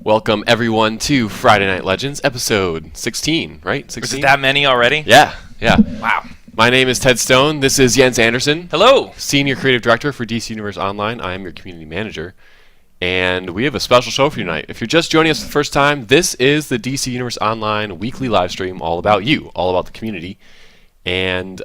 Welcome, everyone, to Friday Night Legends, episode 16, right? 16? Is it that many already? Yeah. Wow. My name is Ted Stone. This is Jens Anderson. Hello. Senior Creative Director for DC Universe Online. I am your Community Manager. And we have a special show for you tonight. If you're just joining us for the first time, this is the DC Universe Online weekly live stream all about you, all about the community. And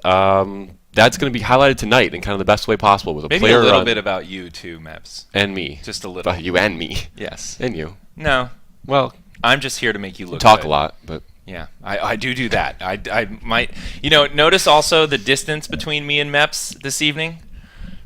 that's going to be highlighted tonight in kind of the best way possible with a Maybe player a little bit about you too, Meps. and me. Just a little. You and me. Yes. And you. No. Well, I'm just here to make you look talk good. a lot, but... Yeah, I do that. I might, notice also the distance between me and Meps this evening,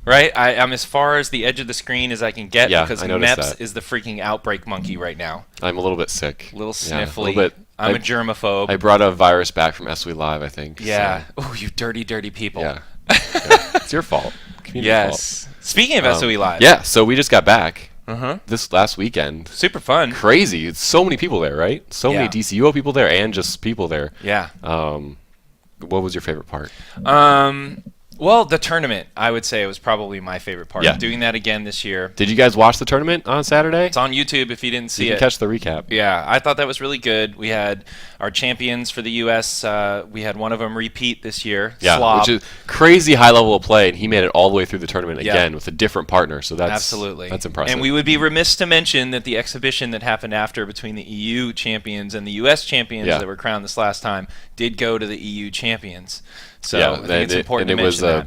right? I'm as far as the edge of the screen as I can get because I noticed Meps that. is the freaking outbreak monkey right now. I'm a little bit sick. A little Yeah, sniffly. a little bit. I'm a germaphobe. I brought a virus back from SW Live, I think. Yeah. So, Oh, you dirty, dirty people. yeah. It's your fault. Community Yes. Speaking of SOE Live. Yeah, so we just got back Uh-huh. this last weekend. Super fun. Crazy. It's so many people there, right? So many Yeah. DCUO people there and just people there. Yeah. What was your favorite part? Well, the tournament, I would say, was probably my favorite part. Yeah. Doing that again this year. Did you guys watch the tournament on Saturday? It's on YouTube if you didn't see You it. can catch the recap. Yeah, I thought that was really good. We had our champions for the U.S. We had one of them repeat this year. Yeah, Slob. which is crazy high level of play, and he made it all the way through the tournament Yeah. again with a different partner. So that's Absolutely. that's impressive. And we would be remiss to mention that the exhibition that happened after between the EU champions and the U.S. champions Yeah. that were crowned this last time did go to the EU champions. So yeah, I think it's important to mention that.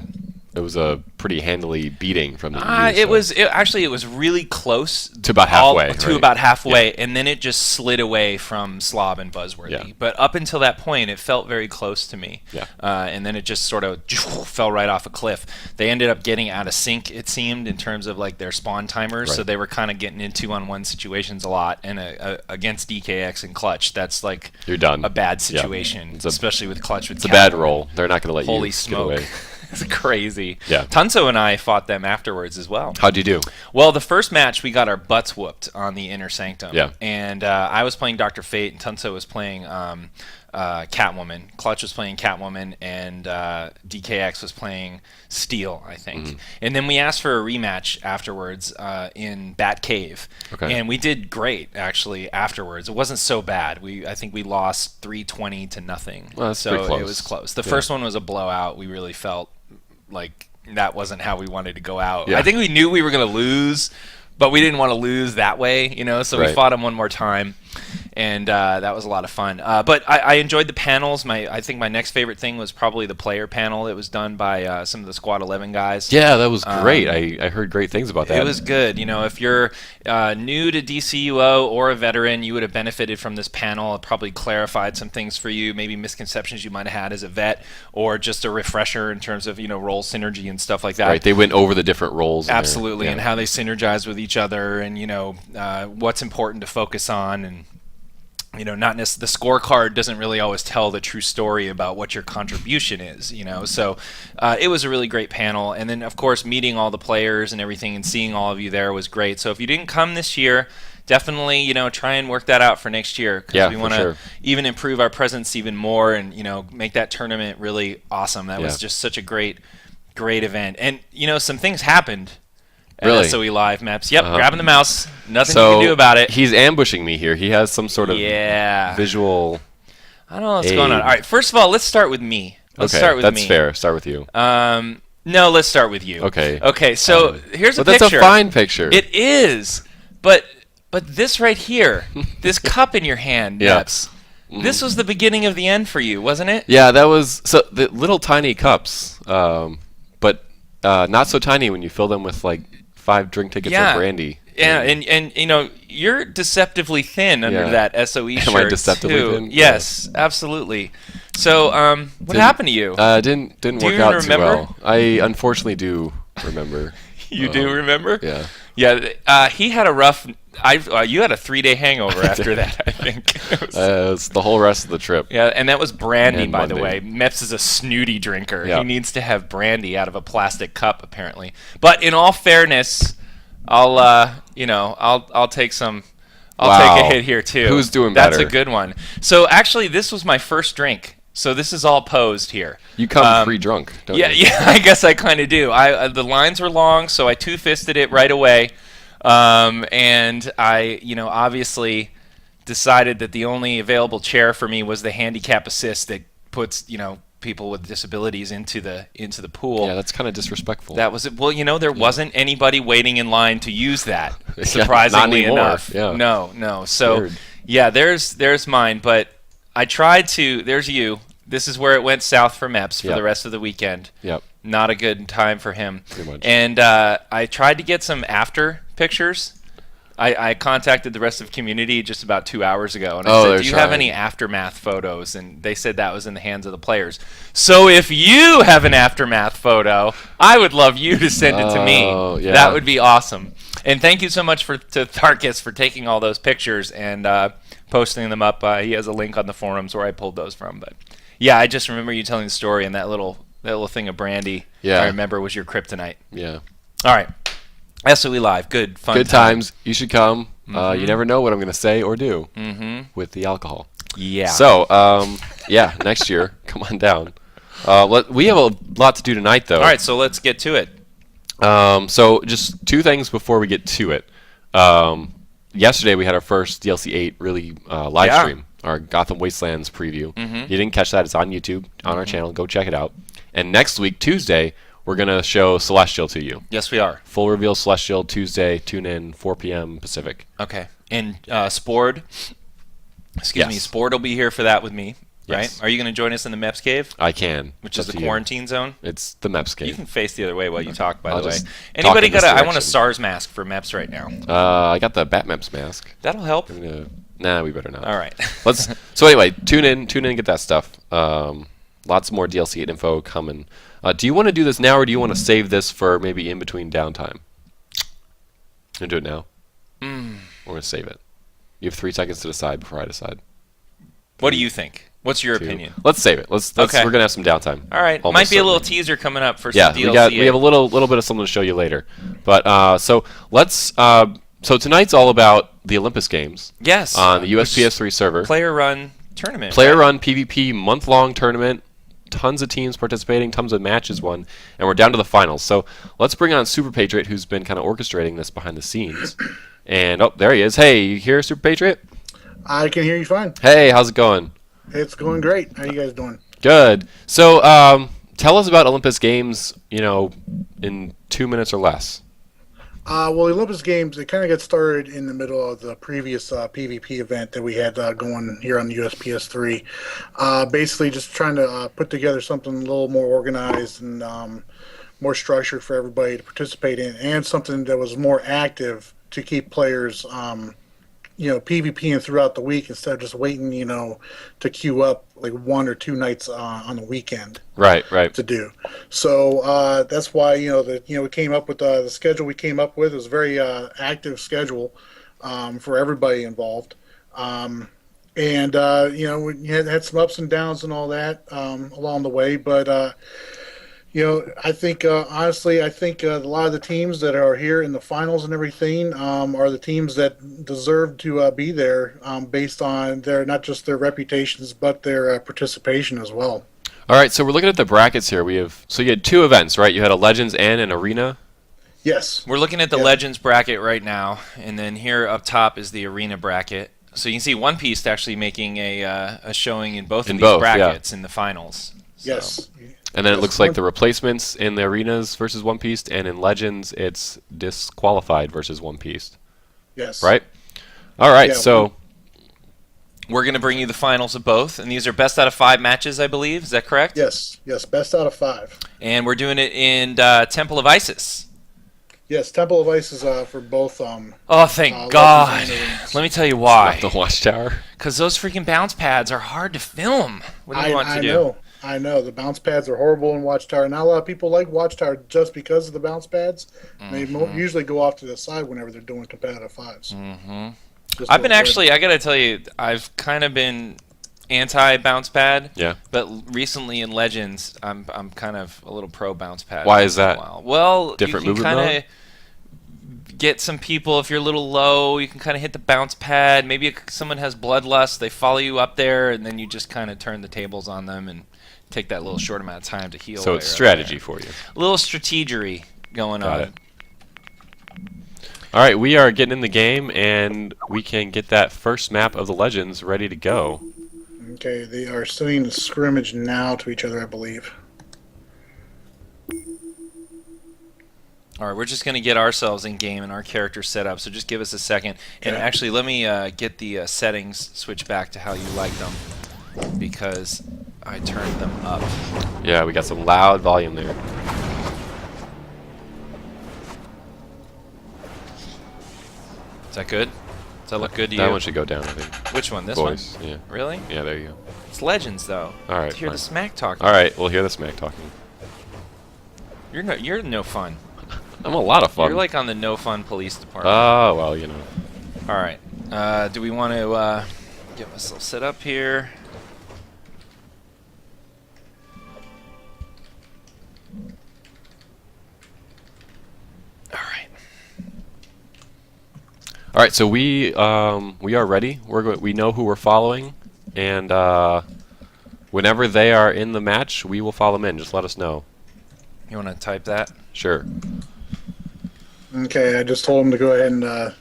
It was a pretty handily beating from the EU. It was really close To about halfway, to right? about halfway, and then it just slid away from Slob and Buzzworthy. Yeah. But up until that point, it felt very close to me. Yeah. And then it just sort of fell right off a cliff. They ended up getting out of sync, it seemed, in terms of like their spawn timers. Right. So they were kind of getting in 2-on-1 situations a lot, and against DKX and Clutch, that's like You're done. a bad Yeah. situation, It's a- especially with Clutch with It's a bad Catwoman. roll. They're not going to let Holy you smoke. get away. It's crazy. Yeah. Tunso and I fought them afterwards as well. How'd you do? Well, the first match, we got our butts whooped on the Inner Sanctum. Yeah. And I was playing Dr. Fate, and Tunso was playing Catwoman. Clutch was playing Catwoman, and DKX was playing Steel, I think. Mm-hmm. And then we asked for a rematch afterwards in Bat Cave. Okay. And we did great, actually, afterwards. It wasn't so bad. I think we lost 320 to nothing. Well, that's so pretty close. it was close. The Yeah. first one was a blowout. We really felt like that wasn't how we wanted to go out. Yeah. I think we knew we were going to lose, but we didn't want to lose that way, so we Right. fought him one more time, and that was a lot of fun. But I enjoyed the panels. I think my next favorite thing was probably the player panel that was done by some of the Squad 11 guys. Yeah, that was great. I heard great things about that. It was good. If you're new to DCUO or a veteran, you would have benefited from this panel. It probably clarified some things for you, maybe misconceptions you might have had as a vet, or just a refresher in terms of role synergy and stuff like that. Right, they went over the different roles. Absolutely, and yeah. how they synergize with each other, and what's important to focus on, and not the scorecard doesn't really always tell the true story about what your contribution is, So it was a really great panel, and then of course meeting all the players and everything, and seeing all of you there was great. So if you didn't come this year, definitely try and work that out for next year, because Yeah, we for want to sure. even improve our presence even more, and make that tournament really awesome. That was Yeah. just such a great event, and some things happened. Really? SOE Live maps. Yep, Uh-huh. grabbing the mouse. Nothing So you can do about it. He's ambushing me here. He has some sort of visual. I don't know what's going on. All right, first of all, let's start with me. Let's Okay, start with that's me. fair. Start with you. No, let's start with you. Okay. Okay, so here's a But picture. that's a fine picture. It is, but this right here, this cup in your hand, Yeah. Neps, this was the beginning of the end for you, wasn't it? Yeah, that was the little tiny cups, but not so tiny when you fill them with like 5 drink tickets of brandy. Yeah, and you're deceptively thin under Yeah. that SOE shirt. Am I deceptively too. thin? Yes, absolutely. So, what happened to you? Didn't Do work you out remember? too well. I unfortunately do remember. You do remember? Yeah. Yeah, he had a rough. You had a 3-day hangover after that, I think. It's the whole rest of the trip. Yeah, and that was brandy, And by the Monday. way. Meps is a snooty drinker. Yeah. He needs to have brandy out of a plastic cup, apparently. But in all fairness, I'll take some. I'll take a hit here too. Who's doing That's better? a good one. So actually, this was my first drink. So this is all posed here. You come pre-drunk, don't you? Yeah, I guess I kind of do. The lines were long, so I two-fisted it right away. And I, obviously decided that the only available chair for me was the handicap assist that puts, people with disabilities into the pool. Yeah, that's kind of disrespectful. That was it. Well, there wasn't anybody waiting in line to use that. Surprisingly not anymore. enough. Yeah. No. So, Weird. yeah, there's mine. But I tried to. There's you. This is where it went south for Meps for the rest of the weekend. Yep. Not a good time for him. Pretty much. And I tried to get some after pictures. I contacted the rest of the community just about 2 hours ago, and I said, do you have any aftermath photos? And they said that was in the hands of the players. So if you have an aftermath photo, I would love you to send it to me. Yeah. That would be awesome. And thank you so much to Tharkis for taking all those pictures and posting them up. He has a link on the forums where I pulled those from. But yeah, I just remember you telling the story, and that little thing of brandy, I remember, was your kryptonite. Yeah. All right. SOE Live. Good, fun Good times. You should come. You never know what I'm going to say or do with the alcohol. Yeah. So, next year, come on down. We have a lot to do tonight, though. All right, so let's get to it. So, just two things before we get to it. Yesterday, we had our first DLC 8 really live stream, our Gotham Wastelands preview. You didn't catch that. It's on YouTube, on our channel. Go check it out. And next week, Tuesday, we're going to show Celestial to you. Yes, we are. Full reveal Celestial Tuesday. Tune in 4 p.m. Pacific. Okay. And Spord, Spord will be here for that with me, right? Yes. Are you going to join us in the Meps Cave? I can. Which is the quarantine zone? It's the Meps Cave. You can face the other way while you talk, by the way. just Anybody talk in this I want a direction. SARS mask for Meps right now. I got the Batmeps mask. That'll help. Nah, we better not. All right. So anyway, tune in and get that stuff. Lots more DLC 8 info coming. Do you want to do this now, or do you want to save this for maybe in between downtime? You do it now? We're going to save it. You have 3 seconds to decide before I decide. What do you think? What's your opinion? Let's save it. Let's. Okay. We're going to have some downtime. All right. Almost Might be a little certainly. teaser coming up for some DLC. Yeah, we have a little bit of something to show you later. But so let's. So tonight's all about the Olympus Games. Yes. On the US PS3 server. Player-run tournament. Player-run PvP month-long tournament. Tons of teams participating, tons of matches won, and we're down to the finals. So let's bring on Super Patriot, who's been kind of orchestrating this behind the scenes. And there he is. Hey, you here, Super Patriot? I can hear you fine. Hey, how's it going? It's going great. How you guys doing? Good. So tell us about Olympus Games, in 2 minutes or less. Well, the Olympus Games, it kind of got started in the middle of the previous PvP event that we had going here on the US PS3. Basically, just trying to put together something a little more organized and more structured for everybody to participate in, and something that was more active to keep players, PvPing throughout the week instead of just waiting, to queue up like 1 or 2 nights on the weekend. Right. To do. So that's why we came up with the schedule we came up with. It was a very active schedule for everybody involved, and we had some ups and downs and all that along the way, but. I think, honestly, a lot of the teams that are here in the finals and everything are the teams that deserve to be there based on not just their reputations, but their participation as well. All right, so we're looking at the brackets here. You had 2 events, right? You had a Legends and an Arena. Yes. We're looking at the Legends bracket right now, and then here up top is the Arena bracket. So you can see One Piece actually making a showing in both of these brackets in the finals. So. Yes. And then it looks like the replacements in the Arenas versus One Piece, and in Legends, it's Disqualified versus One Piece. Yes. Right? All right, so... We're going to bring you the finals of both, and these are best out of 5 matches, I believe. Is that correct? Yes, best out of 5. And we're doing it in Temple of Isis. Yes, Temple of Isis for both. Oh, thank God. Let me tell you why. The Watchtower? Because those freaking bounce pads are hard to film. What do you want to do? I know. The bounce pads are horrible in Watchtower. Not a lot of people like Watchtower just because of the bounce pads. They usually go off to the side whenever they're doing competitive 5s. I've been actually, I got to tell you, I've kind of been anti-bounce pad. Yeah. But recently in Legends, I'm kind of a little pro-bounce pad. Why is that? Well, different you can kind of get some people, if you're a little low, you can kind of hit the bounce pad. Maybe someone has bloodlust, they follow you up there, and then you just kind of turn the tables on them and take that little short amount of time to heal. So it's strategy for you. A little strategery going on. Got it. All right, we are getting in the game, and we can get that first map of the Legends ready to go. Okay, they are sending the scrimmage now to each other, I believe. All right, we're just going to get ourselves in game and our character set up, so just give us a second. And Okay. actually, let me get the settings switched back to how you like them, because I turned them up. Yeah, we got some loud volume there. Is that good? Does that look good to you? That one should go down, I think. Which one? This Voice, one? yeah. Really? Yeah, there you go. It's Legends, though. All right, To hear the fine. smack talking. All right, we'll hear the smack talking. You're no fun. I'm a lot of fun. You're like on the no fun police department. Oh, well, you know. All right. Do we want to get myself set up here? All right. All right, so we are ready. We know who we're following, and whenever they are in the match, we will follow them in. Just let us know. You want to type that? Sure. Okay, I just told them to go ahead and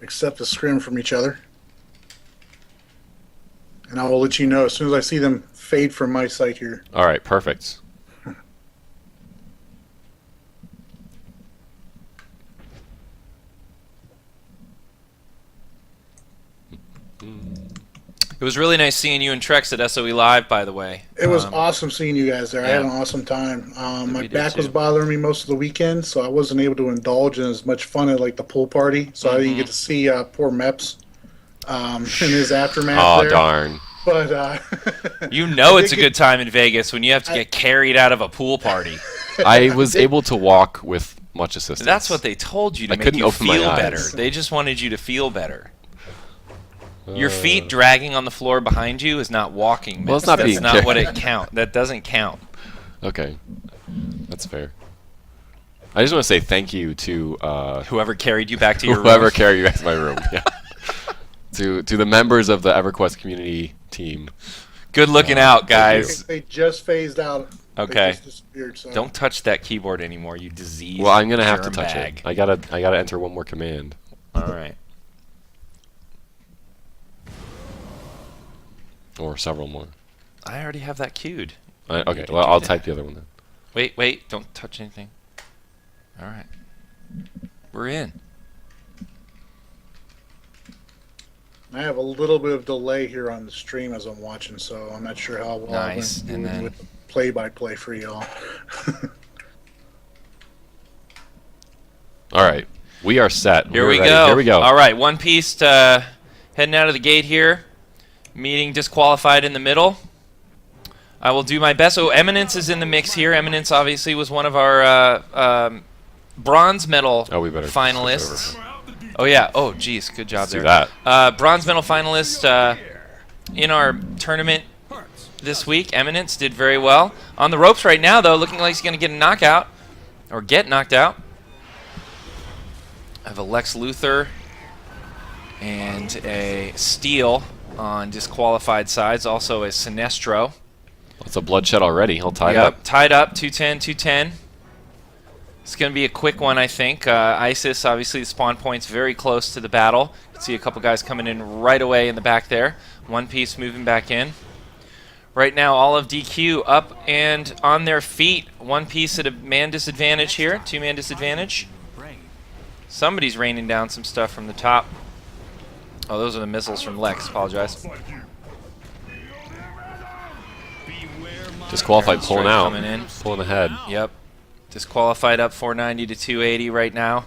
accept the scrim from each other. And I will let you know as soon as I see them fade from my sight here. All right, perfect. It was really nice seeing you and Trex at SOE Live, by the way. It was awesome seeing you guys there. I had yeah. an awesome time. My did back was too. bothering me most of the weekend, so I wasn't able to indulge in as much fun at like the pool party. So I didn't get to see poor Meps in his aftermath. Oh, there. darn. But You know it's a good time in Vegas when you have to get carried out of a pool party. I was able to walk with much assistance. That's what they told you to I make couldn't you open my feel eyes. better. They just wanted you to feel better. Your feet dragging on the floor behind you is not walking. Well, it's Miss. not That's being not what carried. it count. That doesn't count. Okay. That's fair. I just want to say thank you to Whoever carried you back to your whoever room. carried you back to my room. Yeah. to the members of the EverQuest community team. Good looking out, guys. they just phased out. They Okay. just disappeared, so. Don't touch that keyboard anymore, you disease. Well, I'm gonna have to germ touch bag. it. I gotta enter one more command. All right. Or several more. I already have that queued. Okay, can well, do I'll that. type the other one then. Wait, don't touch anything. All right. We're in. I have a little bit of delay here on the stream as I'm watching, so I'm not sure how well Nice, I'm going and to do then- with the play-by-play for y'all. All right, we are set. Here We're we ready. go. Here we go. All right, One Piece heading out of the gate here. Meeting Disqualified in the middle. I will do my best. Oh, Eminence is in the mix here. Eminence obviously was one of our bronze medal Oh, we better switch finalists. over. Oh yeah. Oh, geez. Good job Let's do there. that. Bronze medal finalist in our tournament this week. Eminence did very well. On the ropes right now, though, looking like he's going to get a knockout or get knocked out. I have a Lex Luthor and a Steel on Disqualified sides. Also a Sinestro. It's a bloodshed already. He'll tie it Yep, up. tied up, 210, 210. It's going to be a quick one, I think. ISIS, obviously, the spawn point's very close to the battle. You can see a couple guys coming in right away in the back there. One Piece moving back in. Right now, all of DQ up and on their feet. One Piece at a man disadvantage here, two-man disadvantage. Somebody's raining down some stuff from the top. Oh, those are the missiles from Lex. Apologize. Disqualified pulling Strike out. coming in. Pulling ahead. Yep. Disqualified up 490 to 280 right now.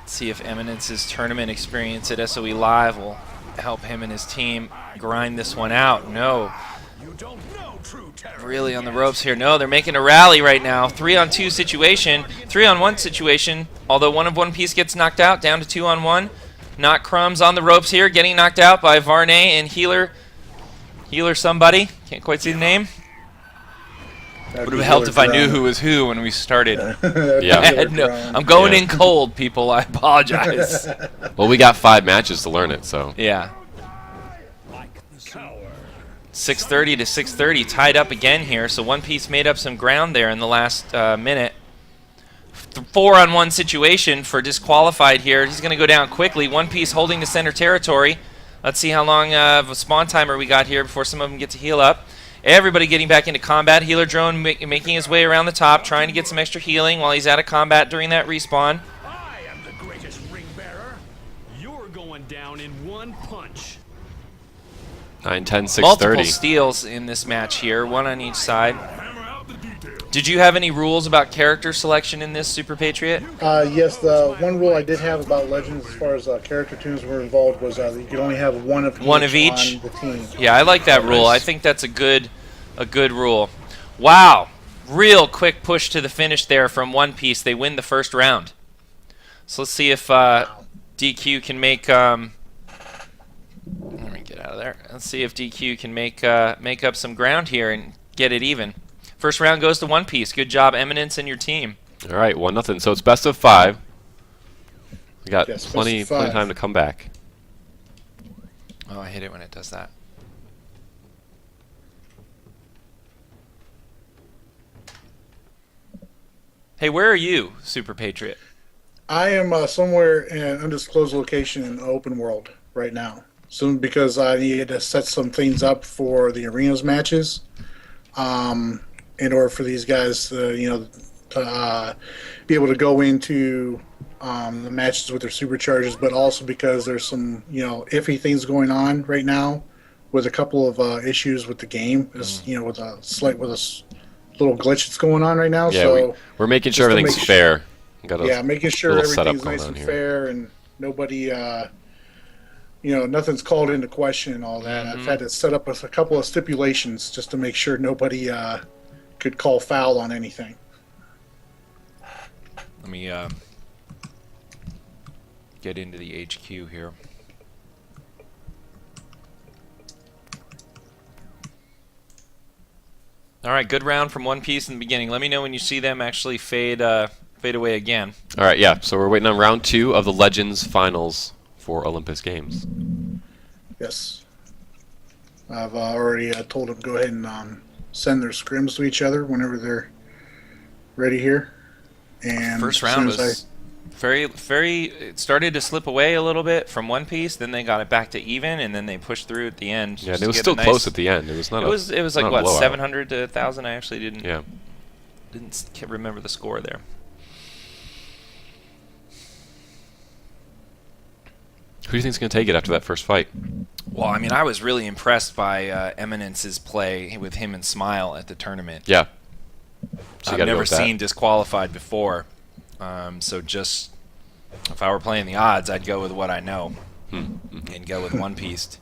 Let's see if Eminence's tournament experience at SOE Live will help him and his team grind this one out. No. Really on the ropes here. No, they're making a rally right now. 3-on-2 situation. 3-on-1 situation. Although One Piece gets knocked out, down to 2-on-1. Not Crumbs on the ropes here, getting knocked out by Varney and Healer. Healer somebody. Can't quite see the name. Would have helped if I knew who was who when we started. Yeah. I had no, I'm going in cold, people. I apologize. Well, we got 5 matches to learn it, so. Yeah. 6:30 to 6:30, tied up again here. So One Piece made up some ground there in the last minute. 4-on-1 situation for Disqualified here. He's going to go down quickly. One Piece holding the center territory. Let's see how long of a spawn timer we got here before some of them get to heal up. Everybody getting back into combat. Healer drone making his way around the top, trying to get some extra healing while he's out of combat during that respawn. I am the greatest ring bearer. You're going down in one punch. 9, 10, 6, Multiple 30. steals in this match here, one on each side. Did you have any rules about character selection in this, Super Patriot? Yes, the one rule I did have about Legends as far as character tunes were involved was you could only have one of each on the team. Yeah, I like that rule. I think that's a good rule. Wow, real quick push to the finish there from One Piece. They win the first round. So let's see if DQ can make. Let me get out of there. Let's see if DQ can make up some ground here and get it even. First round goes to One Piece. Good job, Eminence, and your team. All right, 1-0. So it's best of 5. We got Yes, plenty of time to come back. Oh, I hate it when it does that. Hey, where are you, Super Patriot? I am somewhere in an undisclosed location in the open world right now. Soon because I needed to set some things up for the arenas matches. In order for these guys to, be able to go into the matches with their superchargers, but also because there's some, iffy things going on right now with a couple of issues with the game, with a little glitch that's going on right now. Yeah, so we're making sure everything's fair. Making sure little setup everything's going nice on and here. fair and nobody, nothing's called into question and all that. I've had to set up a couple of stipulations just to make sure nobody could call foul on anything. Let me get into the HQ here. All right, good round from One Piece in the beginning. Let me know when you see them actually fade away again. All right, yeah. So we're waiting on round 2 of the Legends Finals for Olympus Games. Yes. I've already told them to go ahead and send their scrims to each other whenever they're ready here. And First as soon round as was very. It started to slip away a little bit from One Piece. Then they got it back to even, and then they pushed through at the end. Yeah, just and it to was get still a nice- close at the end. It was not. It was like not a what, blowout. 700 to 1,000. I actually didn't Yeah. can't remember the score there. Who do you think's going to take it after that first fight? Well, I mean, I was really impressed by Eminence's play with him and Smile at the tournament. Yeah. So you I've gotta go never with that. seen Disqualified before, so just if I were playing the odds, I'd go with what I know and go with One Piece.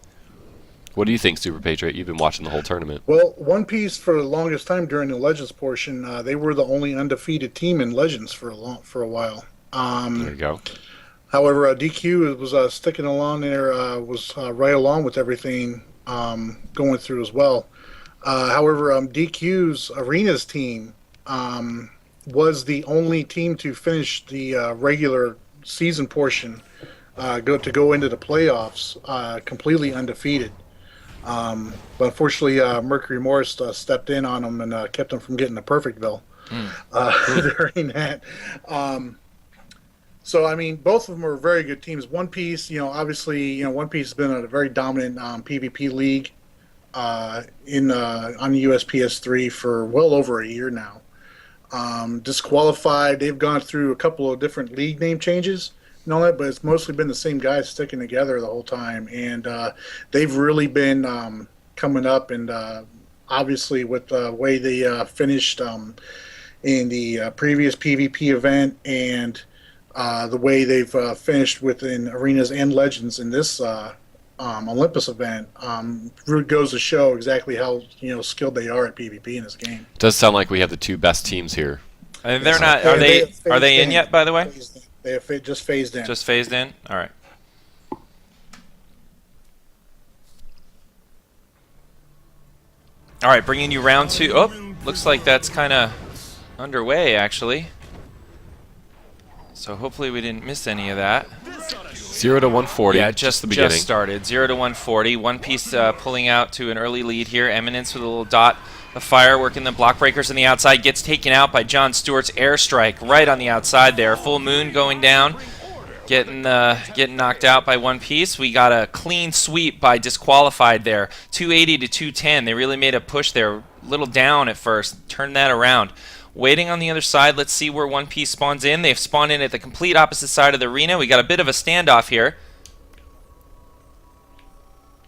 What do you think, Super Patriot? You've been watching the whole tournament. Well, One Piece for the longest time during the Legends portion, they were the only undefeated team in Legends for a while. There you go. However, DQ was sticking along there, was right along with everything going through as well. However, DQ's Arenas team was the only team to finish the regular season portion, go into the playoffs completely undefeated. But unfortunately, Mercury Morris stepped in on them and kept them from getting the Perfectville during that. So, I mean, both of them are very good teams. One Piece, obviously, One Piece has been a very dominant PvP league on the US PS3 for well over a year now. Disqualified, they've gone through a couple of different league name changes and all that, but it's mostly been the same guys sticking together the whole time. And they've really been coming up, and obviously with the way they finished in the previous PvP event and the way they've finished within Arenas and Legends in this Olympus event really goes to show exactly how skilled they are at PvP in this game. It does sound like we have the 2 best teams here. And they're not. Are they in yet? By the way, They have just phased in. just phased in. All right. All right, bringing you round 2. Oh, looks like that's kind of underway actually. So hopefully we didn't miss any of that. 0 to 140. Yeah, just the beginning. started. 0 to 140. One Piece pulling out to an early lead here. Eminence with a little dot The Fire working the block breakers on the outside. Gets taken out by John Stewart's airstrike right on the outside there. Full Moon going down. Getting knocked out by One Piece. We got a clean sweep by Disqualified there. 280 to 210. They really made a push there. A little down at first. Turned that around. Waiting on the other side. Let's see where One Piece spawns in. They've spawned in at the complete opposite side of the arena. We got a bit of a standoff here.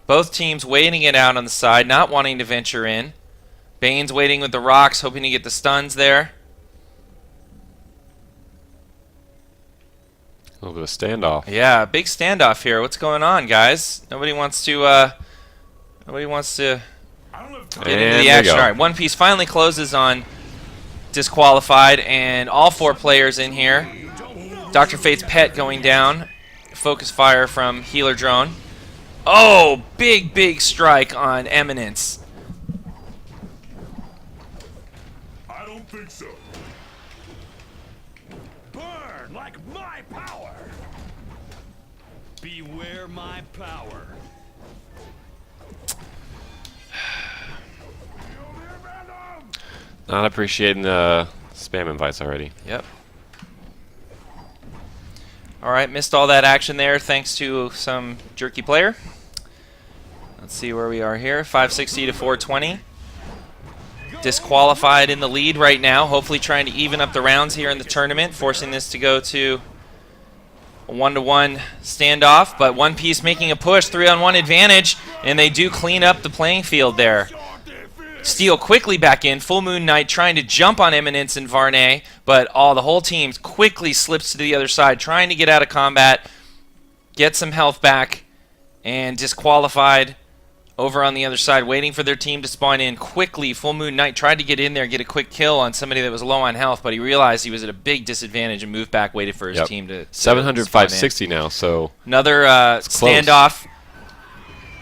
Both teams waiting it out on the side, not wanting to venture in. Bane's waiting with the rocks, hoping to get the stuns there. A little bit of standoff. Yeah, big standoff here. What's going on, guys? Nobody wants to get into the action. All right, One Piece finally closes on Disqualified, and all 4 players in here. Dr. Fate's pet going down. Focus fire from Healer Drone. Oh, big strike on Eminence. I don't think so. Burn like my power. Beware my power. Not appreciating the spam invites already. Yep. All right, missed all that action there thanks to some jerky player. Let's see where we are here. 560 to 420. Disqualified in the lead right now. Hopefully trying to even up the rounds here in the tournament, forcing this to go to a 1-to-1 standoff. But One Piece making a push, 3-on-1 advantage, and they do clean up the playing field there. Steal quickly back in. Full Moon Knight trying to jump on Eminence and Varney, but the whole team quickly slips to the other side, trying to get out of combat, get some health back, and Disqualified over on the other side, waiting for their team to spawn in quickly. Full Moon Knight tried to get in there, get a quick kill on somebody that was low on health, but he realized he was at a big disadvantage and moved back, waited for his team to 700, spawn in. 560 now, so Another standoff.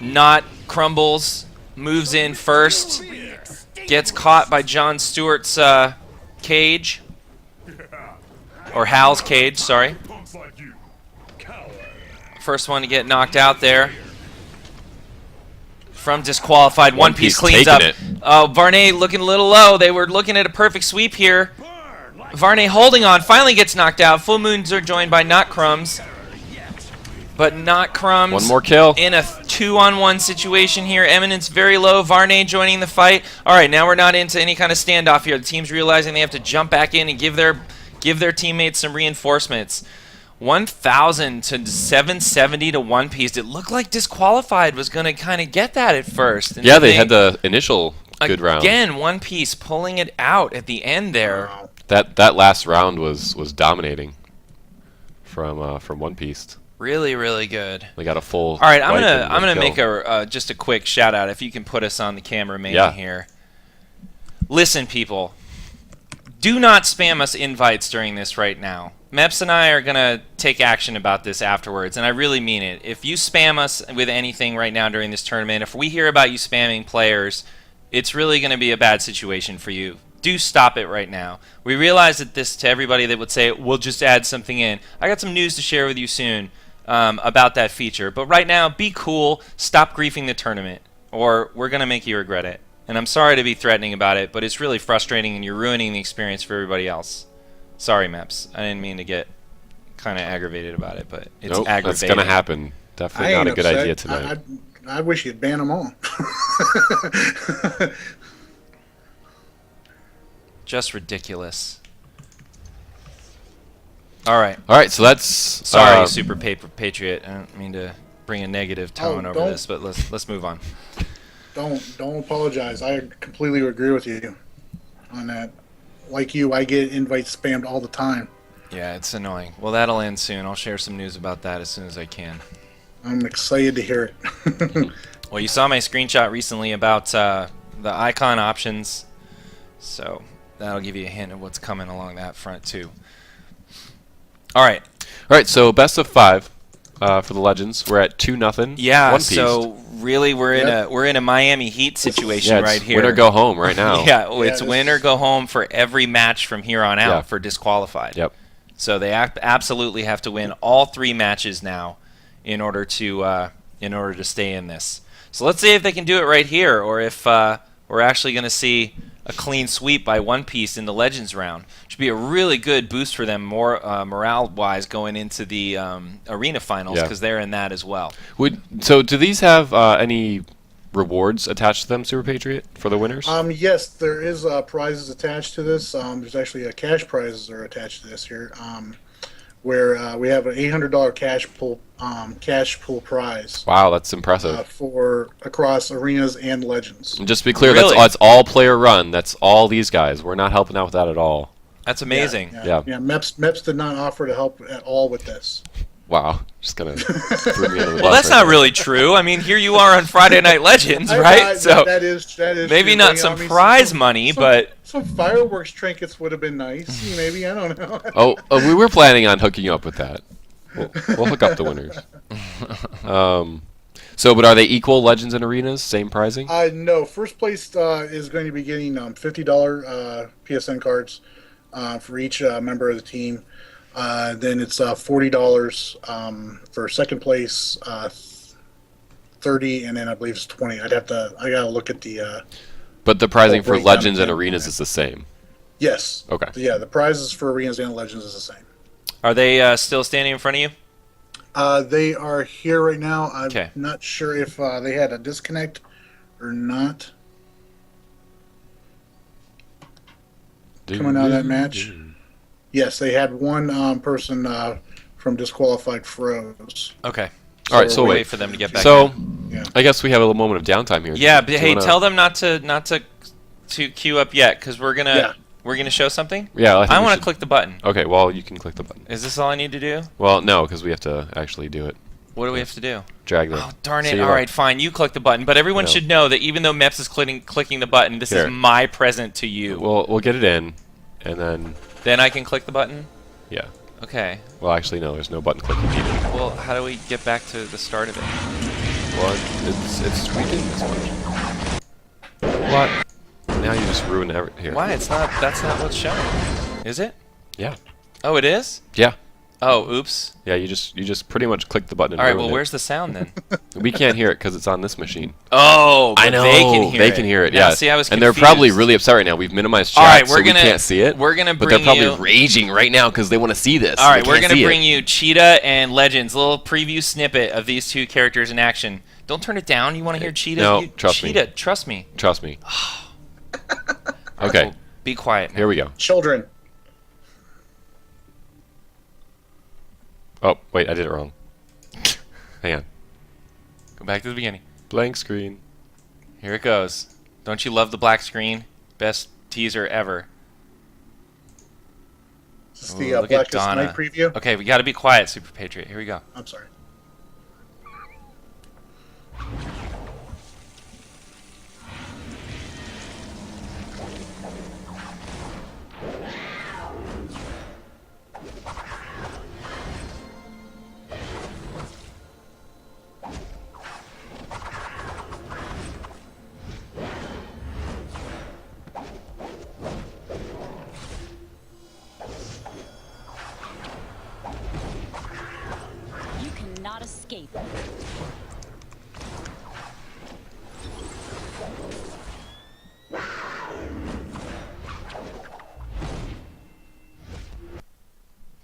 Not crumbles. Moves in first. Gets caught by John Stewart's cage. Or Hal's cage, sorry. First one to get knocked out there. From Disqualified. One Piece cleans up. Oh, Varney looking a little low. They were looking at a perfect sweep here. Varney holding on. Finally gets knocked out. Full Moons are joined by Not Crumbs. But Not Crumbs. One more kill. In a 2-on-1 situation here. Eminence very low. Varney joining the fight. All right, now we're not into any kind of standoff here. The team's realizing they have to jump back in and give their teammates some reinforcements. 1,000 to 770 to One Piece. It looked like Disqualified was going to kind of get that at first. And yeah, they had the initial good round. Again, One Piece pulling it out at the end there. That last round was dominating from One Piece. Really, really good. They got a full. All right, I'm gonna make just a quick shout out. If you can put us on the camera here. Listen, people, do not spam us invites during this right now. Meps and I are gonna take action about this afterwards, and I really mean it. If you spam us with anything right now during this tournament, if we hear about you spamming players, it's really gonna be a bad situation for you. Do stop it right now. We realize that this, to everybody that would say, we'll just add something in. I got some news to share with you soon about that feature. But right now, be cool. Stop griefing the tournament, or we're going to make you regret it. And I'm sorry to be threatening about it, but it's really frustrating, and you're ruining the experience for everybody else. Sorry, Meps. I didn't mean to get kind of aggravated about it, but it's aggravating. That's going to happen. Definitely not a good idea tonight. I wish you'd ban them all. Just ridiculous. All right. All right, so that's... Sorry, Super Patriot. I don't mean to bring a negative tone over this, but let's move on. Don't apologize. I completely agree with you on that. Like you, I get invites spammed all the time. Yeah, it's annoying. Well, that'll end soon. I'll share some news about that as soon as I can. I'm excited to hear it. Well, you saw my screenshot recently about the icon options, so that'll give you a hint of what's coming along that front too. All right. All right, so best of 5 for the Legends. We're at 2-0. Yeah, One Piece. So really we're in a Miami Heat situation right here. Win or go home right now. It's win or go home for every match from here on out for Disqualified. Yep. So they absolutely have to win all 3 matches now in order to stay in this. So let's see if they can do it right here, or if we're actually going to see a clean sweep by One Piece in the Legends round. Should be a really good boost for them, more morale-wise, going into the arena finals, because they're in that as well. So do these have any rewards attached to them, Super Patriot, for the winners? Yes, there is prizes attached to this. There's actually cash prizes are attached to this here, where we have an $800 cash pool prize. Wow, that's impressive. For across arenas and legends. And just to be clear, Really? that's all player run. That's all these guys. We're not helping out with that at all. That's amazing. Yeah. MEPS did not offer to help at all with this. Wow, just gonna threw me under the Well, bus that's right not there. really true. I mean, here you are on Friday Night Legends, right? So that is maybe true. not But, some I mean, prize money, but some fireworks trinkets would have been nice. Maybe, I don't know. Oh, we were planning on hooking you up with that. We'll hook up the winners. But are they equal Legends and Arenas? Same pricing? No, first place is going to be getting $50 PSN cards for each member of the team. Then it's $40 for second place, 30, and then I believe it's 20. I gotta look at the. But the pricing for breakdown Legends and again. Arenas is the same. Yes. Okay. So, yeah, the prizes for arenas and legends is the same. are they still standing in front of you? They are here right now. I'm Okay. not sure if they had a disconnect or not coming out of that match. Yes, they had one person from Disqualified froze. Okay. All right, so We'll wait. wait for them to get back. So, Yeah. I guess we have a little moment of downtime here. Yeah, Do but you hey, wanna- tell them not to queue up yet, because we're gonna show something. Yeah, I we want to should- click the button. Okay, well, you can click the button. Is this all I need to do? Well, no, because we have to actually do it. What do we have to do? Drag the. Oh, darn See it. you All later. right, fine. You click the button. But everyone No. should know that even though MEPS is clicking the button, this Here. is my present to you. We'll get it in, and then Then I can click the button? yeah. Okay. Well, actually, no. There's no button clicking needed. Well, how do we get back to the start of it? Well, it's tweaking this much. What? Now you just ruined here. Why? That's not what's showing. Is it? Yeah. Oh, it is? Yeah. Oh, oops. Yeah. You just pretty much clicked the button. And All right, ruined well, it. where's the sound then? We can't hear it because it's on this machine. Oh, but I know. they can hear it. They can hear it. Now, Yeah. see, I was and they're confused. probably really upset right now. We've minimized chat, All right, so we can't see it. We're gonna But they're bring probably you. raging right now because they want to see this. All right, They we're can't gonna see bring it. you Cheetah and Legends. A little preview snippet of these two characters in action. Don't turn it down. You want to hear Cheetah? No, trust me. Cheetah, trust me. Trust me. Okay. Well, be quiet. Now. Here we go. Children. Oh, wait, I did it wrong. Hang on. Go back to the beginning. Blank screen. Here it goes. Don't you love the black screen? Best teaser ever. Is this Ooh, the look at Blackest Donna. Night preview? Okay, we got to be quiet, Super Patriot. Here we go. I'm sorry. You cannot escape.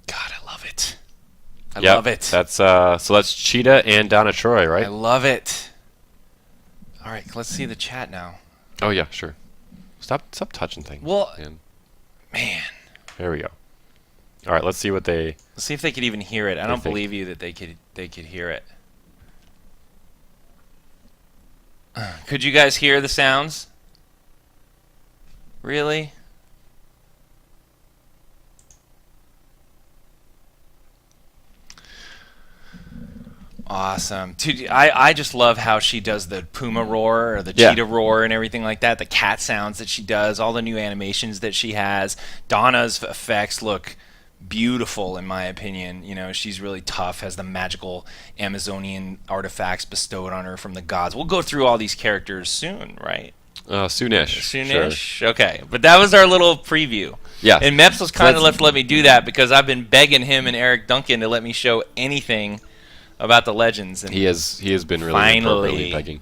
God, I love it. I Yep, love it. That's so that's Cheetah and Donna Troy, right? I love it. All right, let's see the chat now. Oh yeah, sure. Stop touching things. Well, man. Man, There we go. All right, let's see what they. let's see if they could even hear it. I don't think. believe you that they could hear it. Could you guys hear the sounds? Really? Awesome. Dude, I just love how she does the puma roar or the Yeah. cheetah roar and everything like that. The cat sounds that she does, all the new animations that she has. Donna's effects look beautiful in my opinion. You know, she's really tough, has the magical Amazonian artifacts bestowed on her from the gods. We'll go through all these characters soon, right? Soonish. Soonish? Sure. Okay. But that was our little preview. Yeah. And Meps was kind of let's- let me do that because I've been begging him and Eric Duncan to let me show anything about the Legends. And He has been really Finally. appropriately begging.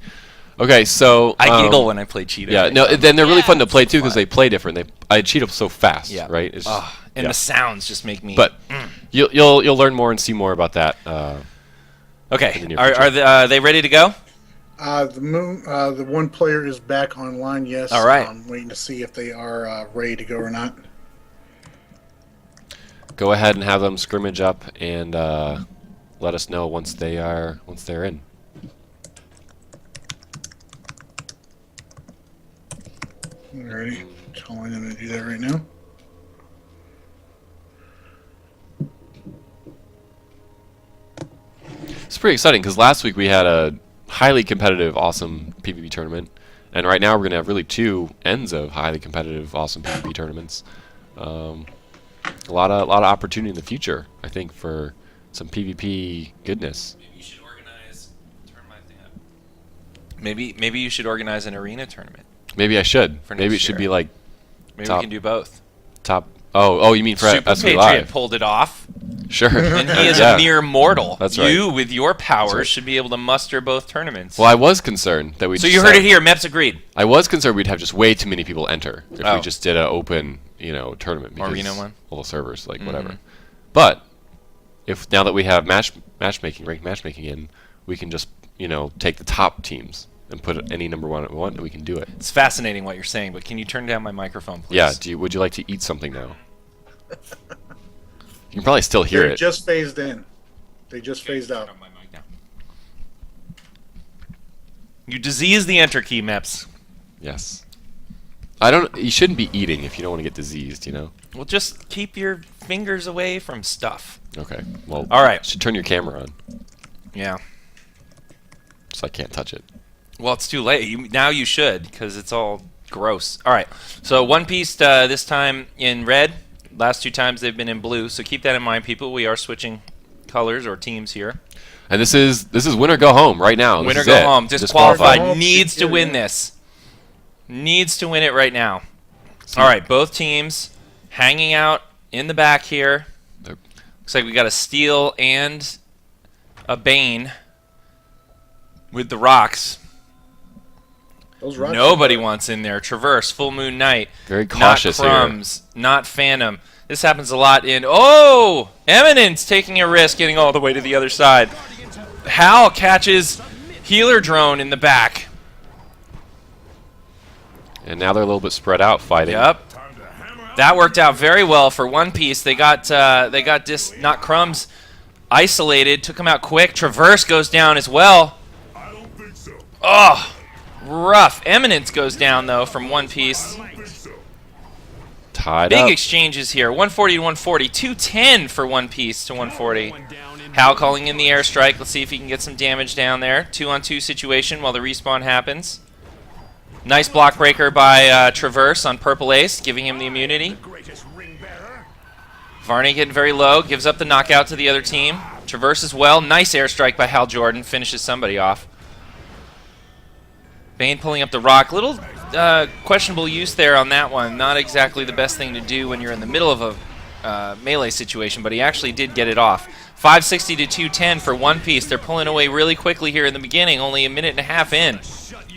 Okay, so I giggle when I play Cheetah. Yeah, no, then they're really fun to play too because they play different. Cheetah so fast, Yeah. right? It's just, And the sounds just make me. but you'll learn more and see more about that. Okay, in the near are they ready to go? The one player is back online. Yes. All right. I'm waiting to see if they are ready to go or not. Go ahead and have them scrimmage up and let us know once they're in. Alrighty, telling them to do that right now. It's pretty exciting because last week we had a highly competitive, awesome PvP tournament, and right now we're gonna have really two ends of highly competitive, awesome PvP tournaments. A lot of opportunity in the future, I think, for some PvP goodness. Maybe you should organize. Turn my thing up. Maybe you should organize an arena tournament. Maybe I should. For Maybe it next should year. be like Maybe Top. we can do both. top. Oh, you mean for Super SB Patriot Live? pulled it off, Sure. and he is Yeah. a mere mortal. That's right. You, with your powers, right. should be able to muster both tournaments. Well, I was concerned that we. So you heard it here. Meps agreed. I was concerned we'd have just way too many people enter if Oh. we just did an open, tournament. Because Arena one? All the servers, like Mhm. whatever. But if now that we have matchmaking, ranked matchmaking in, we can just take the top teams and put any number one we want, and we can do it. It's fascinating what you're saying, but can you turn down my microphone, please? Yeah. Would you like to eat something now? You can probably still hear They're it. just phased in. They just phased out. Turn on my mic now. You disease the enter key, Meps. Yes. You shouldn't be eating if you don't want to get diseased. Well, just keep your fingers away from stuff. Okay. Well. All right. You should turn your camera on, Yeah. so I can't touch it. Well, it's too late. Now you should, because it's all gross. All right. So One Piece this time in red. Last two times they've been in blue. So keep that in mind, people. We are switching colors or teams here. And this is win or go home right now. Winner This is go it. home. Disqualified. Disqualified. Needs to win this. Needs to win it right now. All right. Both teams hanging out in the back here. They're- Looks like we got a Steel and a Bane with the rocks. Those rocks Nobody wants in there. Traverse, Full Moon Night. Very cautious not here. Crumbs, not Phantom. This happens a lot in... Oh! Eminence taking a risk, getting all the way to the other side. Hal catches Healer Drone in the back. And now they're a little bit spread out fighting. Yep. That worked out very well for One Piece. They got not Crumbs isolated. Took him out quick. Traverse goes down as well. Oh! Rough. Eminence goes down, though, from One Piece. Tied Big up. exchanges here. 140 to 140. 210 for One Piece to 140. Hal calling in the airstrike. Let's see if he can get some damage down there. 2-on-2 situation while the respawn happens. Nice block breaker by Traverse on Purple Ace, giving him the immunity. Varney getting very low. Gives up the knockout to the other team. Traverse as well. Nice airstrike by Hal Jordan. Finishes somebody off. Bane pulling up the rock. Little questionable use there on that one. Not exactly the best thing to do when you're in the middle of a melee situation, but he actually did get it off. 560 to 210 for One Piece. They're pulling away really quickly here in the beginning, only a minute and a half in.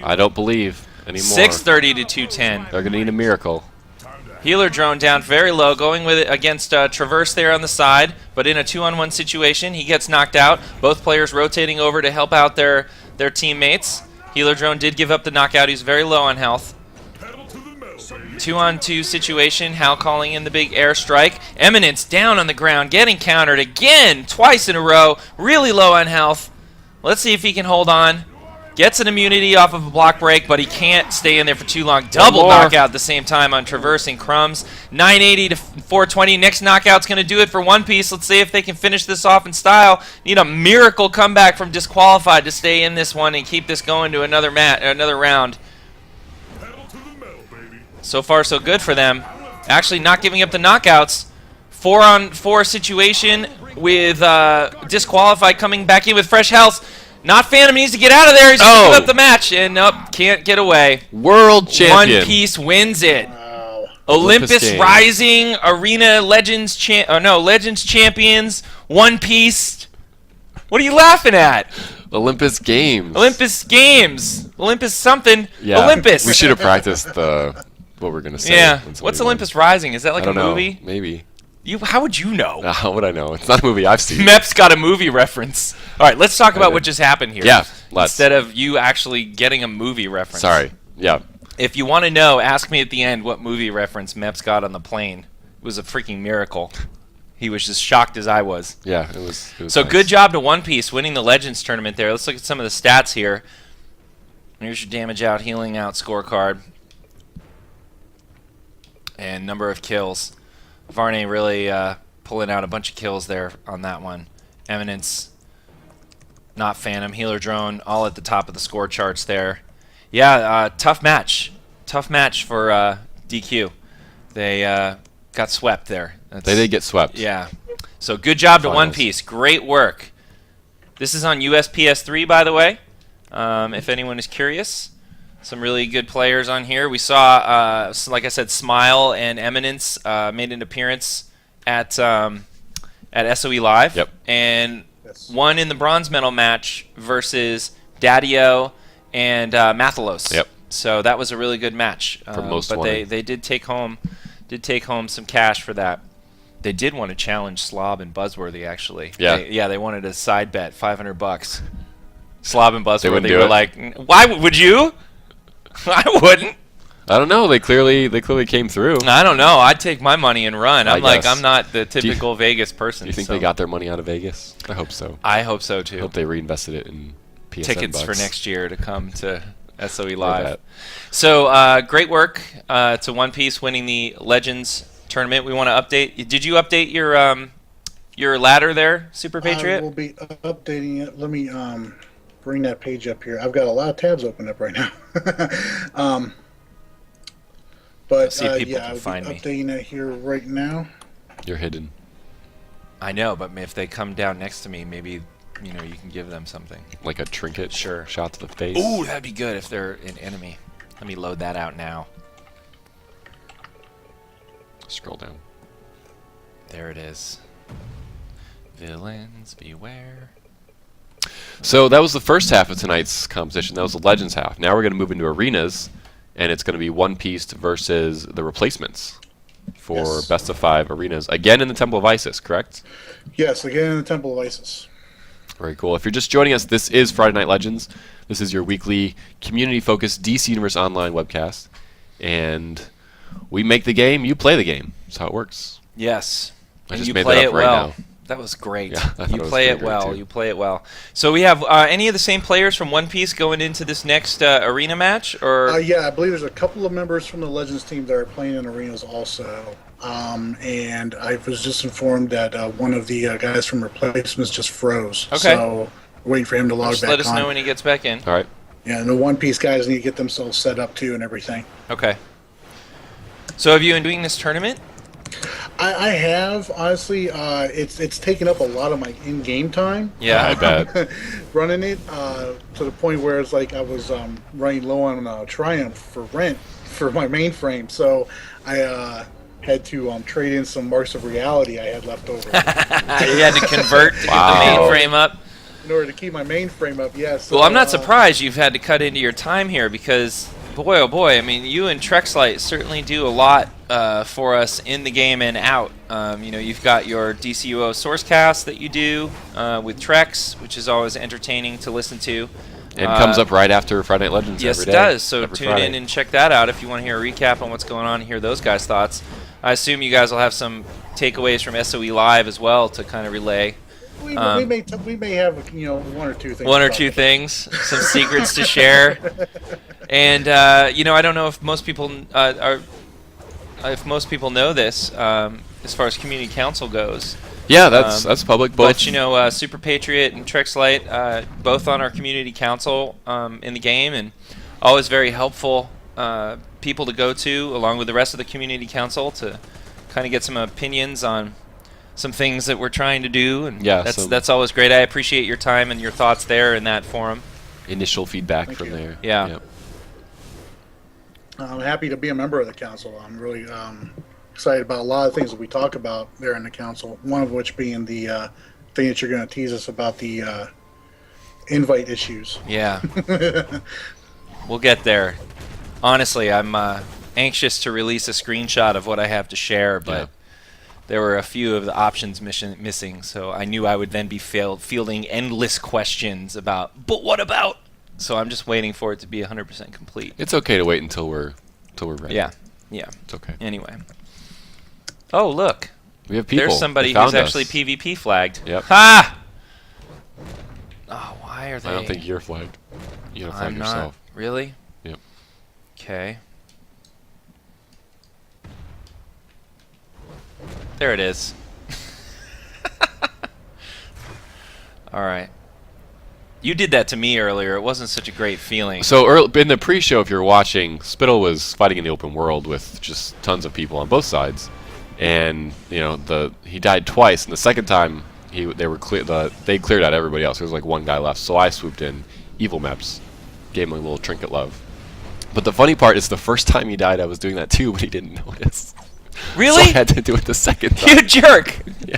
I don't believe anymore. 630 to 210. They're going to need a miracle. Healer Drone down very low, going with it against Traverse there on the side, but in a 2-on-1 situation, he gets knocked out. Both players rotating over to help out their teammates. Healer Drone did give up the knockout. He's very low on health. 2-on-2 situation. Hal calling in the big airstrike. Eminence down on the ground, getting countered again, twice in a row. Really low on health. Let's see if he can hold on. Gets an immunity off of a block break, but he can't stay in there for too long. Double more. knockout at the same time on Traversing Crumbs. 980 to 420. Next knockout's going to do it for One Piece. Let's see if they can finish this off in style. Need a miracle comeback from Disqualified to stay in this one and keep this going to another round. So far, so good for them. Actually, not giving up the knockouts. 4-on-4 situation with Disqualified coming back in with fresh health. Not Phantom needs to get out of there. He's going to give up the match. And nope, can't get away. World champion. One Piece wins it. Wow. Olympus Games. Rising Arena Legends Legends Champions. One Piece. What are you laughing at? Olympus Games. Olympus Games. Olympus something. Yeah. Olympus. We should have practiced what we're gonna say. Yeah. when somebody What's won. Olympus Rising? Is that like I don't a know. movie? Maybe. How would you know? How would I know? It's not a movie I've seen. Mep's got a movie reference. All right, let's talk about what just happened here. Yeah, let's. Instead of you actually getting a movie reference. Sorry. Yeah. If you want to know, ask me at the end what movie reference Mep's got on the plane. It was a freaking miracle. He was as shocked as I was. Yeah, it was So nice. good job to One Piece winning the Legends tournament there. Let's look at some of the stats here. Here's your damage out, healing out scorecard. And number of kills. Varney really pulling out a bunch of kills there on that one. Eminence, not Phantom, Healer Drone, all at the top of the score charts there. Yeah, tough match. Tough match for DQ. They got swept there. They did get swept. Yeah. So good job to One Finals. Piece. Great work. This is on US PS3, by the way, if anyone is curious. Some really good players on here. We saw, like I said, Smile and Eminence made an appearance at SOE Live. Yep. And Yes. won in the bronze medal match versus Daddio and Mathalos. Yep. So that was a really good match. For most but wanted. they did take home some cash for that. They did want to challenge Slob and Buzzworthy, actually. Yeah. They wanted a side bet, $500. Slob and Buzzworthy wouldn't do were it? like, why would you? I wouldn't. I don't know. They clearly came through. I don't know. I'd take my money and run. I I'm like, guess. I'm not the you- typical Vegas person. Do you think so they got their money out of Vegas? I hope so. I hope so I too. hope they reinvested it in PSN Tickets for bucks. next year to come to SOE Or Live. that. So great work to One Piece winning the Legends tournament. We want to update. Did you update your ladder there, Super I Patriot? will be updating it. Let me bring that page up here. I've got a lot of tabs open up right now. But See if people yeah, can I'll find be me. updating it here right now. You're hidden. I know, but if they come down next to me, maybe you can give them something. Like a trinket. Sure. Shot to the face. Ooh, that'd be good if they're an enemy. Let me load that out now. Scroll down. There it is. Villains beware. So that was the first half of tonight's competition. That was the Legends half. Now we're going to move into arenas, and it's going to be One Piece versus the replacements for Yes. best of 5 arenas. Again in the Temple of Isis, correct? Yes, again in the Temple of Isis. Very cool. If you're just joining us, this is Friday Night Legends. This is your weekly community-focused DC Universe Online webcast. And we make the game, you play the game. That's how it works. Yes. I And just you made play that it up right well. now. That was great. Yeah, I thought you it was play pretty it great, well. too. You play it well. So we have any of the same players from One Piece going into this next arena match, or Yeah, I believe there's a couple of members from the Legends team that are playing in arenas also. And I was just informed that one of the guys from Replacements just froze. Okay. So waiting for him to log just back let us on. know when he gets back in? All right. Yeah, and the One Piece guys need to get themselves set up too and everything. Okay. So have you been doing this tournament? I have honestly. It's taken up a lot of my in-game time. Yeah. I bet. Running it to the point where it's like I was running low on Triumph for rent for my mainframe, so I had to trade in some marks of reality I had left over You had to convert to Wow. get the mainframe up. in order to keep my mainframe up. Yes. Well, I'm not surprised you've had to cut into your time here because, boy, oh boy, I mean, you and Trexlight certainly do a lot for us in the game and out. You've got your DCUO sourcecast that you do with Trex, which is always entertaining to listen to. And comes up right after Friday Night Legends Yes, every it day, does. So every tune Friday. in and check that out if you want to hear a recap on what's going on and hear those guys' thoughts. I assume you guys will have some takeaways from SOE Live as well to kind of relay. We may have one or two things. One or about two it. things, some secrets to share, and I don't know if most people know this as far as community council goes. Yeah, that's public. Both. But Super Patriot and Trexlight, both on our community council in the game, and always very helpful people to go to, along with the rest of the community council, to kind of get some opinions on some things that we're trying to do, and Yeah, that's always great. I appreciate your time and your thoughts there in that forum. Initial feedback Thank from you. there. Yeah. Yep. I'm happy to be a member of the council. I'm really excited about a lot of things that we talk about there in the council. One of which being the thing that you're going to tease us about the invite issues. Yeah. We'll get there. Honestly, I'm anxious to release a screenshot of what I have to share, but Yeah. there were a few of the options missing, so I knew I would then be fielding endless questions about, but what about? So I'm just waiting for it to be 100% complete. It's okay to wait until we're ready. Yeah. It's okay. Anyway. Oh, look. We have people. There's somebody They who's found actually us. PvP flagged. Yep. Ha! Oh, why are they? I don't think you're flagged. You gotta flag I'm not. yourself. Really? Yep. Okay. There it is. All right. You did that to me earlier. It wasn't such a great feeling. So in the pre-show, if you're watching, Spittle was fighting in the open world with just tons of people on both sides, and he died twice. And the second time, they cleared out everybody else. There was like one guy left. So I swooped in, Evil Meps, gave him a little trinket love. But the funny part is the first time he died, I was doing that too, but he didn't notice. Really? So I had to do it the second time. You jerk! Yeah.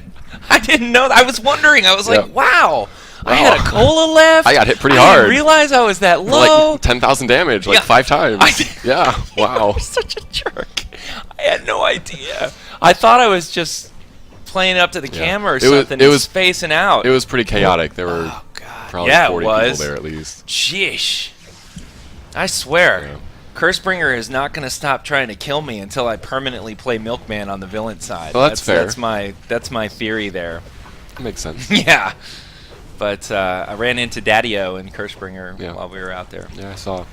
I didn't know. I was wondering. I was like, Yeah. wow. I had a cola left. I got hit pretty I hard. didn't realize I was that low. Like 10,000 damage, like Yeah. 5 times. I did. Yeah, wow. You're such a jerk. I had no idea. I thought I was just playing up to the camera or something. It was spacing out. It was pretty chaotic. There were Oh God. probably yeah, 40 it was. people there at least. Sheesh. I swear. Yeah. Cursebringer is not going to stop trying to kill me until I permanently play Milkman on the villain side. Well, that's fair. That's my theory there. That makes sense. Yeah. But I ran into Daddy-O and Cursebringer Yeah. while we were out there. Yeah, I saw.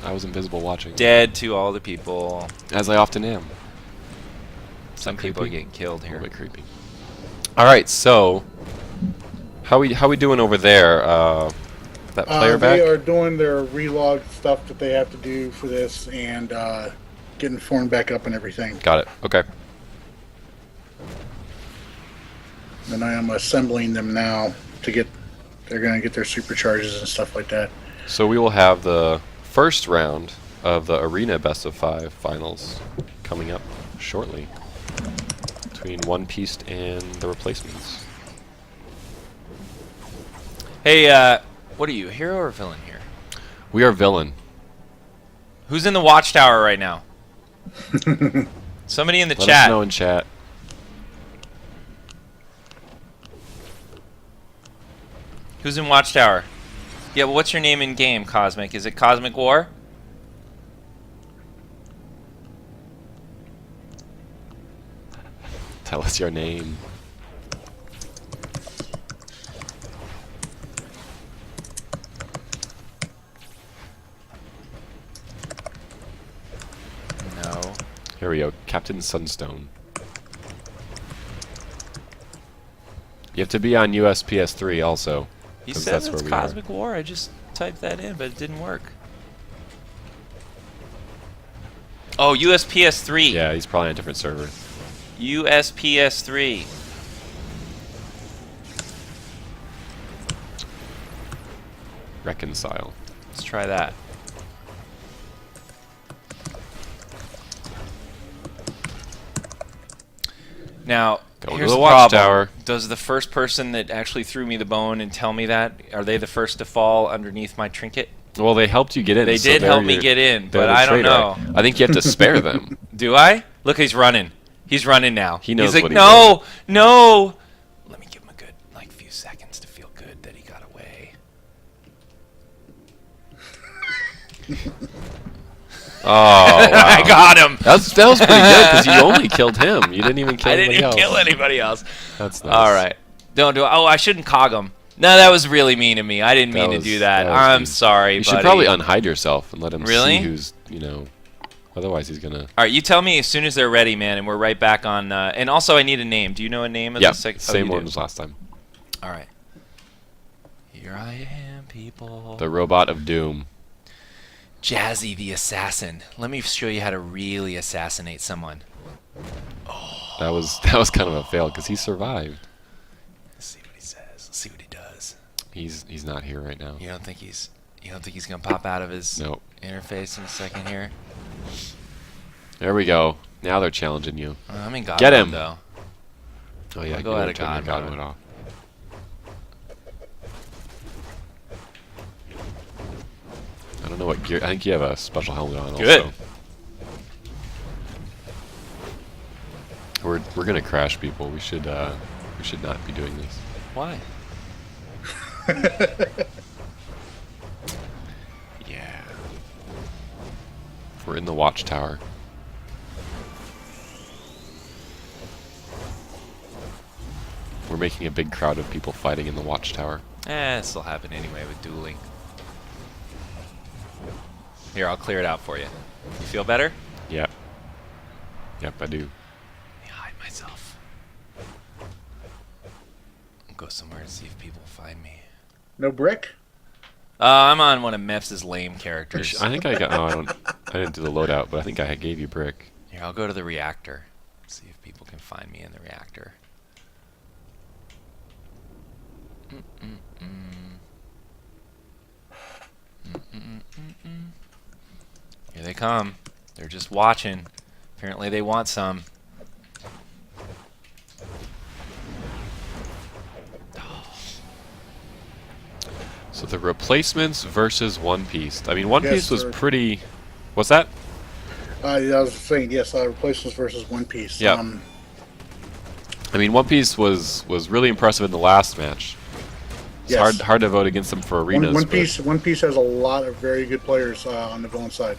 I was invisible watching. Dead to all the people. As I often am. Some people are creepy? getting killed A here. little bit creepy. All right, so how we doing over there? That player back? They are doing their relog stuff that they have to do for this and getting formed back up and everything. Got it. Okay. And I am assembling them now to get. They're going to get their supercharges and stuff like that. So we will have the first round of the Arena Best of 5 finals coming up shortly between One Piece and the replacements. Hey, what are you, hero or villain here? We are villain. Who's in the watchtower right now? Somebody in the Let us chat. know in chat. Who's in watchtower? Yeah, well, what's your name in game, Cosmic? Is it Cosmic War? Tell us your name. No. Here we go. Captain Sunstone. You have to be on US PS3 also. He 'cause says that's it's where we are. Cosmic War. I just typed that in, but it didn't work. Oh, US PS3. Yeah, he's probably on a different server. US PS3. Reconcile. Let's try that. Now, Go to here's the the problem. watchtower. Does the first person that actually threw me the bone and tell me that, are they the first to fall underneath my trinket? Well, they helped you get in. They so did they're help me your- get in, they're but the I don't traitor. know. I think you have to spare them. Do I? Look, he's running. He's running now. He knows He's like, what he's no, no. Let me give him a good, few seconds to feel good that he got away. Oh, wow. I got him. That was pretty good because you only killed him. You didn't even kill I didn't anybody even else. kill anybody else. That's nice. All right. Don't do it. Oh, I shouldn't cog him. No, that was really mean of me. I didn't mean to was- do that. that was I'm mean. sorry, You buddy. should probably unhide yourself and let him Really? see who's, otherwise he's going to... All right, you tell me as soon as they're ready, man, and we're right back on. And also, I need a name. Do you know a name of Yeah, the second? same you one do. as last time. All right. Here I am, people. The Robot of Doom. Jazzy the Assassin. Let me show you how to really assassinate someone. That was kind of a fail because he survived. Let's see what he says. Let's see what he does. He's not here right now. You don't think he's gonna pop out of his Nope. interface in a second here? There we go. Now they're challenging you. I'm in God Get mode, him. though. Oh yeah, I'll go you out wanna of turn your God God mode. mode off. I don't know what gear. I think you have a special helmet on. Good. Also. We're gonna crash people. We should not be doing this. Why? Yeah. We're in the watchtower. We're making a big crowd of people fighting in the watchtower. This'll happen anyway with dueling. Here, I'll clear it out for you. You feel better? Yep. Yep, I do. Let me hide myself. I'll go somewhere to see if people find me. No brick? I'm on one of Meps's lame characters. I think I got. Oh, I didn't do the loadout, but I think I gave you brick. Here, I'll go to the reactor. See if people can find me in the reactor. Here they come. They're just watching. Apparently they want some. So the replacements versus One Piece. I mean, One Yes, Piece was sir. pretty. What's that? I was saying, yes, replacements versus One Piece. Yeah. I mean, One Piece was really impressive in the last match. It's Yes. hard to vote against them for arenas. One but- Piece. One Piece has a lot of very good players on the villain side.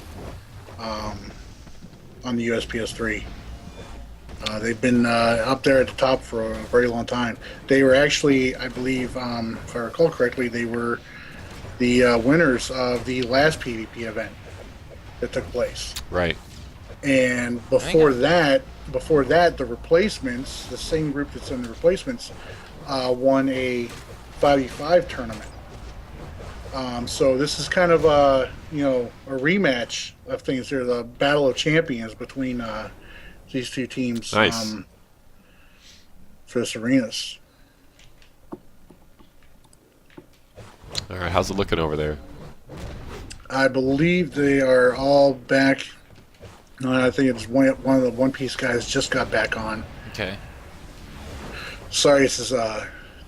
On the US PS3, they've been up there at the top for a very long time. They were actually, I believe, if I recall correctly, they were the winners of the last PvP event that took place. Right. And before that, the replacements, the same group that's in the replacements, won a 5v5 tournament. So this is kind of a rematch of things here, the battle of champions between these two teams. Nice. For this arenas. All right. How's it looking over there? I believe they are all back. I think it's one of the One Piece guys just got back on. Okay. Sorry, this is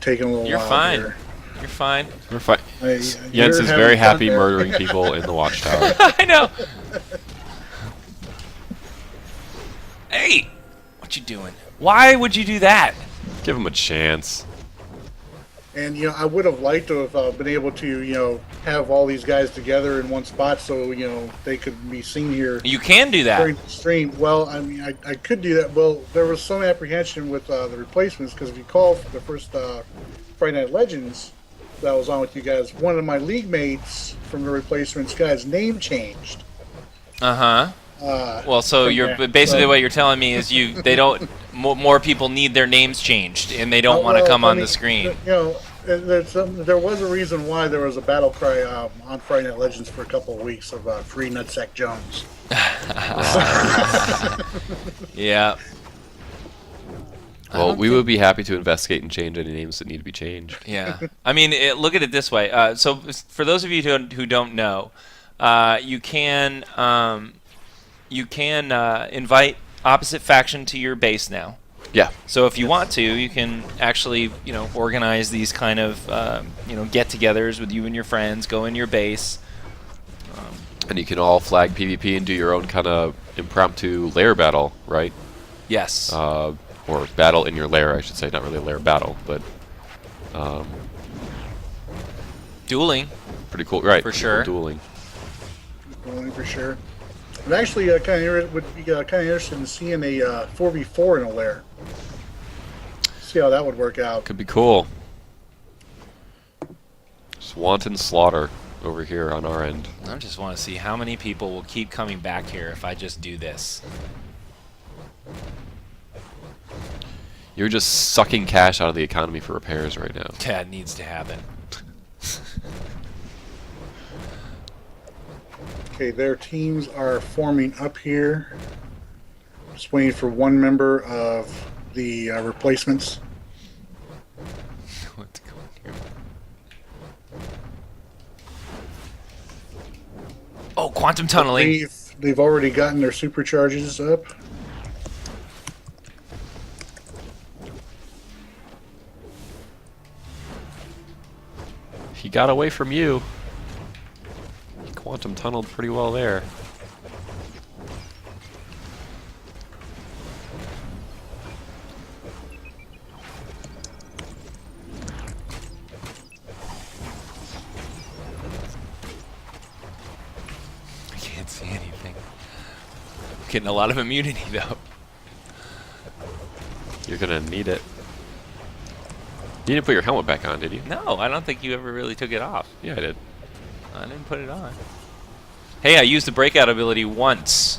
taking a little You're while fine. here. You're fine. We're fine. You're Jens is having very fun happy there? murdering people in the watchtower. I know. Hey, what you doing? Why would you do that? Give him a chance. And I would have liked to have been able to have all these guys together in one spot so they could be seen here You can do during that. the stream. Well, I mean, I could do that. Well, there was some apprehension with the replacements because if you recall the first Friday Night Legends that was on with you guys, one of my league mates from the replacements guy's name changed. Well, so from you're that. basically So- what you're telling me is they don't more people need their names changed and they don't want to Well, come I on mean, the screen. there was a reason why there was a battle cry on Friday Night Legends for a couple of weeks of Free Nutsack Jones. Yeah. Well, we would be happy to investigate and change any names that need to be changed. Yeah. I mean, look at it this way. So for those of you who don't know, you can invite opposite faction to your base now. Yeah. So if you want to, you can actually, organize these kind of, get-togethers with you and your friends, go in your base. And you can all flag PvP and do your own kind of impromptu lair battle, right? Yes. Or battle in your lair, I should say. Not really a lair battle, but Dueling. pretty cool. Right. For pretty sure. Cool dueling. Dueling for sure. I'm actually would be kind of interested in seeing a 4v4 in a lair. See how that would work out. Could be cool. Just wanton slaughter over here on our end. I just want to see how many people will keep coming back here if I just do this. You're just sucking cash out of the economy for repairs right now. That needs to happen. Okay, their teams are forming up here. Just waiting for one member of the replacements. What's going here? Oh, quantum tunneling. They've already gotten their supercharges up. He got away from you. Quantum tunneled pretty well there. I can't see anything. Getting a lot of immunity though. You're gonna need it. You didn't put your helmet back on, did you? No, I don't think you ever really took it off. Yeah, I did. I didn't put it on. Hey, I used the breakout ability once.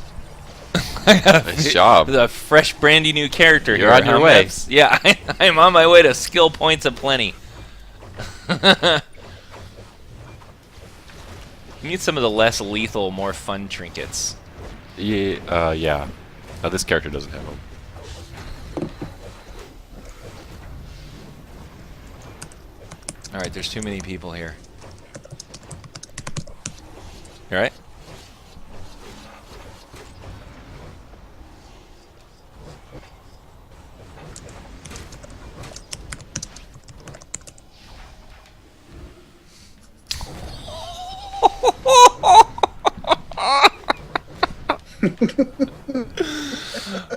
I got Nice job. The fresh, brandy new character You're here. on your way. Yeah, I am on my way to skill points aplenty. You need some of the less lethal, more fun trinkets. Yeah. Yeah. Now this character doesn't have them. All right, there's too many people here. You all right?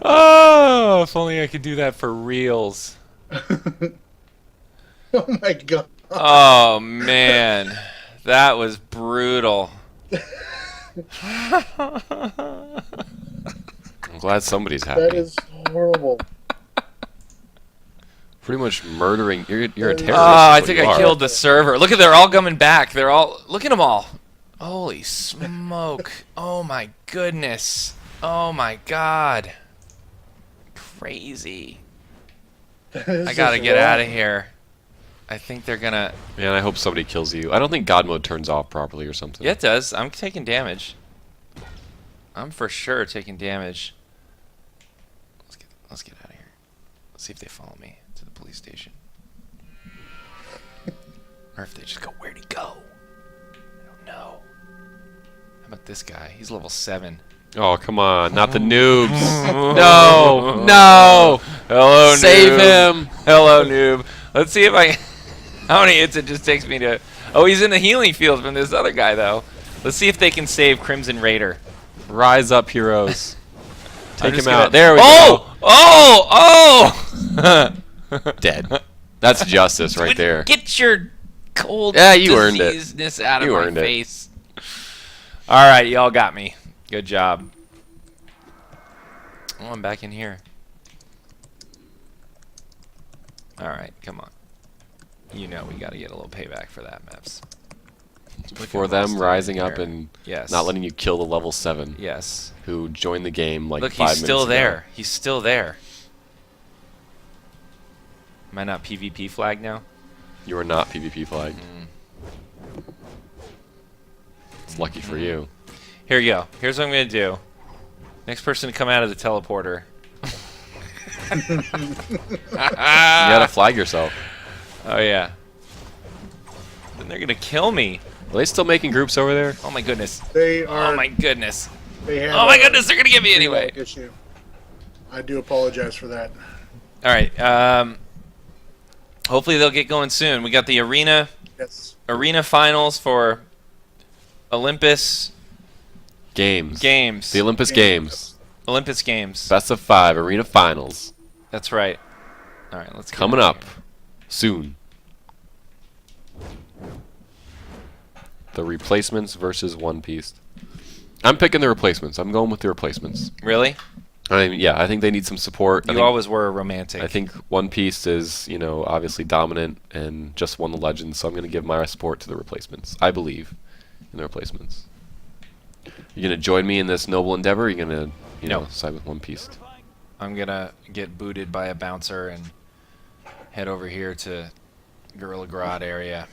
Oh, if only I could do that for reals. Oh my god. Oh man, that was brutal. I'm glad somebody's happy. That is horrible. Pretty much murdering. You're a terrorist. Oh, I is what think you I are. killed the server. Look at, they're all coming back. They're all, look at them all. Holy smoke. Oh my goodness. Oh my god. Crazy. I gotta get out of here. I think they're gonna... Man, I hope somebody kills you. I don't think God mode turns off properly or something. Yeah, it does. I'm taking damage. I'm for sure taking damage. Let's get out of here. Let's see if they follow me to the police station. Or if they just go, where'd he go? I don't know. How about this guy? He's level 7. Oh, come on. Not the noobs. No. No. Hello, Save noob. him. Hello, noob. Let's see if I... How many hits it just takes me to... Oh, he's in the healing field from this other guy, though. Let's see if they can save Crimson Raider. Rise up, heroes. Take him just out. gonna- There we go. Oh! Dead. That's justice right there. Get your cold Yeah, you earned it. diseasedness out of You my earned it. face. All right, y'all got me. Good job. Oh, I'm back in here. All right, come on. You know we got to get a little payback for that, Meps. For them rising up here. and Yes. not letting you kill the level 7 Yes. who joined the game like Look, 5 he's minutes still ago. there. He's still there. Am I not PvP flag now? You are not PvP flagged. It's lucky for you. Here you go. Here's what I'm going to do. Next person to come out of the teleporter. You gotta flag yourself. Oh, yeah. Then they're going to kill me. Are they still making groups over there? Oh, my goodness. They are. Oh, my goodness. They have Oh, my a goodness. They're going to get me anyway. issue. I do apologize for that. All right. Hopefully they'll get going soon. We got the arena finals for Olympus Games. Games. The Olympus Games. Olympus Games. Best of 5 arena finals. That's right. All right, let's get Coming out up here. soon. The replacements versus One Piece. I'm picking the replacements. I'm going with the replacements. Really? I mean, yeah, I think they need some support. You always were a romantic. I think One Piece is, obviously dominant and just won the Legends, so I'm going to give my support to the replacements. I believe in the replacements. You going to join me in this noble endeavor? Or are you going to, No. side with One Piece? I'm going to get booted by a bouncer and head over here to Gorilla Grodd area.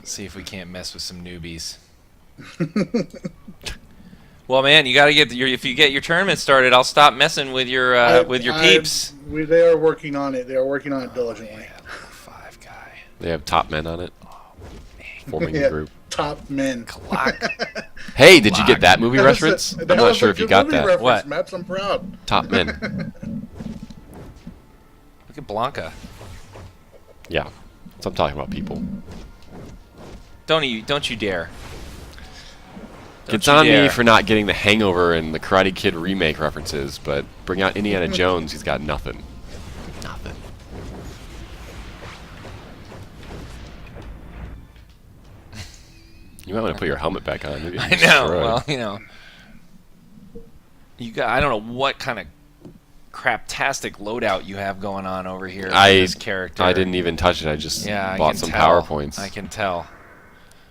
See if we can't mess with some newbies. Well, man, you got to get if you get your tournament started, I'll stop messing with your peeps. They are working on it. They are working on it diligently. Yeah, level 5 guy. They have top men on it. Forming Yeah, the group. top men. Clock. Hey, did you get that movie That was reference? a- I'm that not was sure a if you good got movie that. reference, What? Maps, I'm proud. Top men. Look at Blanca. Yeah. So I'm talking about people. Don't you dare. Gets you on me dare. for not getting the Hangover and the Karate Kid remake references, but bring out Indiana Jones, he's got nothing. Nothing. You might want to put your helmet back on. You're I getting know. destroyed. Well, you got. I don't know what kind of craptastic loadout you have going on over here for this character. I didn't even touch it. I just Yeah, bought I can some tell. PowerPoints. I can tell.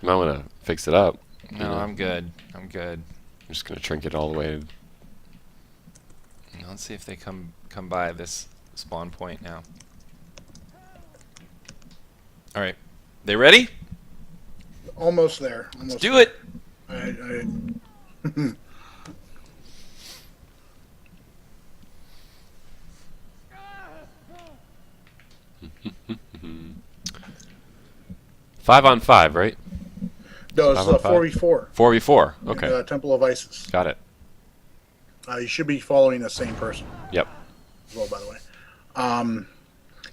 You might want to fix it up. No, I'm good. I'm good. I'm just gonna trinket all the way. Let's see if they come by this spawn point now. All right, they ready? Almost there. Almost Let's do it. I 5-on-5, right? No, it's 5-on-5? 4v4. 4v4. Okay, In, Temple of Isis. got it. You should be following the same person Yep. as well, by the way.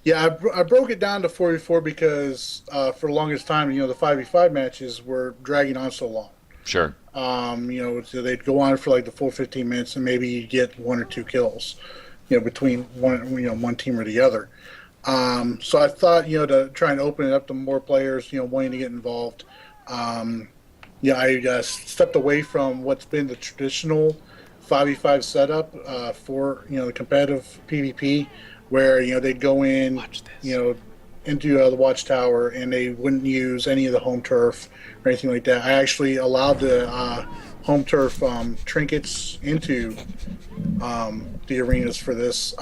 Yeah, I broke it down to 4v4 because for the longest time, the 5v5 matches were dragging on so long. Sure. So they'd go on for like the full 15 minutes, and maybe you get 1 or 2 kills, between one team or the other. So I thought, to try and open it up to more players, wanting to get involved. I stepped away from what's been the traditional 5v5 setup for the competitive PvP, where they'd go in, into the watchtower, and they wouldn't use any of the home turf or anything like that. I actually allowed the home turf trinkets into the arenas for this.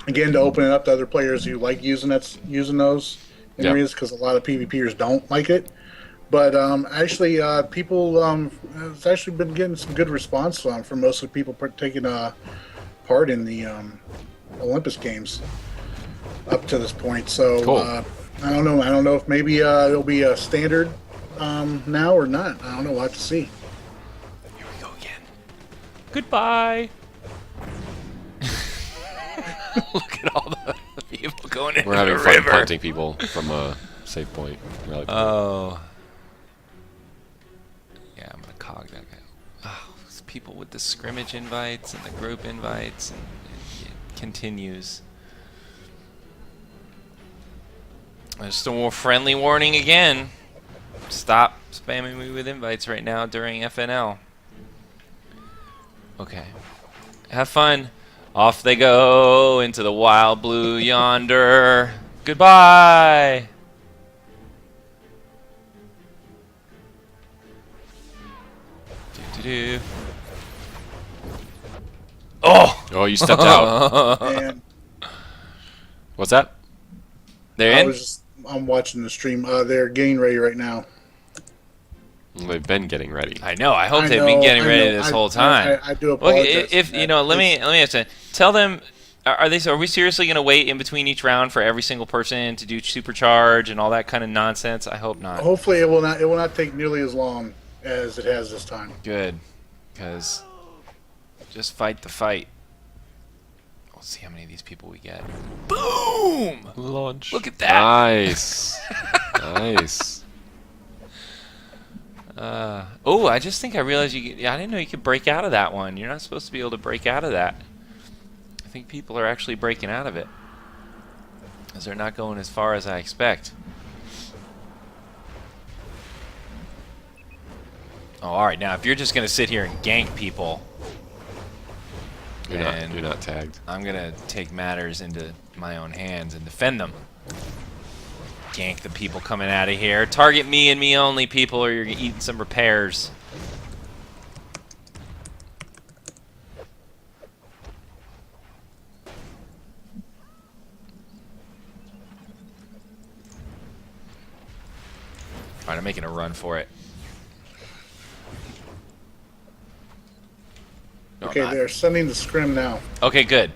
Again, to open it up to other players who like using those areas, because a lot of PvPers don't like it. But actually, people it's actually been getting some good response from most of the people taking part in the Olympus Games up to this point. So Cool. I don't know. I don't know if maybe it'll be a standard now or not. I don't know. We'll have to see. Here we go again. Goodbye. Look at all the people going into We're having the fun river. punting people from a safe point. Really cool. Oh. Yeah, I'm gonna cog that guy. Oh, these people with the scrimmage invites and the group invites, and it continues. Just a more friendly warning again. Stop spamming me with invites right now during FNL. Okay. Have fun. Off they go into the wild blue yonder. Goodbye. Do-do-do. Oh! Oh, you stepped out. And What's that? They're in? I'm watching the stream. They're getting ready right now. Well, they've been getting ready. I know. I hope I they've been know, getting I ready know. this whole time. I do Well, apologize. if you know, let me ask you. Tell them. Are we seriously going to wait in between each round for every single person to do supercharge and all that kind of nonsense? I hope not. Hopefully, it will not take nearly as long as it has this time. Good, because just fight the fight. We'll see how many of these people we get. Boom! Launch. Look at that. Nice. Nice. Oh, I just think I realized I didn't know you could break out of that one. You're not supposed to be able to break out of that. I think people are actually breaking out of it, because they're not going as far as I expect. Oh, all right. Now, if you're just going to sit here and gank people, You're not tagged. I'm going to take matters into my own hands and defend them. Gank the people coming out of here. Target me and me only, people, or you're eating some repairs. Alright, I'm making a run for it. No, I'm Okay, not. they're sending the scrim now. Okay, good.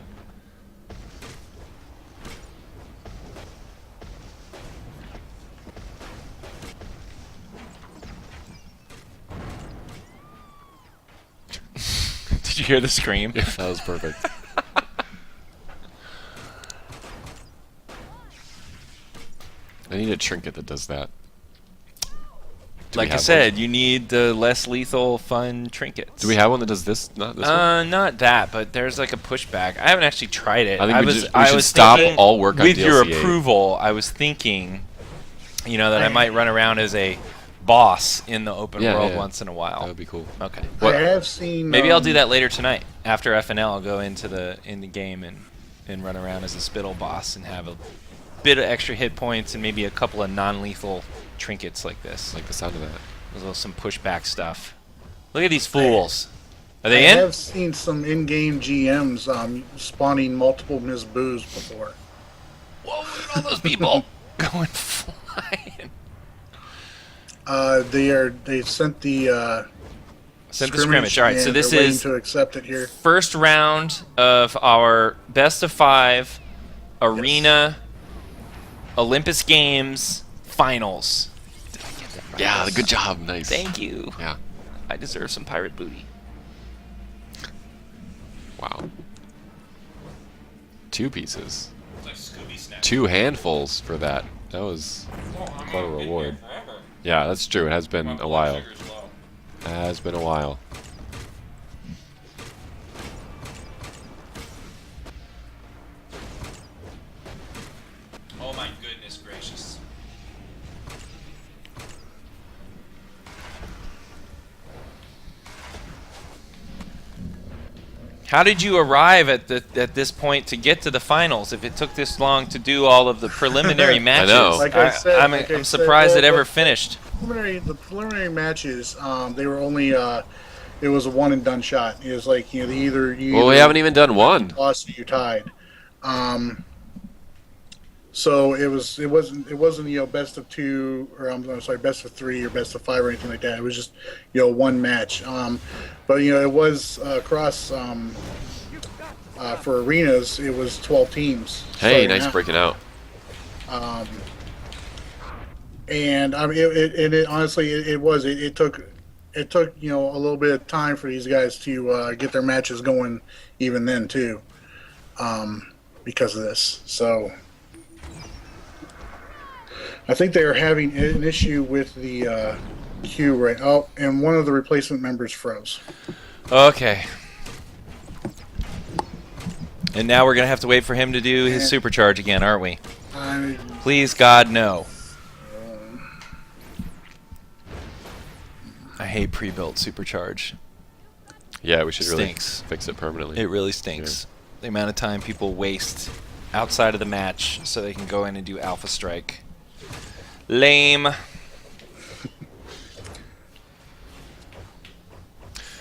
Did you hear the scream? Yeah, that was perfect. I need a trinket that does that. Do we like I have said, you need the less lethal, fun trinkets. Do we have one that does this? Not this one? Not that, but there's like a pushback. I haven't actually tried it. I think we should was stop thinking, all work on with your DLC 8. approval. I was thinking, that I might run around as a boss in the open world once in a while. That would be cool. Okay. I have seen. Maybe I'll do that later tonight after FNL. I'll go into the game and run around as a spittle boss and have a bit of extra hit points and maybe a couple of non-lethal trinkets like this. I like the sound of that. There's a little some pushback stuff. Look at these fools. Are I they in? have seen some in-game GMs spawning multiple Ms. Boos before. Whoa, look at all those people going flying. They sent the Sent the scrimmage. All right, so and this they're waiting is to accept it here. first round of our best of 5 arena Olympus Games finals. Did I get that right? Yeah, good job. Nice. Thank you. Yeah. I deserve some pirate booty. Wow. 2 pieces. Like Scooby Snap. 2 handfuls for that. That was quite a reward. Yeah, that's true. It has been a while. Has been a while. Oh my goodness gracious. How did you arrive at this point to get to the finals if it took this long to do all of the preliminary matches? know. Like I said, I'm surprised it ever finished. The preliminary matches, they were only it was a one and done shot. It was like you Well, we haven't even done one. lost or you tied. So it wasn't best of 2 or I'm sorry, best of 3 or best of 5 or anything like that. It was just one match. But it was across for arenas. It was 12 teams. Hey, starting nice out. breaking out. And I mean, it honestly, it took a little bit of time for these guys to get their matches going, even then too, because of this. So I think they are having an issue with the queue right. Oh, and one of the replacement members froze. Okay. And now we're going to have to wait for him to do his supercharge again, aren't we? Please, God, no. I hate pre-built supercharge. Yeah, we should really Stinks. fix it permanently. It really stinks. The amount of time people waste outside of the match so they can go in and do Alpha Strike. Lame.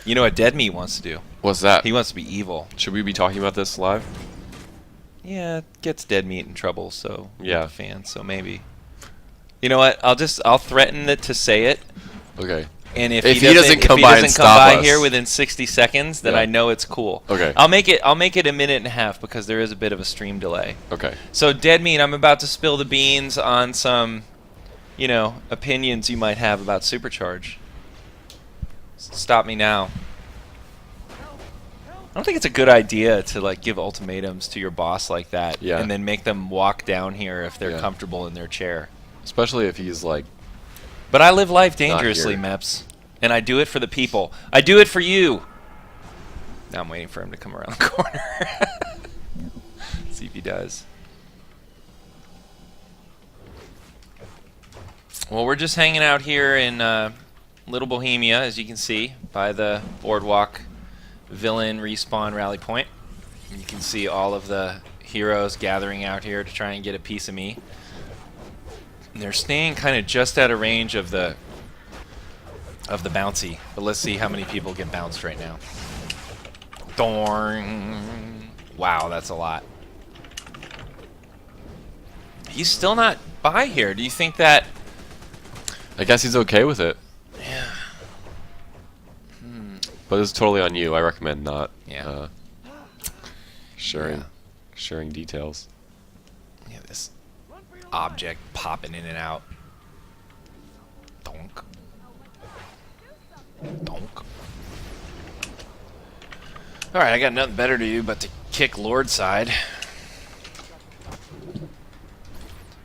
You know what Dead Meat wants to do? What's that? He wants to be evil. Should we be talking about this live? Yeah, it gets Dead Meat in trouble, so Yeah. fans, so maybe. You know what? I'll threaten it to say it. Okay. And if If he he doesn't come by and stop us. here within 60 seconds, then Yeah. I know it's cool. Okay. I'll make it a minute and a half because there is a bit of a stream delay. Okay. So Dead Meat, I'm about to spill the beans on some, opinions you might have about Supercharge. Stop me now. I don't think it's a good idea to give ultimatums to your boss like that, Yeah. and then make them walk down here if they're Yeah. comfortable in their chair. Especially if he's But I live life here. dangerously, Meps, and I do it for the people. I do it for you. Now I'm waiting for him to come around the corner. See if he does. Well, we're just hanging out here in Little Bohemia, as you can see, by the Boardwalk Villain Respawn Rally Point. And you can see all of the heroes gathering out here to try and get a piece of me. And they're staying kind of just out of range of the bouncy. But let's see how many people get bounced right now. Dorn. Wow, that's a lot. He's still not by here. Do you think that... I guess he's okay with it. Yeah. But it's totally on you. I recommend not Yeah. sharing details. Yeah, this object popping in and out. Donk. Donk. Alright, I got nothing better to do but to kick Lord side.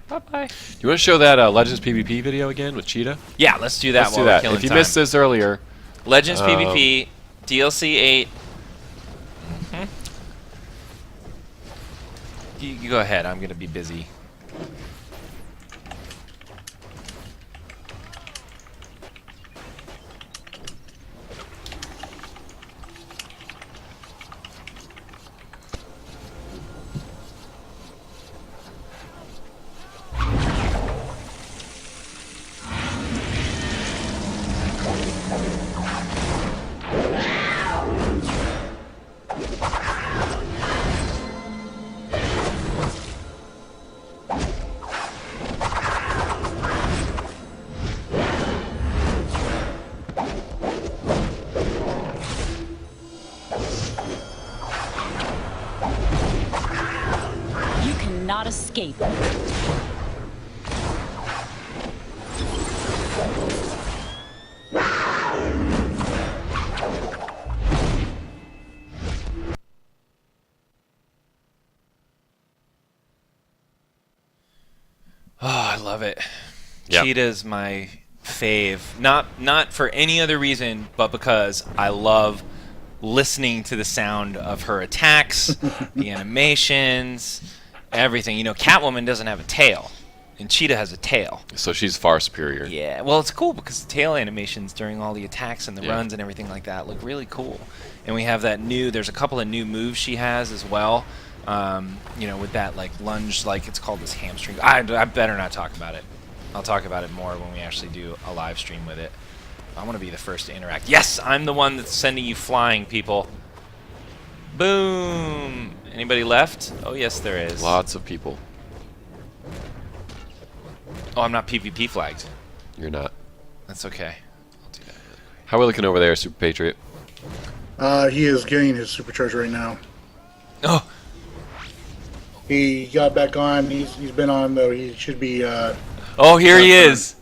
Bye-bye. You want to show that Legends PvP video again with Cheetah? Yeah, let's do that Let's while do we're that. killing If you time. missed this earlier, Legends PvP, DLC 8. You go ahead. I'm going to be busy. You cannot escape. Oh, I love it. Yep. Cheetah's my fave. Not for any other reason, but because I love listening to the sound of her attacks, the animations, everything. You know, Catwoman doesn't have a tail, and Cheetah has a tail. so she's far superior. Yeah, well, it's cool because the tail animations during all the attacks and the Yeah. runs and everything like that look really cool. And we have that there's a couple of new moves she has as well. You know, with that like lunge, like it's called this hamstring. I better not talk about it. I'll talk about it more when we actually do a live stream with it. I want to be the first to interact. Yes, I'm the one that's sending you flying, people. Boom. Anybody left? Oh, yes, there is. Lots of people. Oh, I'm not PvP flagged. You're not. That's okay. I'll do that really quick. How are we looking over there, Super Patriot? He is getting his supercharge right now. Oh, He got back on. He's been on though. He should be. oh, here he is.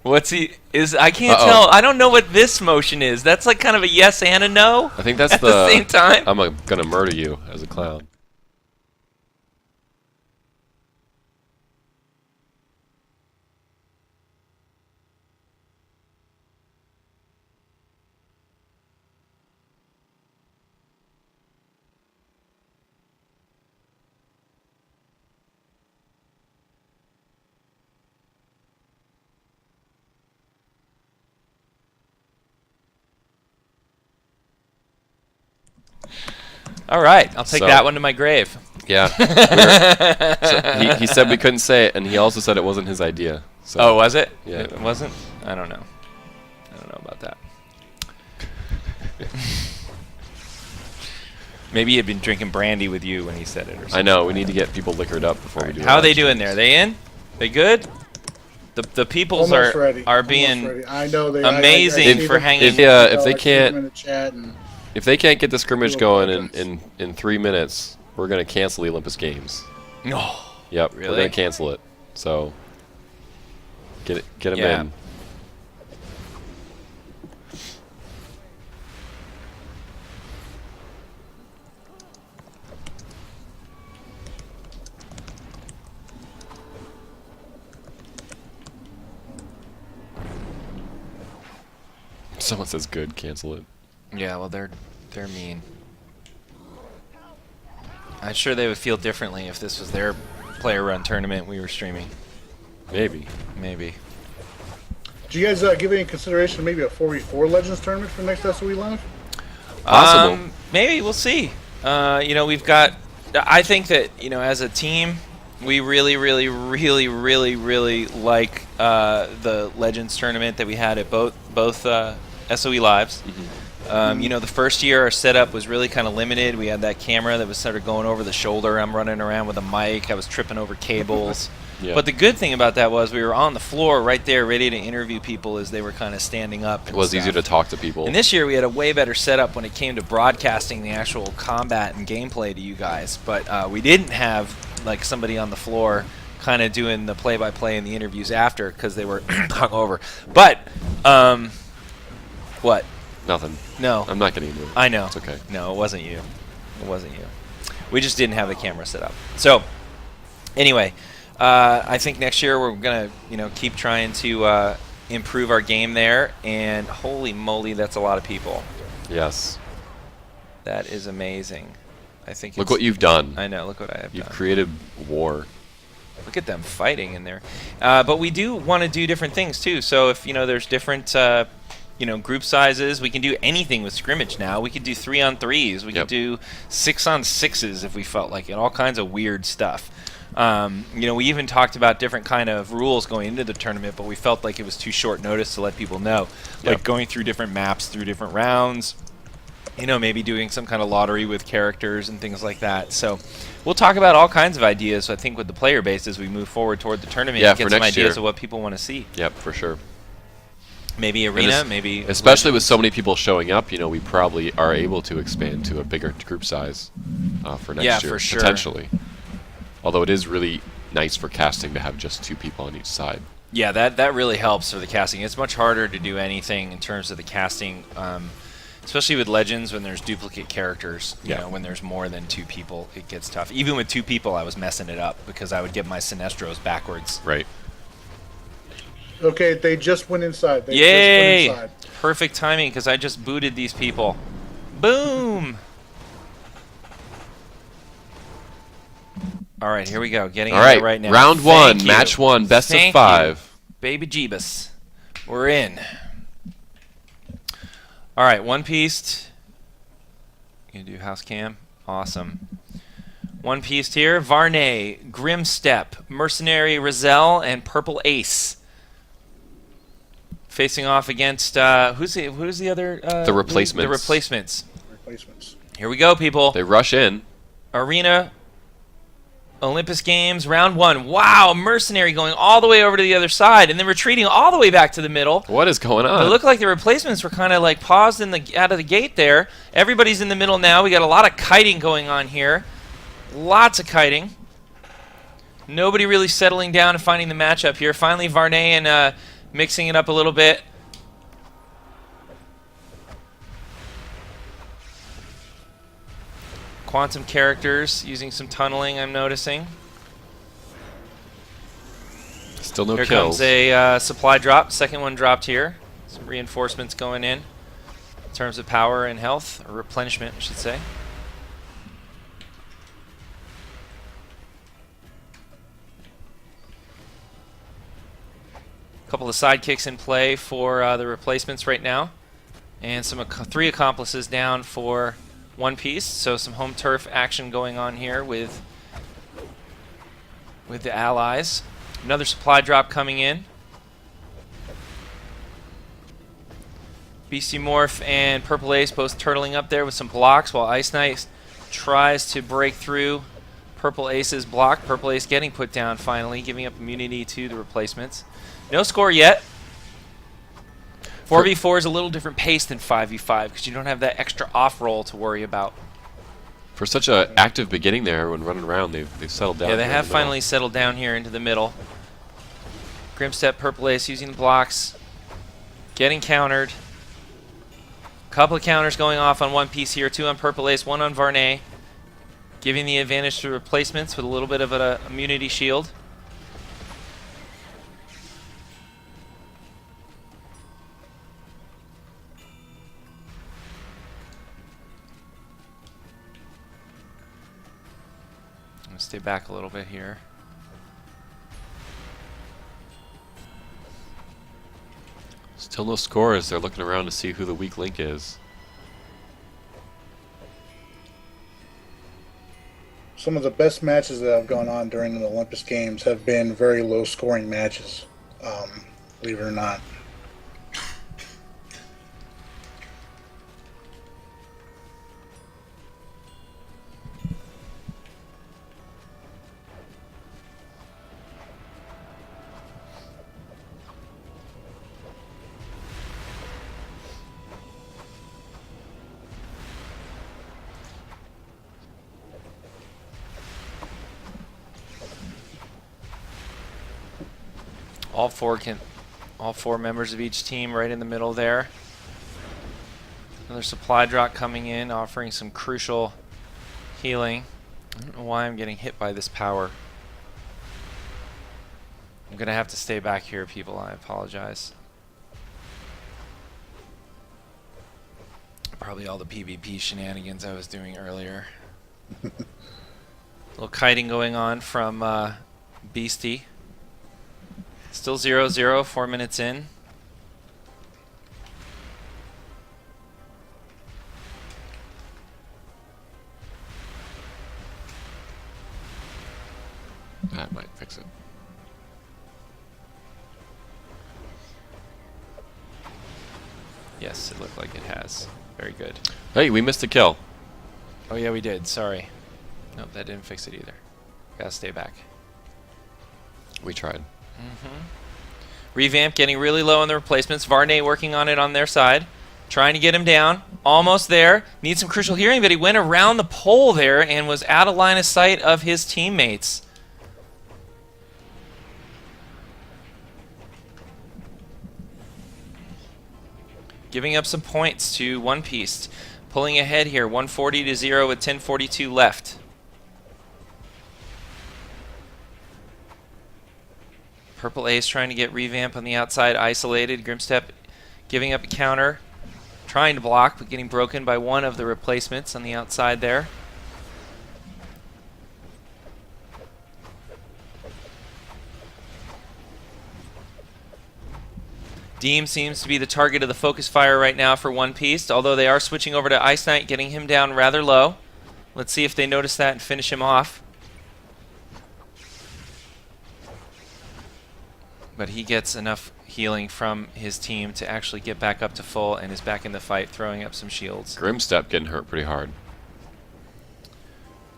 What's he? I can't Uh-oh. tell. I don't know what this motion is. That's like kind of a yes and a no. I think that's at the same time. I'm gonna murder you as a clown. All right, I'll take So- that one to my grave. Yeah. He said we couldn't say it, and he also said it wasn't his idea. So Oh, was it? Yeah. It wasn't? I don't know. I don't know about that. Maybe he had been drinking brandy with you when he said it or something. I know we need to get people liquored up before we do. How are live they doing streams. there? They in? They good? The peoples Almost are ready. are Almost being ready. I know they amazing I see for them. hanging. If they I see can't- them in the chat and If they can't get the scrimmage Little going buttons. in 3 minutes, we're gonna cancel the Olympus Games. No. Yep, we're Really? gonna cancel it. So get them Yeah. in. Someone says good, cancel it. Yeah, well they're mean. I'm sure they would feel differently if this was their player-run tournament we were streaming. Maybe. Maybe. do you guys give any consideration to maybe a 4v4 Legends tournament for next SOE Live? Possible. Maybe we'll see. You know, we've got. I think that as a team, we really like the Legends tournament that we had at both SOE Lives. You know, the first year our setup was really kind of limited. We had that camera that was sort of going over the shoulder. I'm running around with a mic. I was tripping over cables. Yeah. But the good thing about that was we were on the floor right there ready to interview people as they were kind of standing up. It was easier to talk to people. And this year we had a way better setup when it came to broadcasting the actual combat and gameplay to you guys. But we didn't have like somebody on the floor kind of doing the play-by-play and the interviews after because they were hungover. But what? Nothing. No. I'm not getting into it. I know. It's okay. No, it wasn't you. It wasn't you. We just didn't have the camera set up. So, anyway, I think next year we're gonna, keep trying to improve our game there. And holy moly, that's a lot of people. Yes. That is amazing. I think. Look what you've done. I know. Look what I have You've done. created war. Look at them fighting in there. But we do want to do different things too. So if there's different group sizes, we can do anything with scrimmage now. We could do 3-on-3s. We could do 6-on-6s if we felt like it. All kinds of weird stuff. We even talked about different kind of rules going into the tournament, but we felt like it was too short notice to let people know. Like going through different maps through different rounds. Maybe doing some kind of lottery with characters and things like that. So we'll talk about all kinds of ideas, I think, with the player base as we move forward toward the tournament and get some ideas of what people want to see. Yep, for sure. Maybe arena, maybe... Especially with so many people showing up, we probably are able to expand to a bigger group size for next year. Yeah, for sure. Potentially. Although it is really nice for casting to have just 2 people on each side. Yeah, that really helps for the casting. It's much harder to do anything in terms of the casting... especially with Legends, when there's duplicate characters, when there's more than 2 people, it gets tough. Even with 2 people, I was messing it up because I would get my Sinestros backwards. Right. Okay, they just went inside. Yay! Just went inside. Perfect timing because I just booted these people. Boom! All right, here we go. Getting in right now. Round 1, match 1, best of 5. Baby Jeebus. We're in. All right, one pieced. You gonna do house cam? Awesome. One pieced here. Varney, Grimstep, Mercenary Rizal, and Purple Ace. Facing off against who's the other? The replacements. The replacements. Replacements. Here we go, people. They rush in. Arena. Olympus Games, round 1. Wow, Mercenary going all the way over to the other side and then retreating all the way back to the middle. What is going on? It looked like the replacements were kind of like paused out of the gate there. Everybody's in the middle now. We got a lot of kiting going on here. Lots of kiting. Nobody really settling down and finding the matchup here. Finally, Varney and mixing it up a little bit. Quantum characters using some tunneling, I'm noticing. Still no kills. Here Comes a supply drop. Second one dropped here. Some reinforcements going in terms of power and health, or replenishment, I should say. A couple of sidekicks in play for the replacements right now. And some 3 accomplices down for one piece, so some home turf action going on here with the allies. Another supply drop coming in. Beastie Morph and Purple Ace both turtling up there with some blocks while Ice Knight tries to break through Purple Ace's block. Purple Ace getting put down finally, giving up immunity to the replacements. No score yet. 4v4 is a little different pace than 5v5 because you don't have that extra off roll to worry about. For such an active beginning there when running around, they've settled down. Yeah, they have finally settled down here into the middle. Grimstep, Purple Ace using the blocks. Getting countered. Couple of counters going off on one piece here. 2 on Purple Ace, 1 on Varney. Giving the advantage to replacements with a little bit of an immunity shield. Stay back a little bit here. Still no scores. They're looking around to see who the weak link is. Some of the best matches that have gone on during the Olympus Games have been very low-scoring matches, believe it or not. All four members of each team right in the middle there. Another supply drop coming in, offering some crucial healing. I don't know why I'm getting hit by this power. I'm going to have to stay back here, people. I apologize. Probably all the PvP shenanigans I was doing earlier. Little kiting going on from Beastie. Still 0-0, 4 minutes in. That might fix it. Yes, it looked like it has. Very good. Hey, we missed a kill. Oh yeah, we did. Sorry. Nope, that didn't fix it either. Gotta stay back. We tried. Revamp getting really low on the replacements. Varney working on it on their side. Trying to get him down. Almost there. Needs some crucial hearing, but he went around the pole there and was out of line of sight of his teammates. Giving up some points to One Piece. Pulling ahead here, 140-0 with 10:42 left. Purple Ace trying to get Revamp on the outside, isolated. Grimstep giving up a counter. Trying to block, but getting broken by one of the replacements on the outside there. Deem seems to be the target of the focus fire right now for One Piece, although they are switching over to Ice Knight, getting him down rather low. Let's see if they notice that and finish him off. But he gets enough healing from his team to actually get back up to full and is back in the fight, throwing up some shields. Grimstep getting hurt pretty hard.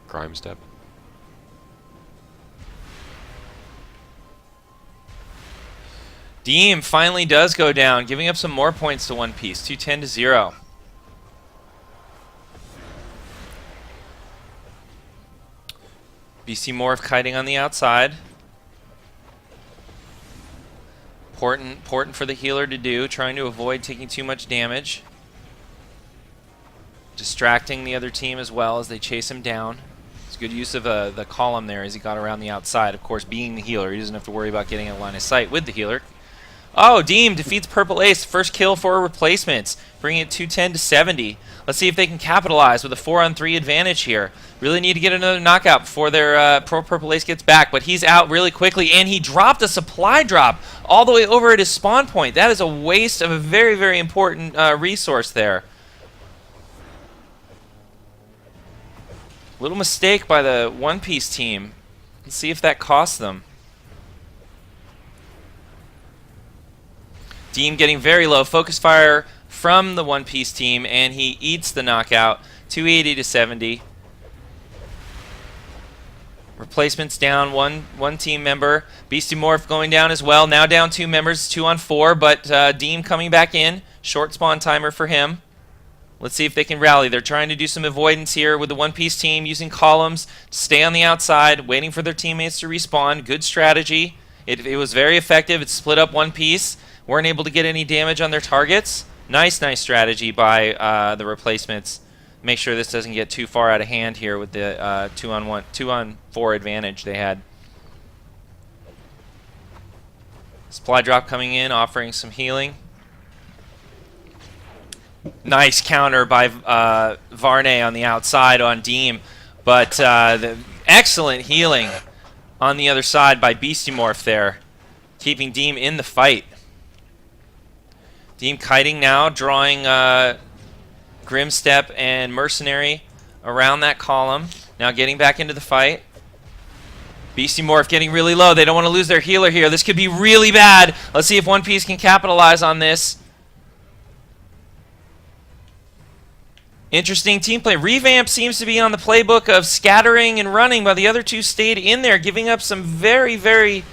Grimestep. Deem finally does go down, giving up some more points to One Piece, 210-0. BC Morph kiting on the outside. Important for the healer to do, trying to avoid taking too much damage. Distracting the other team as well as they chase him down. It's good use of the column there as he got around the outside. Of course, being the healer, he doesn't have to worry about getting a line of sight with the healer. Oh, Deem defeats Purple Ace. First kill for replacements, bringing it 210-70. Let's see if they can capitalize with a 4-on-3 advantage here. Really need to get another knockout before their Purple Ace gets back, but he's out really quickly, and he dropped a supply drop all the way over at his spawn point. That is a waste of a very, very important resource there. Little mistake by the One Piece team. Let's see if that costs them. Deem getting very low. Focus fire from the One Piece team, and he eats the knockout. 280-70. Replacements down, one team member. Beastie Morph going down as well. Now down 2 members, 2-on-4, but Deem coming back in. Short spawn timer for him. Let's see if they can rally. They're trying to do some avoidance here with the One Piece team, using columns to stay on the outside, waiting for their teammates to respawn. Good strategy. It was very effective. It split up One Piece. Weren't able to get any damage on their targets. Nice strategy by the replacements. Make sure this doesn't get too far out of hand here with the 2-on-4 advantage they had. Supply drop coming in, offering some healing. Nice counter by Varney on the outside on Deem, but the excellent healing on the other side by Beastie Morph there, keeping Deem in the fight. Deem kiting now, drawing Grimstep and Mercenary around that column. Now getting back into the fight. Beastie Morph getting really low. They don't want to lose their healer here. This could be really bad. Let's see if One Piece can capitalize on this. Interesting team play. Revamp seems to be on the playbook of scattering and running, but the other two stayed in there, giving up some very, very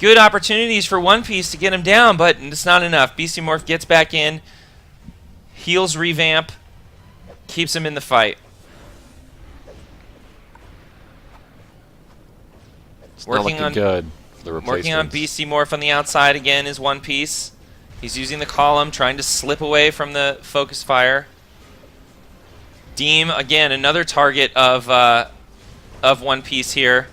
good opportunities for One Piece to get him down, but it's not enough. Beastie Morph gets back in, heals Revamp, keeps him in the fight. It's not looking good for the replacements. Working on Beastie Morph on the outside again is One Piece. He's using the column, trying to slip away from the focus fire. Deem, again, another target of One Piece here.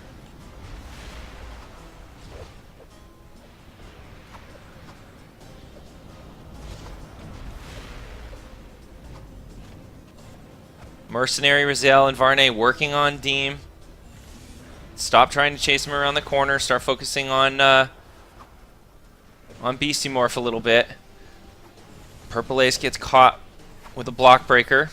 Mercenary, Rizal, and Varney working on Deem. Stop trying to chase him around the corner. Start focusing on Beastie Morph a little bit. Purple Ace gets caught with a block breaker.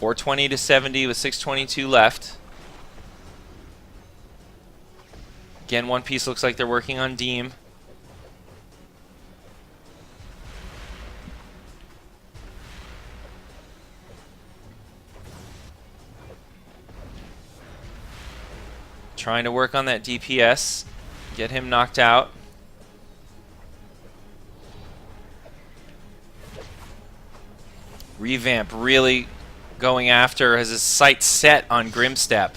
.420 to 70 with 6:22 left. Again, One Piece looks like they're working on Deem. Trying to work on that DPS, get him knocked out. Revamp really going after, has his sights set on Grimstep.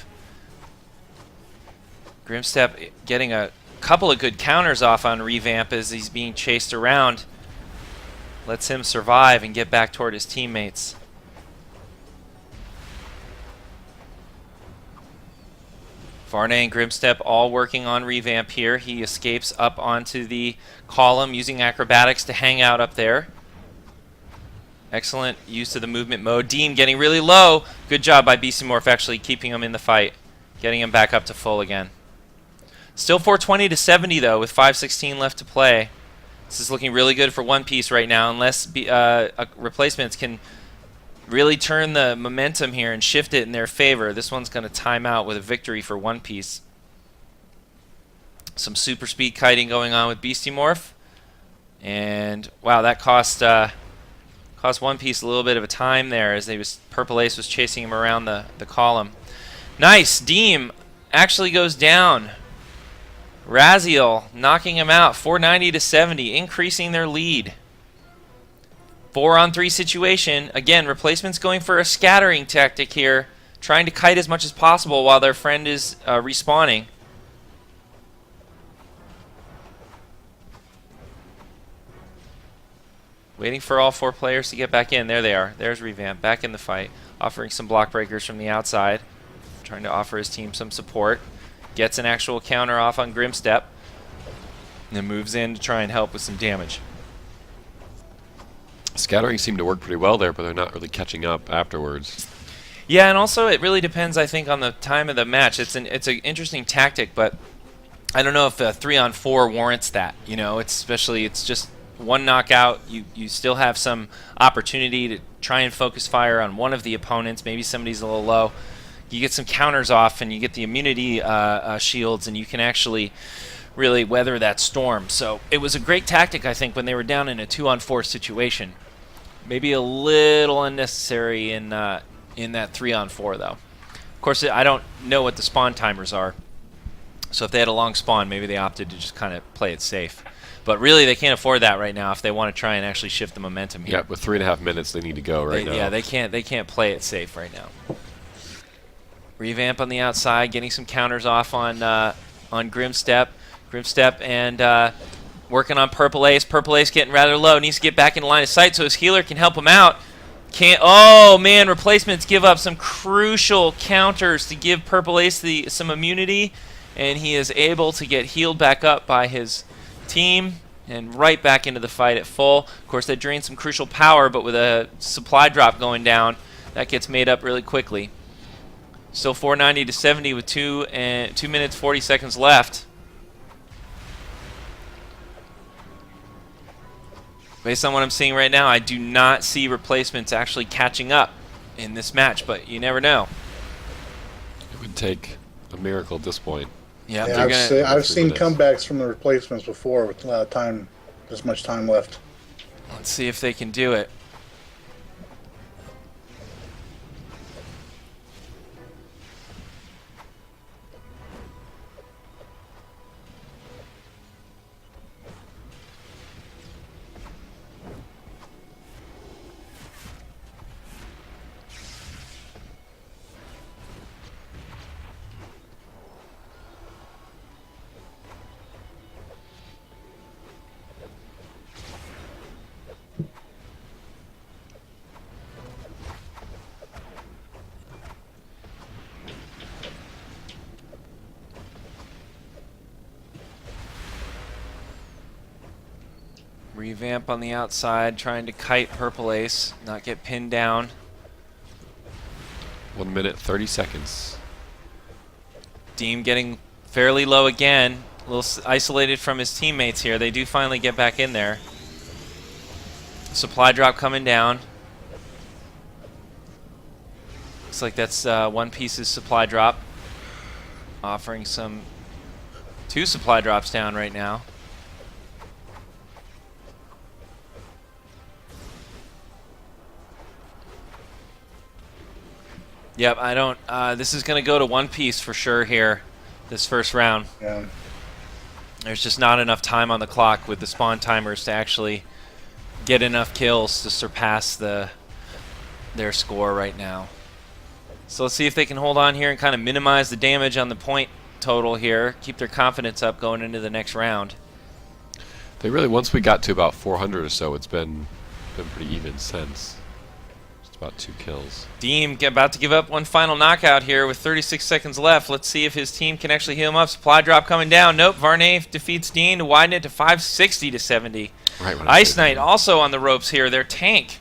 Grimstep getting a couple of good counters off on Revamp as he's being chased around. Lets him survive and get back toward his teammates. Varney and Grimstep all working on Revamp here. He escapes up onto the column using acrobatics to hang out up there. Excellent use of the movement mode. Deem getting really low. Good job by Beastie Morph actually keeping him in the fight. Getting him back up to full again. Still 420 to 70 though with 5:16 left to play. This is looking really good for One Piece right now unless replacements can really turn the momentum here and shift it in their favor. This one's going to time out with a victory for One Piece. Some super speed kiting going on with Beastie Morph. And wow, that cost One Piece a little bit of a time there as Purple Ace was chasing him around the column. Nice! Deem actually goes down. Raziel knocking him out, 490 to 70, increasing their lead. 4-on-3 situation. Again, replacements going for a scattering tactic here, trying to kite as much as possible while their friend is respawning. Waiting for all 4 players to get back in. There they are. There's Revamp back in the fight, offering some block breakers from the outside, trying to offer his team some support. Gets an actual counter off on Grimstep, and then moves in to try and help with some damage. Scattering seemed to work pretty well there, but they're not really catching up afterwards. Yeah, and also it really depends, I think, on the time of the match. It's an interesting tactic, but I don't know if 3-on-4 warrants that. You know, it's just one knockout. You still have some opportunity to try and focus fire on one of the opponents. Maybe somebody's a little low. You get some counters off, and you get the immunity shields, and you can actually really weather that storm. So it was a great tactic, I think, when they were down in a 2-on-4 situation. Maybe a little unnecessary in that 3-on-4, though. Of course, I don't know what the spawn timers are. So if they had a long spawn, maybe they opted to just kind of play it safe. But really, they can't afford that right now if they want to try and actually shift the momentum here. Yeah, with 3.5 minutes, they need to go right now. Yeah, they can't play it safe right now. Revamp on the outside, getting some counters off on Grimstep. Grimstep and working on Purple Ace. Purple Ace getting rather low. Needs to get back in line of sight so his healer can help him out. Can't. Oh man, replacements give up some crucial counters to give Purple Ace some immunity, and he is able to get healed back up by his team and right back into the fight at full. Of course, that drains some crucial power, but with a supply drop going down, that gets made up really quickly. Still 490 to 70 with 2 minutes 40 seconds left. Based on what I'm seeing right now, I do not see replacements actually catching up in this match, but you never know. It would take a miracle at this point. Yeah, I've seen comebacks from the replacements before with this much time left. Let's see if they can do it. Revamp on the outside, trying to kite Purple Ace, not get pinned down. 1 minute, 30 seconds. Deem getting fairly low again. A little isolated from his teammates here. They do finally get back in there. Supply drop coming down. Looks like that's One Piece's supply drop. Offering some 2 supply drops down right now. Yep, I don't. This is going to go to One Piece for sure here, this first round. Yeah. There's just not enough time on the clock with the spawn timers to actually get enough kills to surpass their score right now. So let's see if they can hold on here and kind of minimize the damage on the point total here, keep their confidence up going into the next round. They really, once we got to about 400 or so, it's been pretty even since. Just about 2 kills. Deem about to give up one final knockout here with 36 seconds left. Let's see if his team can actually heal him up. Supply drop coming down. Nope, Varney defeats Dean to widen it to 560 to 70. Right when Ice Knight also on the ropes here. Their tank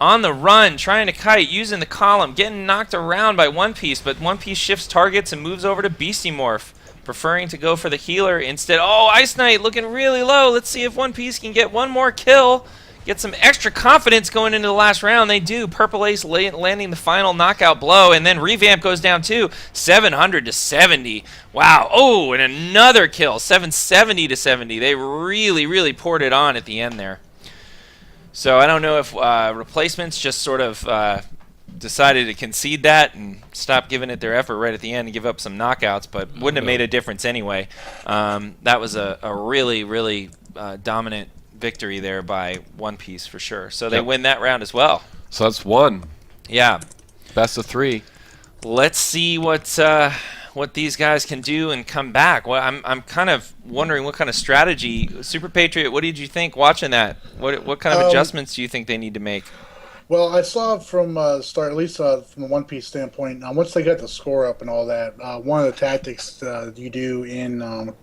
on the run, trying to kite, using the column, getting knocked around by One Piece, but One Piece shifts targets and moves over to Beastie Morph, preferring to go for the healer instead. Oh, Ice Knight looking really low. Let's see if One Piece can get one more kill, get some extra confidence going into the last round. They do. Purple Ace landing the final knockout blow, and then Revamp goes down too, 700 to 70. Wow. Oh, and another kill, 770 to 70. They really, really poured it on at the end there. So I don't know if replacements just sort of decided to concede that and stop giving it their effort right at the end and give up some knockouts, but wouldn't have made a difference anyway. That was a really, really dominant victory there by One Piece for sure. So they win that round as well. So that's 1. Yeah. Best of 3. Let's see what these guys can do and come back. Well, I'm kind of wondering what kind of strategy. Super Patriot, what did you think watching that? What kind of adjustments do you think they need to make? Well, I saw from start, at least from the One Piece standpoint, once they got the score up and all that, one of the tactics you do in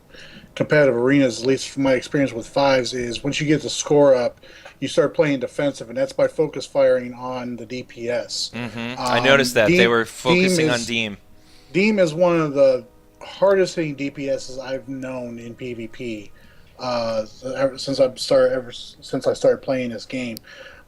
competitive arenas, at least from my experience with fives, is once you get the score up, you start playing defensive, and that's by focus firing on the DPS. I noticed that. They were focusing on Deem. Deem is one of the hardest hitting DPSs I've known in PvP since I started playing this game.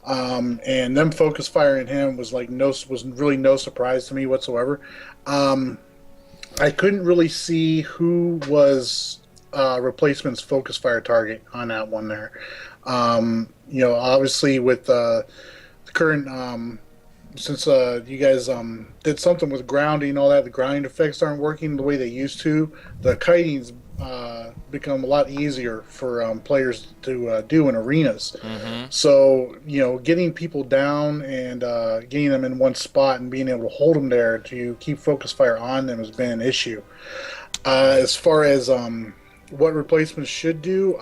And them focus firing him was really no surprise to me whatsoever. I couldn't really see who was replacement's focus fire target on that one there. Obviously with the current since you guys did something with grounding and all that, the grounding effects aren't working the way they used to. The kiting's become a lot easier for players to do in arenas. So, getting people down and getting them in one spot and being able to hold them there to keep focus fire on them has been an issue. As far as what replacements should do,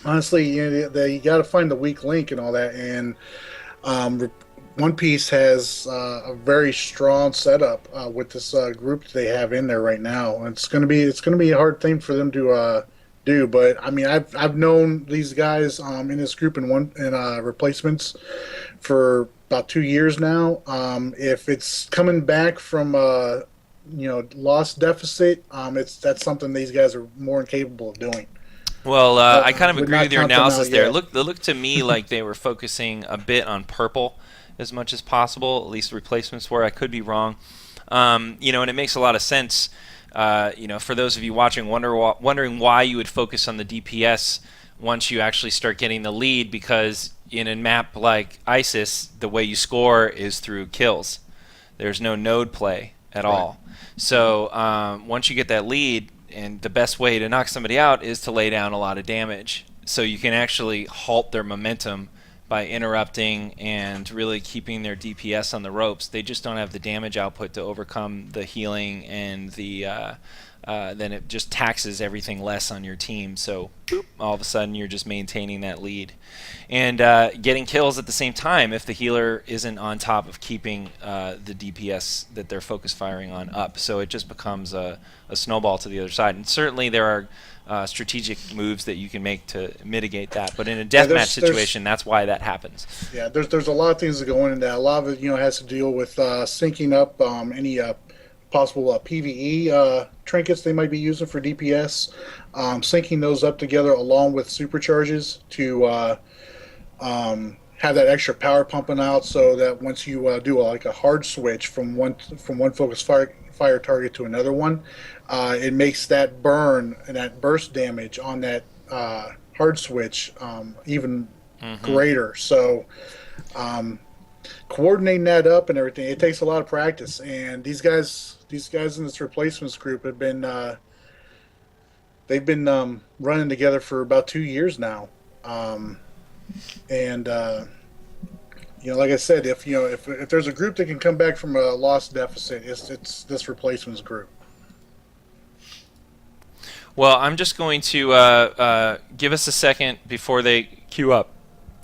honestly, you got to find the weak link and all that, and One Piece has a very strong setup with this group that they have in there right now. It's gonna be a hard thing for them to do. But I mean, I've known these guys in this group in replacements for about 2 years now. If it's coming back from lost deficit, that's something these guys are more than capable of doing. Well, I kind of would agree not with your count them analysis out there. yet. It looked to me like they were focusing a bit on purple as much as possible, at least replacements were. I could be wrong. And it makes a lot of sense, for those of you watching wondering why you would focus on the DPS once you actually start getting the lead, because in a map like ISIS, the way you score is through kills. There's no node play at all. So once you get that lead, and the best way to knock somebody out is to lay down a lot of damage. So you can actually halt their momentum by interrupting and really keeping their DPS on the ropes. They just don't have the damage output to overcome the healing and the then it just taxes everything less on your team. So boop, all of a sudden you're just maintaining that lead. And getting kills at the same time if the healer isn't on top of keeping the DPS that they're focus firing on up. So it just becomes a snowball to the other side. And certainly there are strategic moves that you can make to mitigate that. But in a deathmatch situation, that's why that happens. Yeah, there's a lot of things that go into that. A lot of it, has to deal with syncing up any possible PvE trinkets they might be using for DPS, syncing those up together along with supercharges to have that extra power pumping out, so that once you do a hard switch from one focus fire target to another one, it makes that burn and that burst damage on that hard switch even greater. So coordinating that up and everything, it takes a lot of practice. And these guys in this replacements group have been they've been running together for about 2 years now. Like I said, if there's a group that can come back from a loss deficit, it's this replacements group. Well, I'm just going to give us a second before they queue up.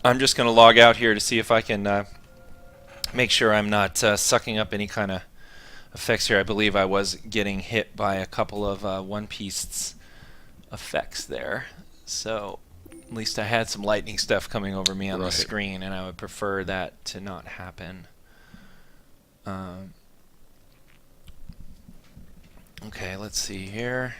I'm just going to log out here to see if I can make sure I'm not sucking up any kind of effects here. I believe I was getting hit by a couple of One Piece effects there. So at least I had some lightning stuff coming over me on the screen, and I would prefer that to not happen. Okay, let's see here.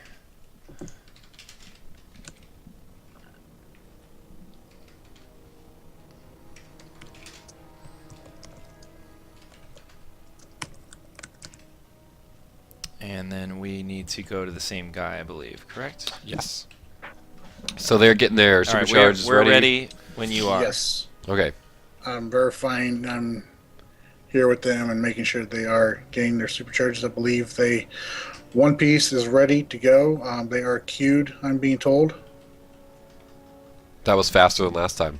And then we need to go to the same guy, I believe, correct? Yes. So they're getting their supercharges we're ready when you are. Yes. Okay. I'm verifying. I'm here with them and making sure they are getting their supercharges. I believe One Piece is ready to go. They are queued, I'm being told. That was faster than last time.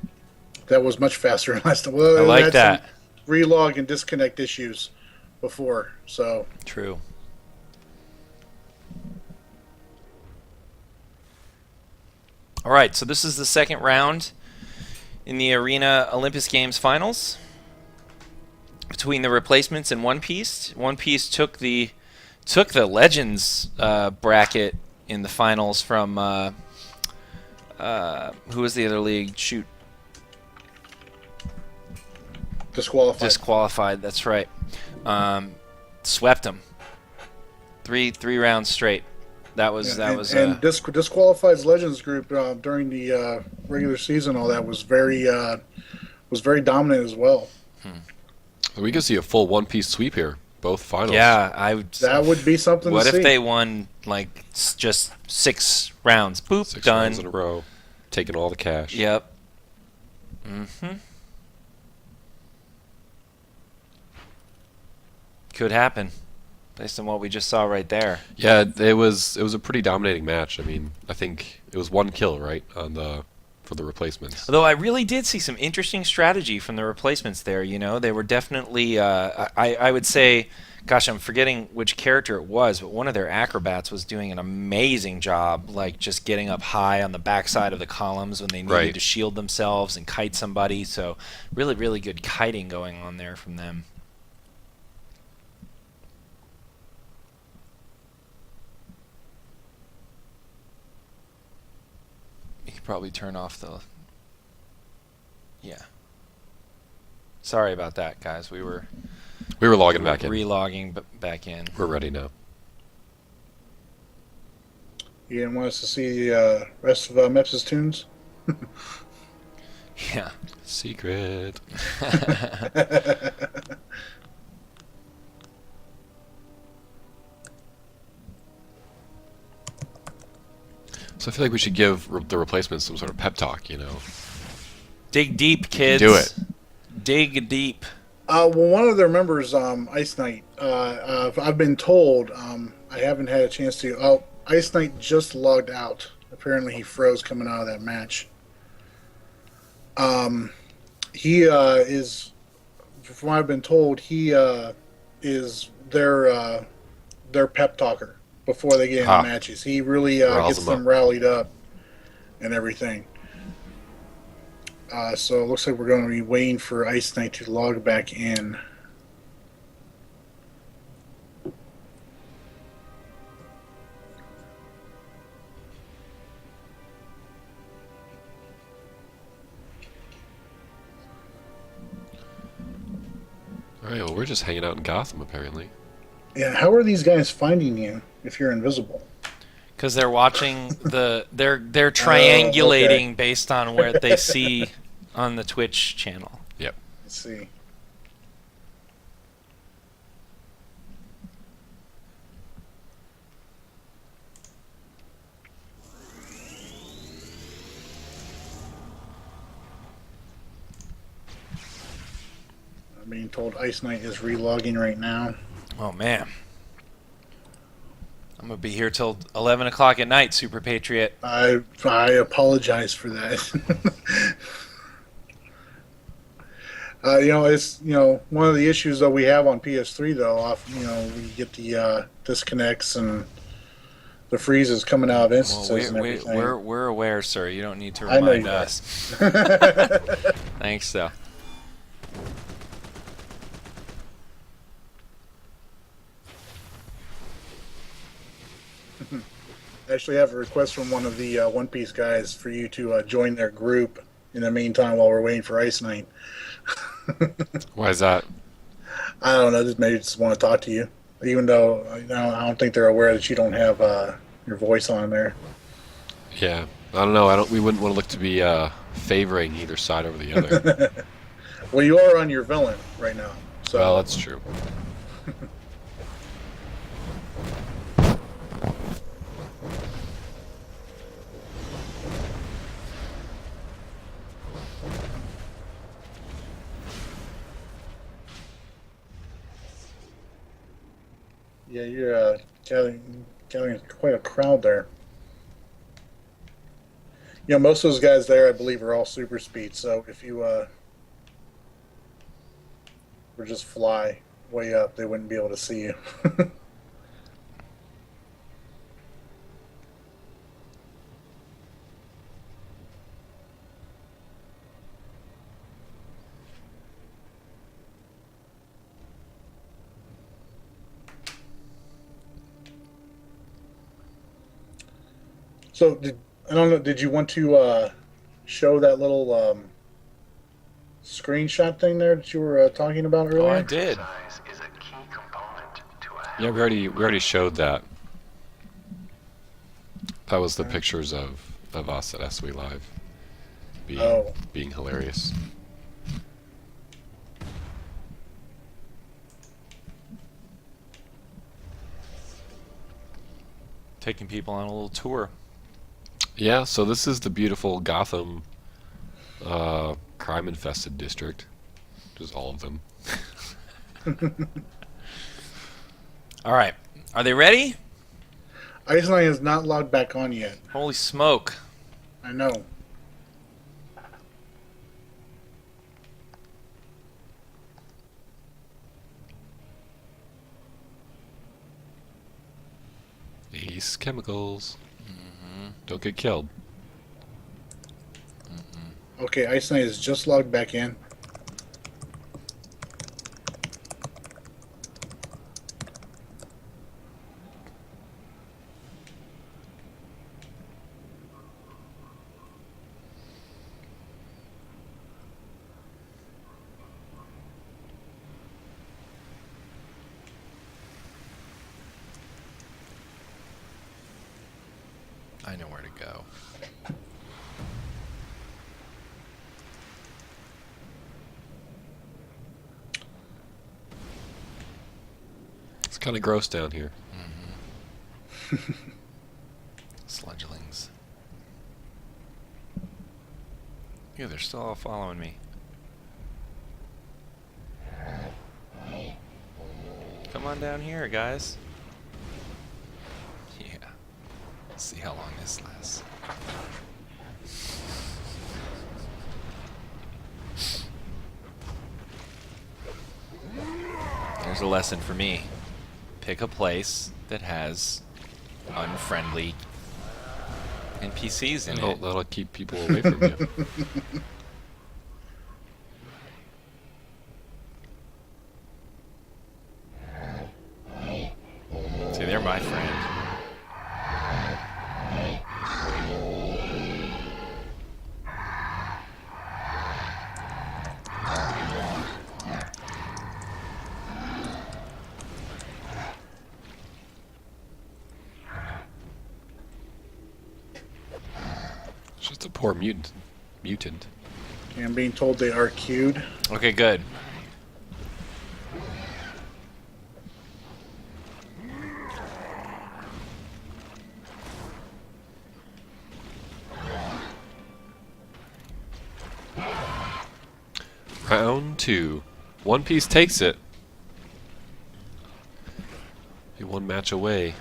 That was much faster than last time. Well, I like that. Relog and disconnect issues before, so. True. All right, so this is the second round in the Arena Olympus Games finals between the replacements and One Piece. One Piece took the Legends bracket in the finals from who was the other league? Shoot, Disqualified. That's right. Swept them. Three rounds straight. That was Disqualified's Legends group during the regular season. All that was very dominant as well. So we could see a full One Piece sweep here, both finals. Yeah, that would be something. What to if see. they won like just 6 rounds? Boop, 6 done. rounds in a row, taking all the cash. Yep. Could happen, based on what we just saw right there. Yeah, it was a pretty dominating match. I mean, I think it was 1 kill, right, for the replacements. Although I really did see some interesting strategy from the replacements there. They were definitely, I would say, gosh, I'm forgetting which character it was, but one of their acrobats was doing an amazing job, like just getting up high on the backside of the columns when they needed to shield themselves and kite somebody. So really, really good kiting going on there from them. Probably turn off the. Yeah. Sorry about that, guys. We were logging back in. Relogging back in. We're ready now. You didn't want us to see the rest of Meps' tunes? Yeah. Secret. So I feel like we should give the replacements some sort of pep talk, Dig deep, kids. Do it. Dig deep. Well, one of their members, Ice Knight, I've been told, I haven't had a chance to. Oh, Ice Knight just logged out. Apparently he froze coming out of that match. He is, from what I've been told, he is their pep talker. before they get into Ah. matches. He really Riles gets them them rallied up and everything. So it looks like we're going to be waiting for Ice Knight to log back in. All right, well, we're just hanging out in Gotham, apparently. Yeah, how are these guys finding you if you're invisible? Because they're watching they're triangulating okay. based on where they see on the Twitch channel. Yep. Let's see. I'm being told Ice Knight is relogging right now. Oh man, I'm gonna be here till 11 o'clock at night, Super Patriot. I apologize for that. It's one of the issues that we have on PS3 though. We get the disconnects and the freezes coming out of instances Well, and everything. we're aware, sir. You don't need to I know remind you are. us. Thanks, though. I actually have a request from one of the One Piece guys for you to join their group in the meantime while we're waiting for Ice Knight. Why is that? I don't know, just maybe just want to talk to you, even though I don't think they're aware that you don't have your voice on there. Yeah, I don't know. We wouldn't want to look to be favoring either side over the other. Well, you are on your villain right now, so Well, that's true. yeah, you're gathering quite a crowd there. Most of those guys there, I believe, are all super speed. So if you were just fly way up, they wouldn't be able to see you. So I don't know. Did you want to show that little screenshot thing there that you were talking about earlier? Oh, I did. Yeah, we already showed that. That was the pictures of us at SW Live being hilarious. Taking people on a little tour. Yeah, so this is the beautiful Gotham crime-infested district. Just all of them. All right. Are they ready? Ice Knight is not logged back on yet. Holy smoke. I know. Ace chemicals. Don't get killed. Okay, Ice Knight is just logged back in. I know where to go. It's kind of gross down here. Sludgelings. Yeah, they're still all following me. Come on down here, guys. Yeah. Let's see how long this lasts. There's a lesson for me. Pick a place that has unfriendly NPCs in it. That'll keep people away from you. See, they're my friend. It's just a poor mutant. Okay, I'm being told they are queued. Okay, good. Round 2. One Piece takes it. Be one match away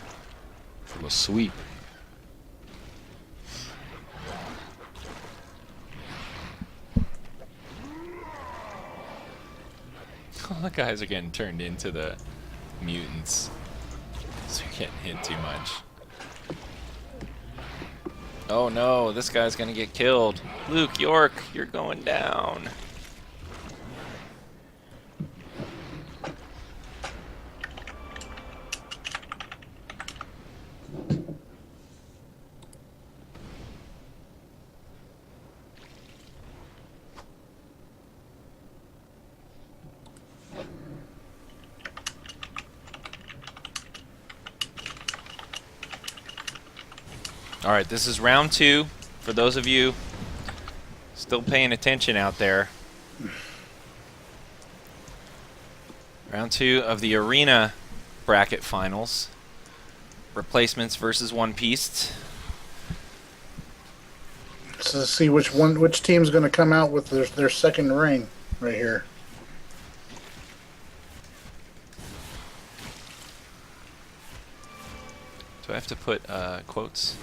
from a sweep. All the guys are getting turned into the mutants. So you're getting hit too much. Oh no, this guy's gonna get killed. Luke, York, you're going down. All right, this is round 2. For those of you still paying attention out there. Round 2 of the Arena bracket finals. Replacements versus One Piece. So let's see which team's going to come out with their second ring right here. Do I have to put quotes?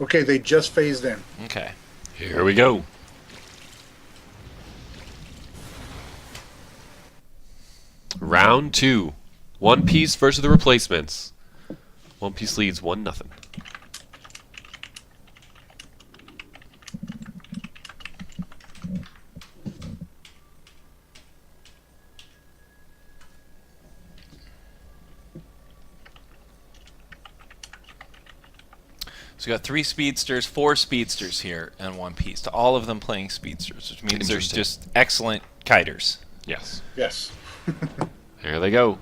Okay, they just phased in. Okay. Here we go. Round 2. One Piece versus the Replacements. One Piece leads 1-0. So we got 3 speedsters, 4 speedsters here in One Piece. All of them playing speedsters, which means there's Interesting. just excellent kiters. Yes. Yes. There they go.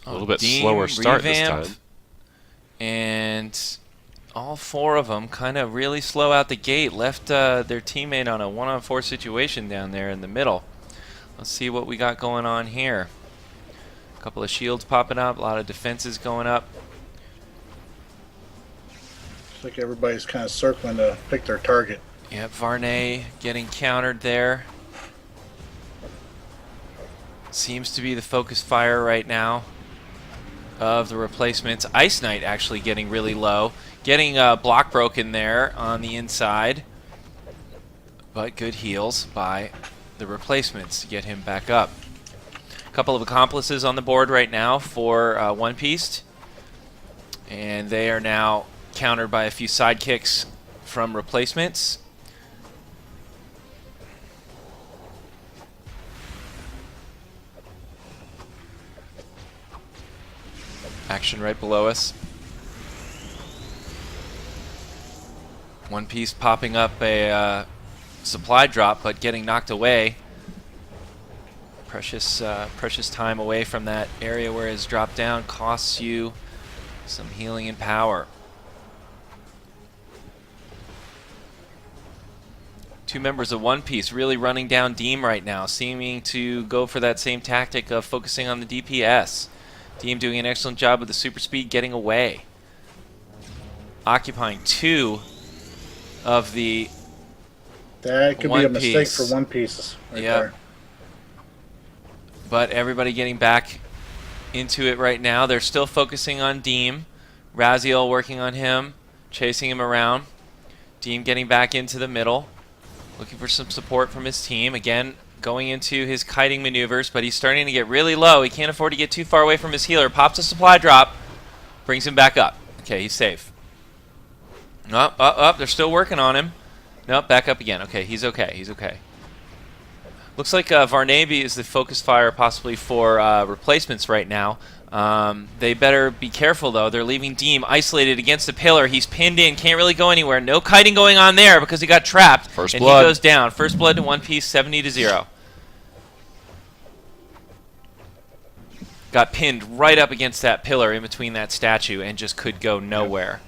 A little bit Dean slower start revamp, this time. And all 4 of them kind of really slow out the gate. Left their teammate on a 1-on-4 situation down there in the middle. Let's see what we got going on here. A couple of shields popping up, a lot of defenses going up. Looks like everybody's kind of circling to pick their target. Yep, Varney getting countered there. Seems to be the focus fire right now of the replacements. Ice Knight actually getting really low. Getting block broken there on the inside. But good heals by the replacements to get him back up. A couple of accomplices on the board right now for One Piece. And they are now countered by a few sidekicks from replacements. Action right below us. One Piece popping up a supply drop, but getting knocked away. Precious time away from that area where his drop down costs you some healing and power. 2 members of One Piece really running down Deem right now, seeming to go for that same tactic of focusing on the DPS. Deem doing an excellent job with the super speed, getting away. Occupying 2 of the That could One be a mistake Piece. for One Piece right Yep. there. But everybody getting back into it right now. They're still focusing on Deem. Raziel working on him, chasing him around. Deem getting back into the middle, looking for some support from his team. Again, going into his kiting maneuvers, but he's starting to get really low. He can't afford to get too far away from his healer. Pops a supply drop, brings him back up. Okay, he's safe. They're still working on him. Nope, back up again. Okay, he's okay. He's okay. Looks like Varnavy is the focus fire possibly for replacements right now. They better be careful, though. They're leaving Deem isolated against the pillar. He's pinned in, can't really go anywhere. No kiting going on there because he got trapped. First and blood. He goes down. First blood to One Piece, 70-0. Got pinned right up against that pillar in between that statue and just could go nowhere.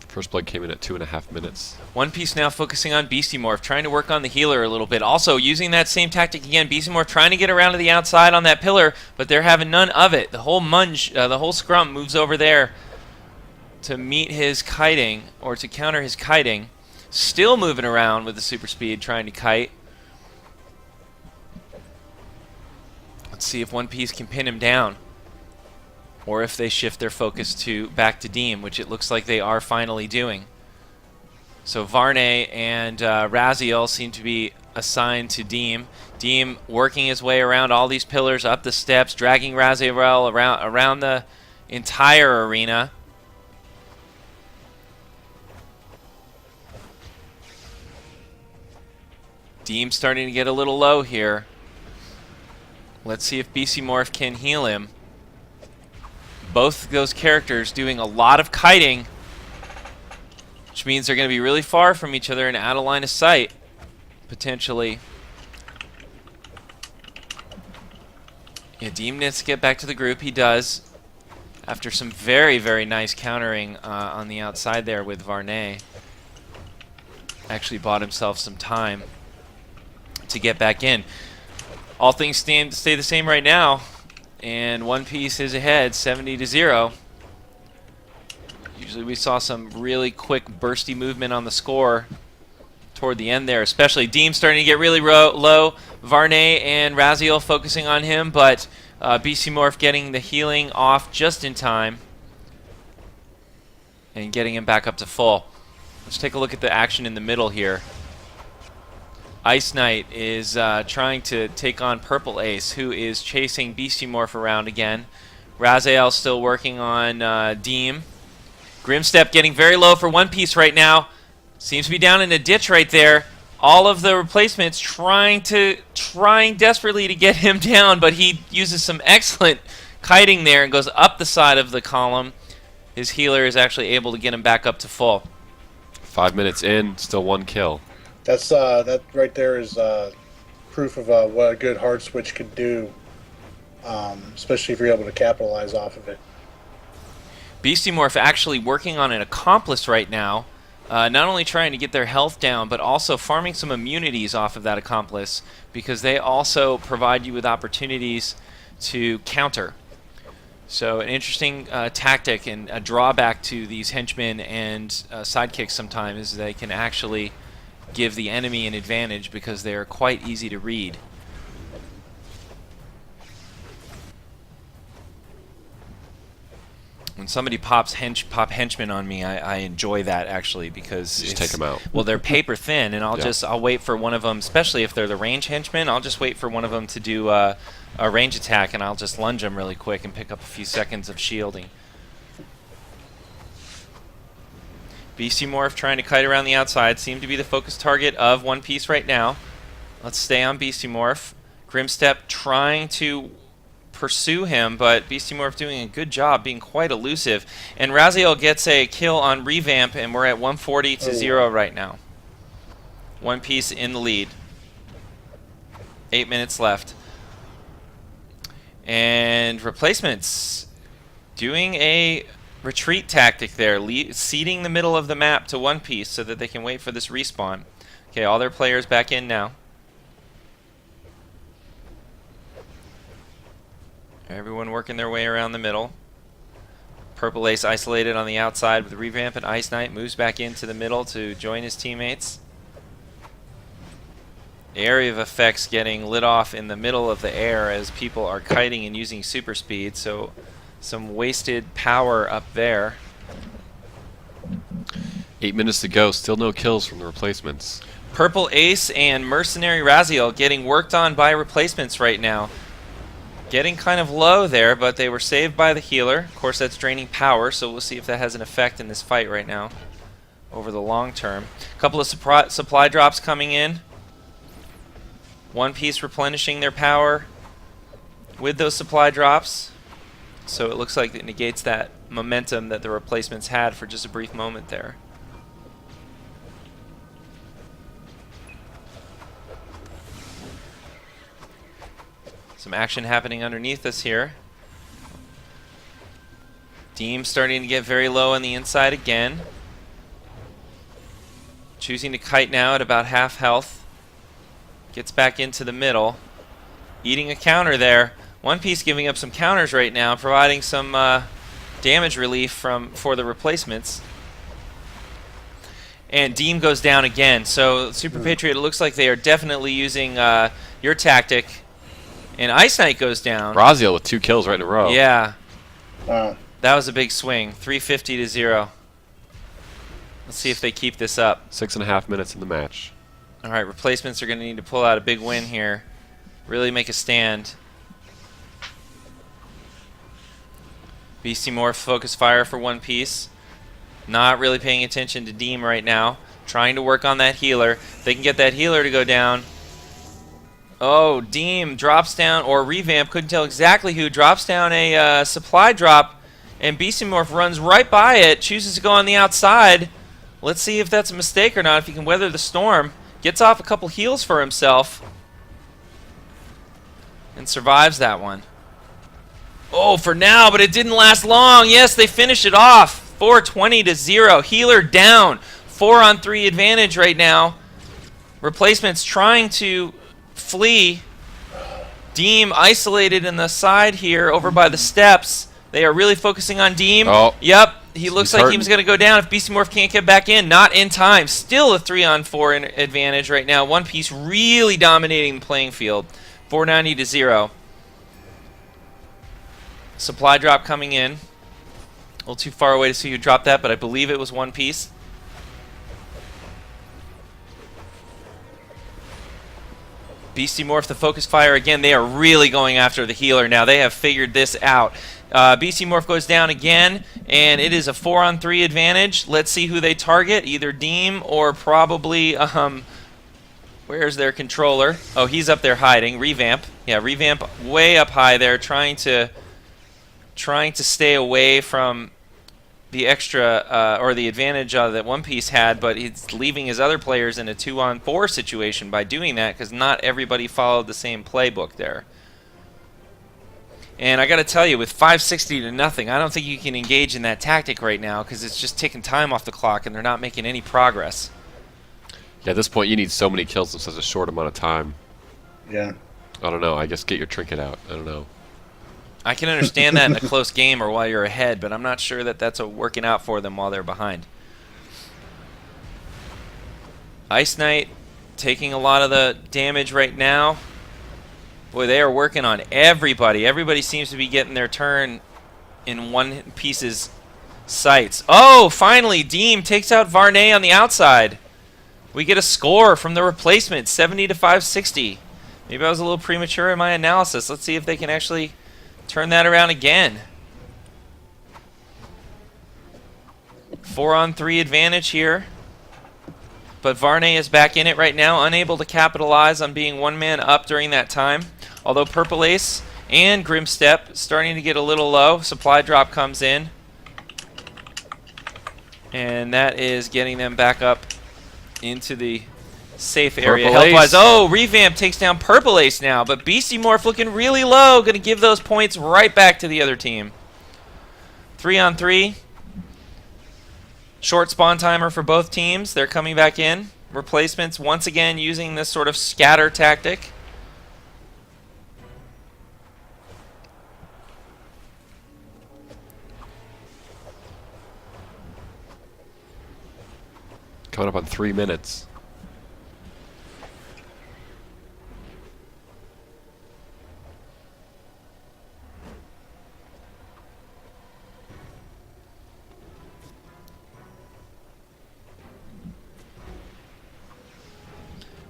First blood came in at 2.5 minutes. One Piece now focusing on Beastie Morph, trying to work on the healer a little bit. Also using that same tactic again. Beastie Morph trying to get around to the outside on that pillar, but they're having none of it. The whole the whole scrum moves over there to meet his kiting, or to counter his kiting. Still moving around with the super speed, trying to kite. Let's see if One Piece can pin him down, or if they shift their focus back to Deem, which it looks like they are finally doing. So Varney and Raziel seem to be assigned to Deem. Deem working his way around all these pillars, up the steps, dragging Raziel around the entire arena. Deem starting to get a little low here. Let's see if BC Morph can heal him. Both those characters doing a lot of kiting, which means they're going to be really far from each other and out of line of sight, potentially. Yeah, Deem needs to get back to the group. He does, after some very, very nice countering on the outside there with Varney. Actually bought himself some time to get back in. All things stay the same right now, and One Piece is ahead, 70-0. Usually we saw some really quick, bursty movement on the score toward the end there, especially Deem starting to get really low. Varney and Raziel focusing on him, but BC Morph getting the healing off just in time and getting him back up to full. Let's take a look at the action in the middle here. Ice Knight is trying to take on Purple Ace, who is chasing Beastie Morph around again. Raziel still working on Deem. Grimstep getting very low for One Piece right now. Seems to be down in a ditch right there. All of the replacements trying desperately to get him down, but he uses some excellent kiting there and goes up the side of the column. His healer is actually able to get him back up to full. 5 minutes in, still 1 kill. That's that right there is proof of what a good hard switch could do, especially if you're able to capitalize off of it. Beastie Morph actually working on an accomplice right now, not only trying to get their health down, but also farming some immunities off of that accomplice, because they also provide you with opportunities to counter. So an interesting tactic and a drawback to these henchmen and sidekicks sometimes is they can actually give the enemy an advantage because they are quite easy to read. When somebody pop henchmen on me, I enjoy that actually, because Just take them out. Well, they're paper thin, and I'll wait for one of them, especially if they're the range henchmen. I'll just wait for one of them to do a range attack, and I'll just lunge them really quick and pick up a few seconds of shielding. BC Morph trying to kite around the outside, seem to be the focus target of One Piece right now. Let's stay on BC Morph. Grimstep trying to pursue him, but Beastie Morph doing a good job being quite elusive. And Raziel gets a kill on Revamp, and we're at 140-0 right now. One Piece in the lead. 8 minutes left. And replacements doing a retreat tactic there, ceding the middle of the map to One Piece so that they can wait for this respawn. Okay, all their players back in now. Everyone working their way around the middle. Purple Ace isolated on the outside with Revamp, and Ice Knight moves back into the middle to join his teammates. area of effects getting lit off in the middle of the air as people are kiting and using super speed, so some wasted power up there. 8 minutes to go, still no kills from the replacements. Purple Ace and Mercenary Raziel getting worked on by replacements right now. Getting kind of low there, but they were saved by the healer. Of course, that's draining power, so we'll see if that has an effect in this fight right now over the long term. A couple of supply drops coming in. One Piece replenishing their power with those supply drops. So it looks like it negates that momentum that the replacements had for just a brief moment there. Some action happening underneath us here. Deem starting to get very low on the inside again. Choosing to kite now at about half health. Gets back into the middle. Eating a counter there. One Piece giving up some counters right now, providing some damage relief for the replacements. And Deem goes down again. So Super Patriot, it looks like they are definitely using your tactic. And Ice Knight goes down. Raziel with 2 kills right in a row. Yeah. Wow. That was a big swing. 350 to 0. Let's see if they keep this up. 6.5 minutes in the match. All right, replacements are going to need to pull out a big win here. Really make a stand. BC Morph focus fire for One Piece. Not really paying attention to Deem right now. Trying to work on that healer. If they can get that healer to go down. Oh, Deem drops down, or Revamp, couldn't tell exactly who, drops down a supply drop, and BC Morph runs right by it, chooses to go on the outside. Let's see if that's a mistake or not, if he can weather the storm. Gets off a couple heals for himself. And survives that one. Oh, for now, but it didn't last long. Yes, they finish it off. 420 to 0. Healer down. 4-on-3 advantage right now. Replacements trying to flee. Deem isolated in the side here over by the steps. They are really focusing on Deem. Oh. Yep. He looks like hurting. he's going to go down if BC Morph can't get back in. Not in time. Still a 3-on-4 advantage right now. One Piece really dominating the playing field. 490 to 0. Supply drop coming in. A little too far away to see who dropped that, but I believe it was One Piece. BC Morph, the focus fire again. They are really going after the healer now. They have figured this out. BC Morph goes down again, and it is a 4-on-3 advantage. Let's see who they target, either Deem or probably, where's their controller? Oh, he's up there hiding. Revamp. Yeah, Revamp way up high there, trying to stay away from the extra, or the advantage that One Piece had, but he's leaving his other players in a 2-on-4 situation by doing that, because not everybody followed the same playbook there. And I got to tell you, with 560 to nothing, I don't think you can engage in that tactic right now because it's just taking time off the clock and they're not making any progress. Yeah, at this point, you need so many kills in such a short amount of time. Yeah. I don't know. I guess get your trinket out. I don't know. I can understand that in a close game or while you're ahead, but I'm not sure that that's working out for them while they're behind. Ice Knight taking a lot of the damage right now. Boy, they are working on everybody. Everybody seems to be getting their turn in One Piece's sights. Oh, finally, Deem takes out Varney on the outside. We get a score from the replacement, 70 to 560. Maybe I was a little premature in my analysis. Let's see if they can actually turn that around again. 4-on-3 advantage here. But Varney is back in it right now, unable to capitalize on being one man up during that time. Although Purple Ace and Grimstep starting to get a little low. Supply drop comes in. And that is getting them back up into the safe area. Health-wise. Oh, Revamp takes down Purple Ace now. But BC Morph looking really low. Going to give those points right back to the other team. 3-on-3. Short spawn timer for both teams. They're coming back in. Replacements once again using this sort of scatter tactic. Coming up on 3 minutes.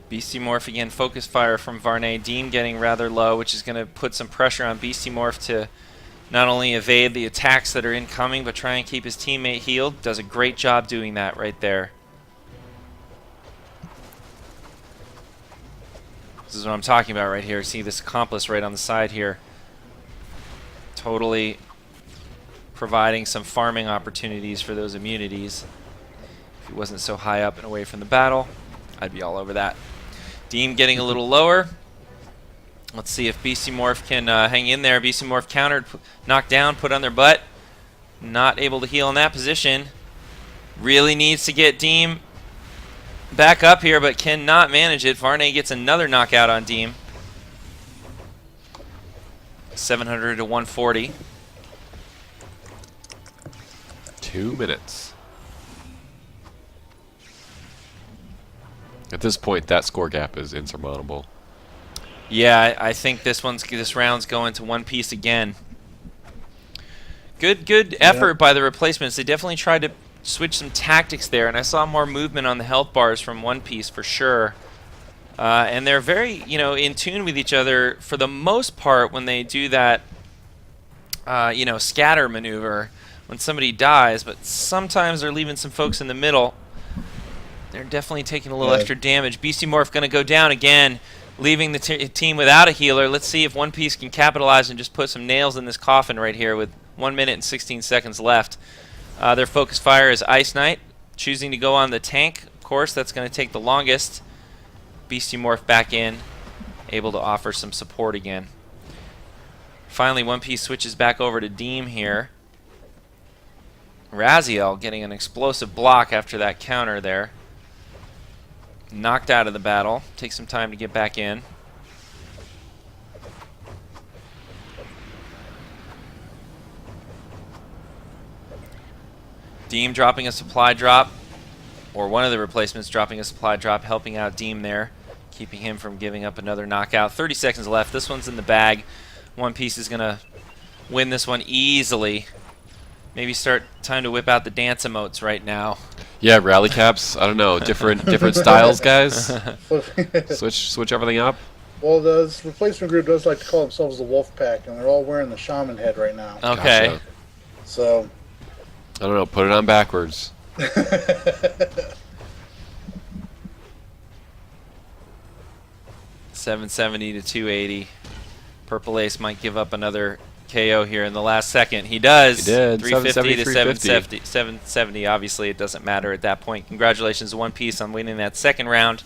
Beastie Morph again, focus fire from Varney. Deem getting rather low, which is going to put some pressure on Beastie Morph to not only evade the attacks that are incoming, but try and keep his teammate healed. Does a great job doing that right there. This is what I'm talking about right here. See this accomplice right on the side here. Totally providing some farming opportunities for those immunities. If he wasn't so high up and away from the battle, I'd be all over that. Deem getting a little lower. Let's see if Beastie Morph can hang in there. Beastie Morph countered, knocked down, put on their butt. Not able to heal in that position. Really needs to get Deem back up here, but cannot manage it. Varney gets another knockout on Deem. 700 to 140. 2 minutes. At this point, that score gap is insurmountable. Yeah, I think this round's going to One Piece again. Good effort by the replacements. They definitely tried to switch some tactics there, and I saw more movement on the health bars from One Piece for sure. And they're very, in tune with each other for the most part when they do that, scatter maneuver when somebody dies. But sometimes they're leaving some folks in the middle. They're definitely taking a little extra damage. Beastie Morph going to go down again, leaving the team without a healer. Let's see if One Piece can capitalize and just put some nails in this coffin right here with 1 minute and 16 seconds left. Their focus fire is Ice Knight, choosing to go on the tank. Of course, that's going to take the longest. Beastie Morph back in, able to offer some support again. Finally, One Piece switches back over to Deem here. Raziel getting an explosive block after that counter there. Knocked out of the battle. Takes some time to get back in. Deem dropping a supply drop, or one of the replacements dropping a supply drop, helping out Deem there, keeping him from giving up another knockout. 30 seconds left. This one's in the bag. One Piece is going to win this one easily. Maybe time to whip out the dance emotes right now. Yeah, rally caps. I don't know, different styles, guys. Switch everything up. Well, this replacement group does like to call themselves the Wolf Pack, and they're all wearing the shaman head right now. Okay. Gotcha. So, I don't know. Put it on backwards. 770 to 280. Purple Ace might give up another KO here in the last second. He does. He did. 350 to 770. 770. Obviously, it doesn't matter at that point. Congratulations to One Piece on winning that second round.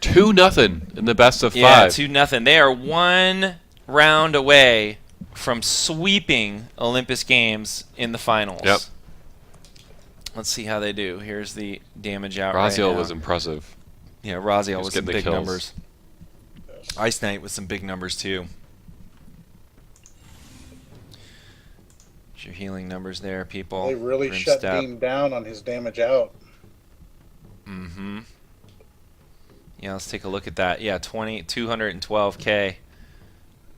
2-0 in the best of 5. Yeah, 2-0. They are 1 round away from sweeping Olympus Games in the finals. Yep. Let's see how they do. Here's the damage out right Raziel now. was impressive. Yeah, Raziel Just with some getting the big kills. numbers. Ice Knight with some big numbers too. Your healing numbers there, people. they really Grim shut Step. Dean down on his damage out. Mm-hmm. Yeah, let's take a look at that. Yeah, 212K.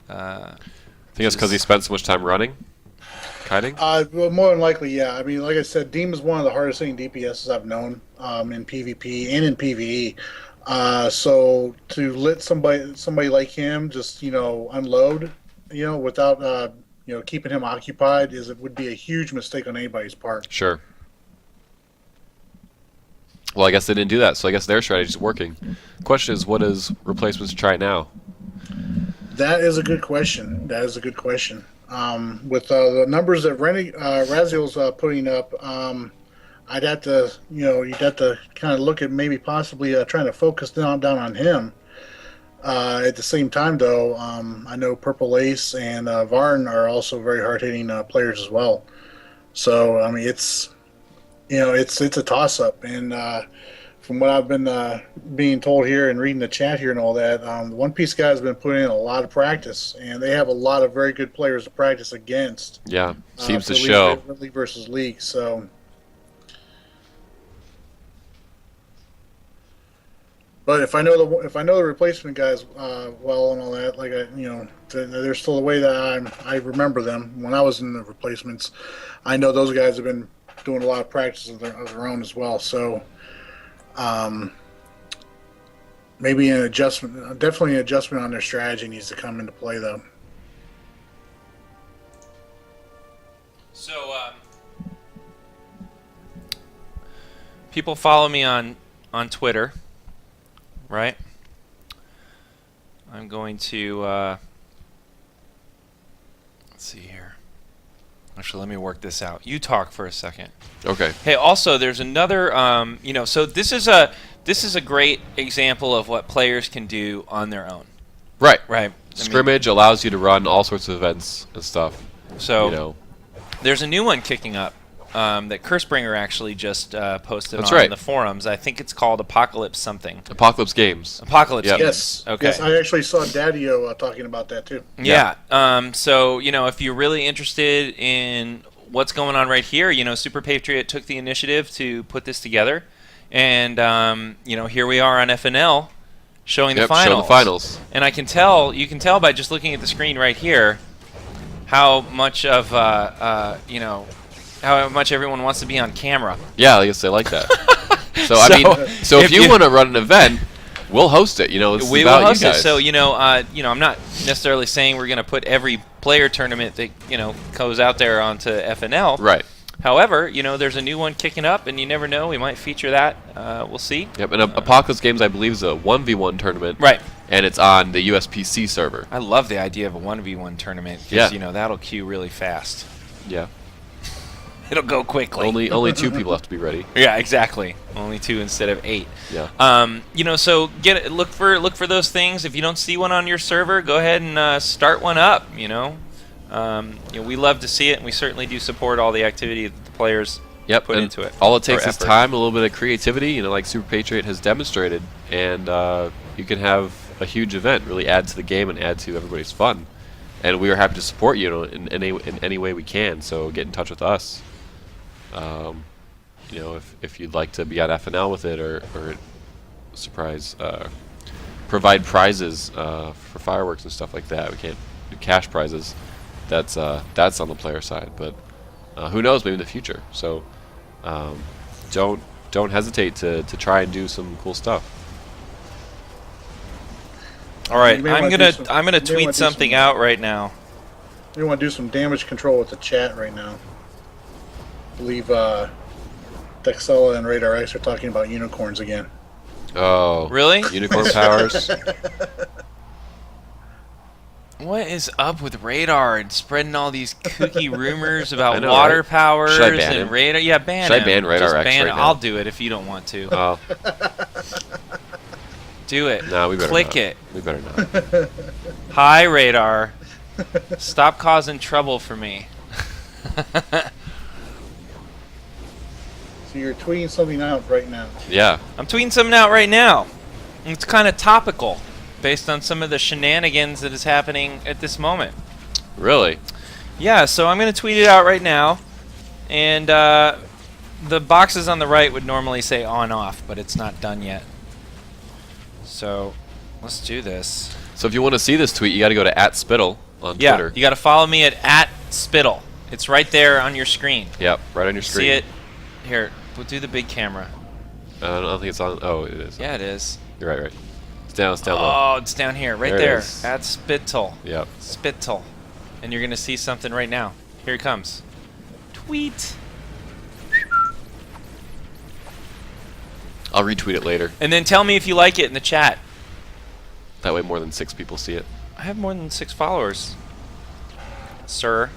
I think it's because he spent so much time running, kiting. Well, more than likely, yeah. I mean, like I said, Deem is one of the hardest hitting DPSs I've known in PvP and in PvE. So to let somebody like him just unload, without keeping him occupied would be a huge mistake on anybody's part. Sure. Well, I guess they didn't do that, so I guess their strategy is working. Question is, what does replacements try now? That is a good question. With the numbers that Raziel's putting up, I'd have to, you'd have to kind of look at maybe possibly trying to focus down on him. At the same time, though, I know Purple Ace and Varn are also very hard-hitting players as well. So, I mean, it's a toss-up. And from what I've been being told here and reading the chat here and all that, the One Piece guys have been putting in a lot of practice, and they have a lot of very good players to practice against. Yeah, seems to for show. League versus league, so. But if I know the replacement guys well and all that, like they're still the way that I remember them when I was in the replacements. I know those guys have been doing a lot of practice of their own as well. So, Maybe an adjustment, definitely an adjustment on their strategy needs to come into play, though. So, people follow me on Twitter, right? I'm going to let's see here. Actually, let me work this out. You talk for a second. Okay. Hey, also, there's another, so this is a great example of what players can do on their own. Right. Right. Scrimmage allows you to run all sorts of events and stuff. So, you know. There's a new one kicking up that Cursebringer actually just posted That's on right. the forums. I think it's called Apocalypse something. Apocalypse Games. Apocalypse Yep. Games. Yes. Okay. Yes, I actually saw Daddio talking about that too. Yeah. So, if you're really interested in what's going on right here, Super Patriot took the initiative to put this together. And, here we are on FNL showing the finals. Show the finals. And you can tell by just looking at the screen right here how much of, how much everyone wants to be on camera. Yeah, I guess they like that. So if you want to run an event, we'll host it. It's We about will host you guys. it. So I'm not necessarily saying we're going to put every player tournament that goes out there onto FNL. Right. However, there's a new one kicking up, and you never know, we might feature that. We'll see. Yep. And Apocalypse Games, I believe, is a 1v1 tournament. Right. And it's on the US PC server. I love the idea of a 1v1 tournament because Yeah. that'll queue really fast. Yeah. It'll go quickly. Only 2 people have to be ready. Yeah, exactly. Only 2 instead of 8. Yeah. So look for those things. If you don't see one on your server, go ahead and start one up. We love to see it, and we certainly do support all the activity that the players put and into it. All it takes or is effort. time, a little bit of creativity, like Super Patriot has demonstrated, and you can have a huge event, really add to the game and add to everybody's fun. And we are happy to support you in any way we can. So get in touch with us. If you'd like to be on FNL with it or surprise, provide prizes for fireworks and stuff like that. We can't do cash prizes. That's on the player side, but who knows? Maybe in the future. So don't hesitate to try and do some cool stuff. All right, You may I'm wanna gonna do some- I'm gonna you may tweet wanna do something some- out right now. We want to do some damage control with the chat right now. I believe Dexella and Radar X are talking about unicorns again. Oh, Really? Unicorn powers. What is up with Radar and spreading all these kooky rumors I about know, water right? powers Should I ban and him? Radar? Yeah, ban Should I him. ban Radar Just X ban right him. now? I'll do it if you don't want to. Oh, Do it. no, we better Click not. it. We better not. Hi, Radar. Stop causing trouble for me. So you're tweeting something out right now. Yeah. I'm tweeting something out right now. It's kind of topical based on some of the shenanigans that is happening at this moment. Really? Yeah, so I'm going to tweet it out right now. And the boxes on the right would normally say on off, but it's not done yet. So let's do this. So if you want to see this tweet, you got to go to @Spittle on Yeah, Twitter. you got to follow me at @Spittle. It's right there on your screen. Yep, right on your screen. See it? Here, we'll do the big camera. I don't think it's on. Oh, it is. Yeah, it is. You're right. It's down low. Oh, it's down here, right There it there. is. At Spittle. Yep. Spittle. And you're going to see something right now. Here it comes. Tweet. I'll retweet it later. And then tell me if you like it in the chat. That way more than 6 people see it. I have more than 6 followers. Sir.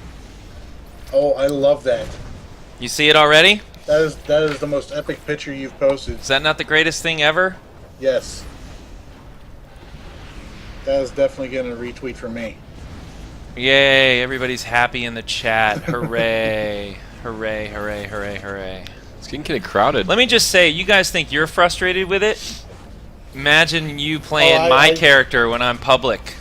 Oh, I love that. You see it already? That is the most epic picture you've posted. Is that not the greatest thing ever? Yes. That is definitely getting a retweet from me. Yay, everybody's happy in the chat. Hooray. Hooray, hooray, hooray, hooray. It's getting kind of crowded. Let me just say, you guys think you're frustrated with it? Imagine you playing Oh, my I- character when I'm public.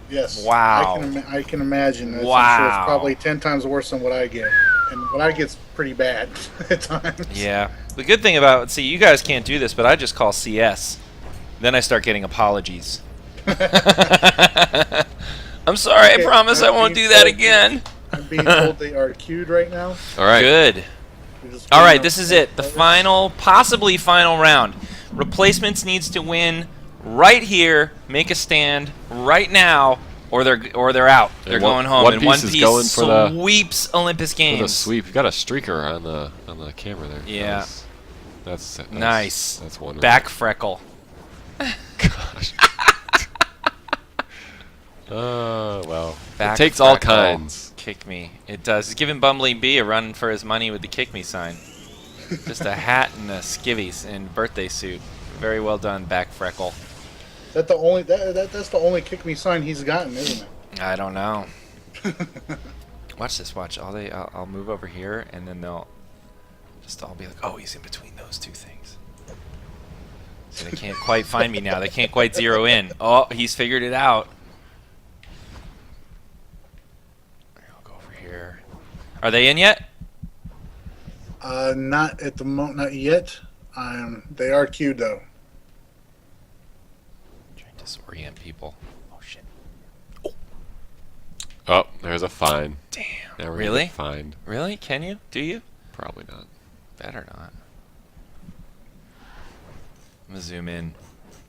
Yes. Wow. I can imagine. I'm sure Wow. it's probably 10 times worse than what I get. And what I get's pretty bad at times. Yeah. The good thing about, see, you guys can't do this, but I just call CS. Then I start getting apologies. I'm sorry, I Okay, promise I I'm won't being do that told- again. I'm being told they are queued right now. All right. Good. We're just All waiting right, on- this is it. The final, possibly final round. Replacements needs to win right here, make a stand right now, or they're out. They're going home. One and Piece One is Piece going for the sweeps Olympus Games. for the sweep. You got a streaker on the camera there. Yeah. That's Nice. That's wonderful. Back freckle. Gosh. Well. Back it takes all freckle. kinds. Kick me. It does. It's giving Bumbling Bee a run for his money with the kick me sign. Just a hat and a skivvies and birthday suit. Very well done, Back freckle. That's the only kick me sign he's gotten, isn't it? I don't know. Watch this. Watch. I'll move over here, and then they'll just all be like, "Oh, he's in between those two things." So they can't quite find me now. They can't quite zero in. Oh, he's figured it out. I'll go over here. Are they in yet? Not at the moment, not yet. They are queued though. Trying to disorient people. Oh shit. Oh, there's a fine. Damn. Now we're Really? gonna get fined. Really? Can you? Do you? Probably not. Better not. I'm gonna zoom in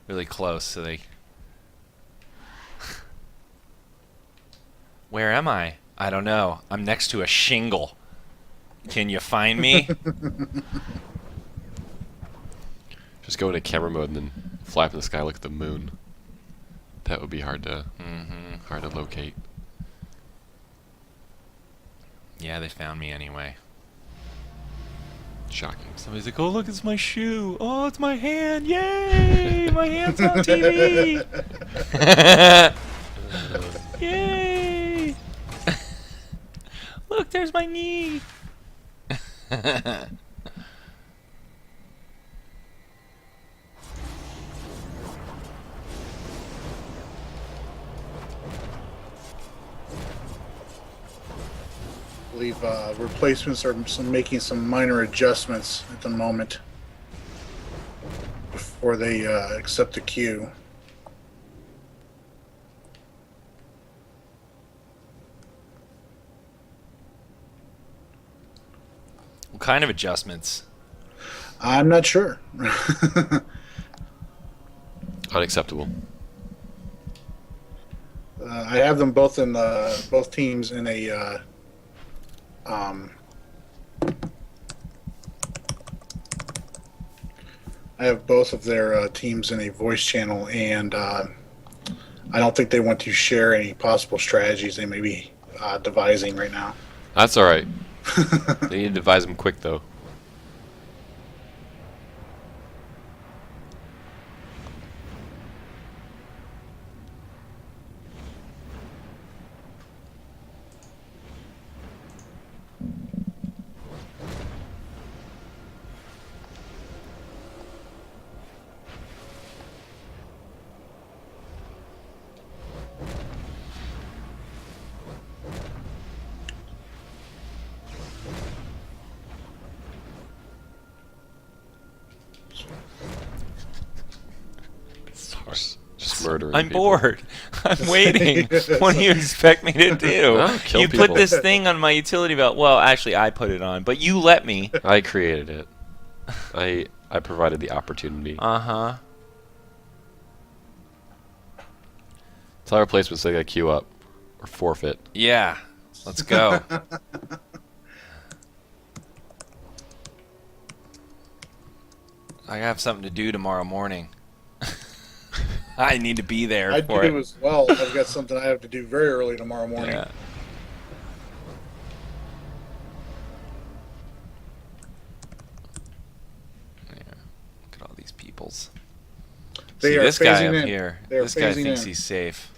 really close so they. Where am I? I don't know. I'm next to a shingle. Can you find me? Just go into camera mode and then flap in the sky, look at the moon. That would be hard to locate. Yeah, they found me anyway. Shocking. Somebody's like, "Oh, look, it's my shoe. Oh, it's my hand. Yay! My hand's on TV. Yay! Look, there's my knee." I believe replacements are making some minor adjustments at the moment before they accept the queue. What kind of adjustments? I'm not sure. Unacceptable. I have them both in both teams in a I have both of their teams in a voice channel, and I don't think they want to share any possible strategies they may be devising right now. That's all right. They need to devise them quick, though. Just murdering I'm people. bored. I'm waiting. What do you expect me to do? Oh, kill You people. put this thing on my utility belt. Well, actually, I put it on, but you let me. I created it. I provided the opportunity. Uh-huh. Tell our replacements they gotta queue up or forfeit. Yeah. Let's go. I have something to do tomorrow morning. I need to be there I for do it. as well. I've got something I have to do very early tomorrow morning. Yeah. Yeah. Look at all these peoples. They See are this guy phasing up in. here. They are This guy phasing thinks in. he's safe.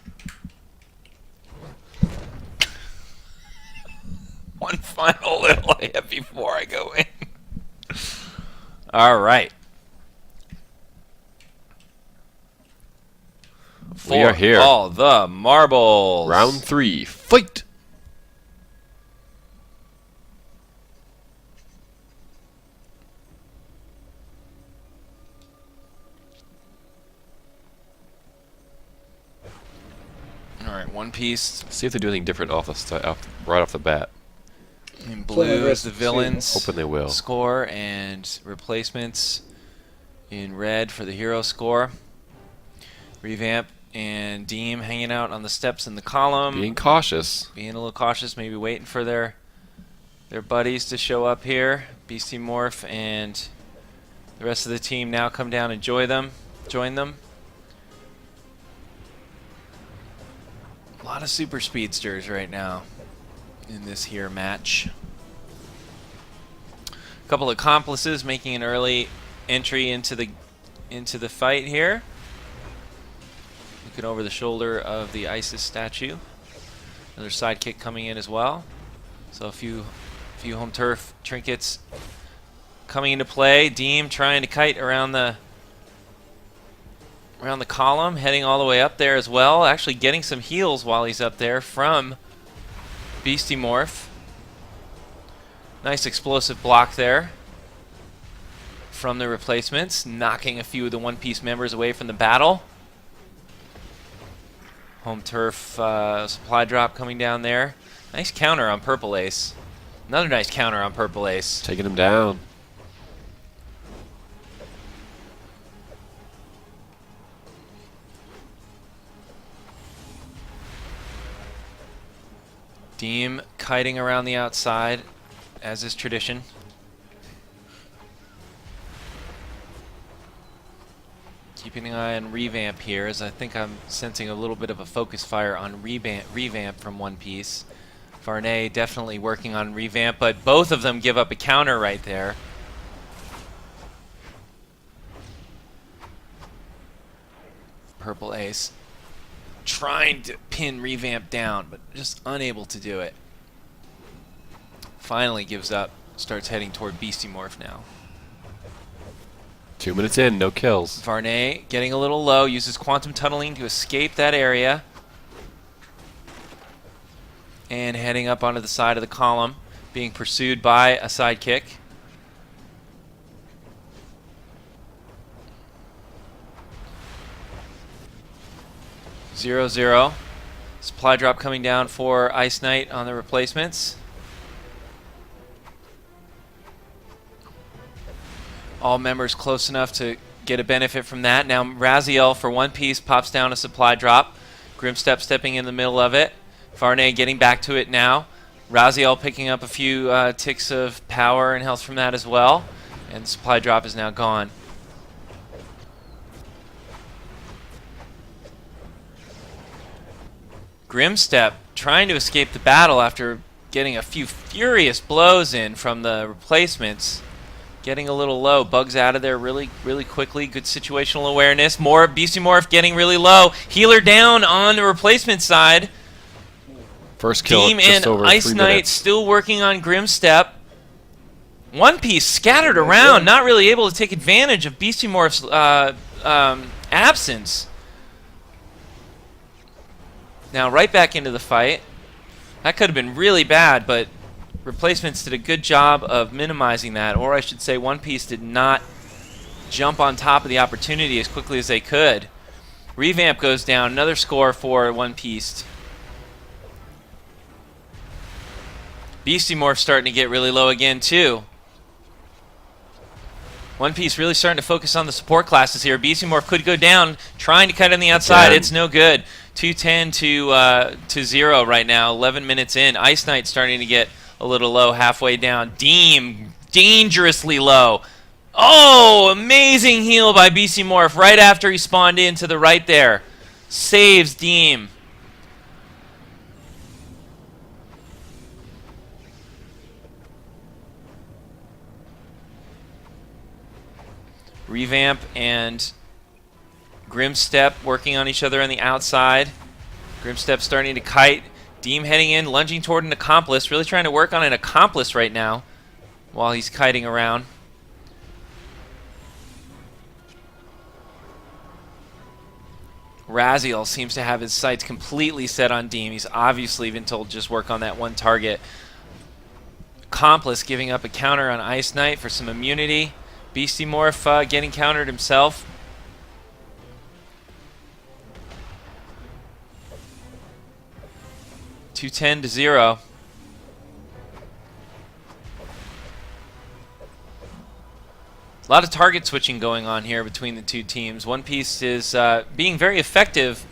One final little hit before I go in. All right. We are here. All the marbles. Round 3, fight! All right, One Piece. See if they do anything different right off the bat. In blue is the villains. Hoping they will. Score and replacements in red for the hero score. Revamp and Deem hanging out on the steps in the column. Being cautious. Being a little cautious, maybe waiting for their buddies to show up here. Beastie Morph and the rest of the team now come down and join them. A lot of super speedsters right now in this here match. A couple of accomplices making an early entry into the fight here. Looking over the shoulder of the ISIS statue. Another sidekick coming in as well. So a few home turf trinkets coming into play. Deem trying to kite around the column, heading all the way up there as well. Actually getting some heals while he's up there from Beastie Morph. Nice explosive block there from the replacements, knocking a few of the One Piece members away from the battle. Home turf supply drop coming down there. Nice counter on Purple Ace. Another nice counter on Purple Ace. Taking him down. Deem kiting around the outside, as is tradition. Keeping an eye on Revamp here, as I think I'm sensing a little bit of a focus fire on Revamp from One Piece. Varney definitely working on Revamp, but both of them give up a counter right there. Purple Ace trying to pin Revamp down, but just unable to do it. Finally gives up, starts heading toward Beastie Morph now. 2 minutes in, no kills. Varney getting a little low, uses quantum tunneling to escape that area. And heading up onto the side of the column, being pursued by a sidekick. Zero, zero. Supply drop coming down for Ice Knight on the replacements. All members close enough to get a benefit from that. Now Raziel for One Piece pops down a supply drop. Grimstep stepping in the middle of it. Varney getting back to it now. Raziel picking up a few ticks of power and health from that as well. And the supply drop is now gone. Grimstep trying to escape the battle after getting a few furious blows in from the replacements. Getting a little low. Bugs out of there really quickly. Good situational awareness. More Beastie Morph getting really low. Healer down on the replacement side. First kill. Deem and Ice Knight still working on Grimstep. One Piece scattered around, not really able to take advantage of Beastie Morph's absence. Now right back into the fight. That could have been really bad, but replacements did a good job of minimizing that, or I should say One Piece did not jump on top of the opportunity as quickly as they could. Revamp goes down, another score for One Piece. Beastie Morph starting to get really low again too. One Piece really starting to focus on the support classes here. Beastie Morph could go down, trying to cut in the outside. It's no good. 210 to 0 right now, 11 minutes in. Ice Knight starting to get a little low halfway down. Deem dangerously low. Oh, amazing heal by Beastie Morph right after he spawned in to the right there. Saves Deem. Revamp and Grimstep working on each other on the outside. Grimstep starting to kite. Deem heading in, lunging toward an accomplice. Really trying to work on an accomplice right now while he's kiting around. Raziel seems to have his sights completely set on Deem. He's obviously been told just work on that one target. Accomplice giving up a counter on Ice Knight for some immunity. Beastie Morph getting countered himself. $210 to 0. A lot of target switching going on here between the two teams. One Piece is being very effective,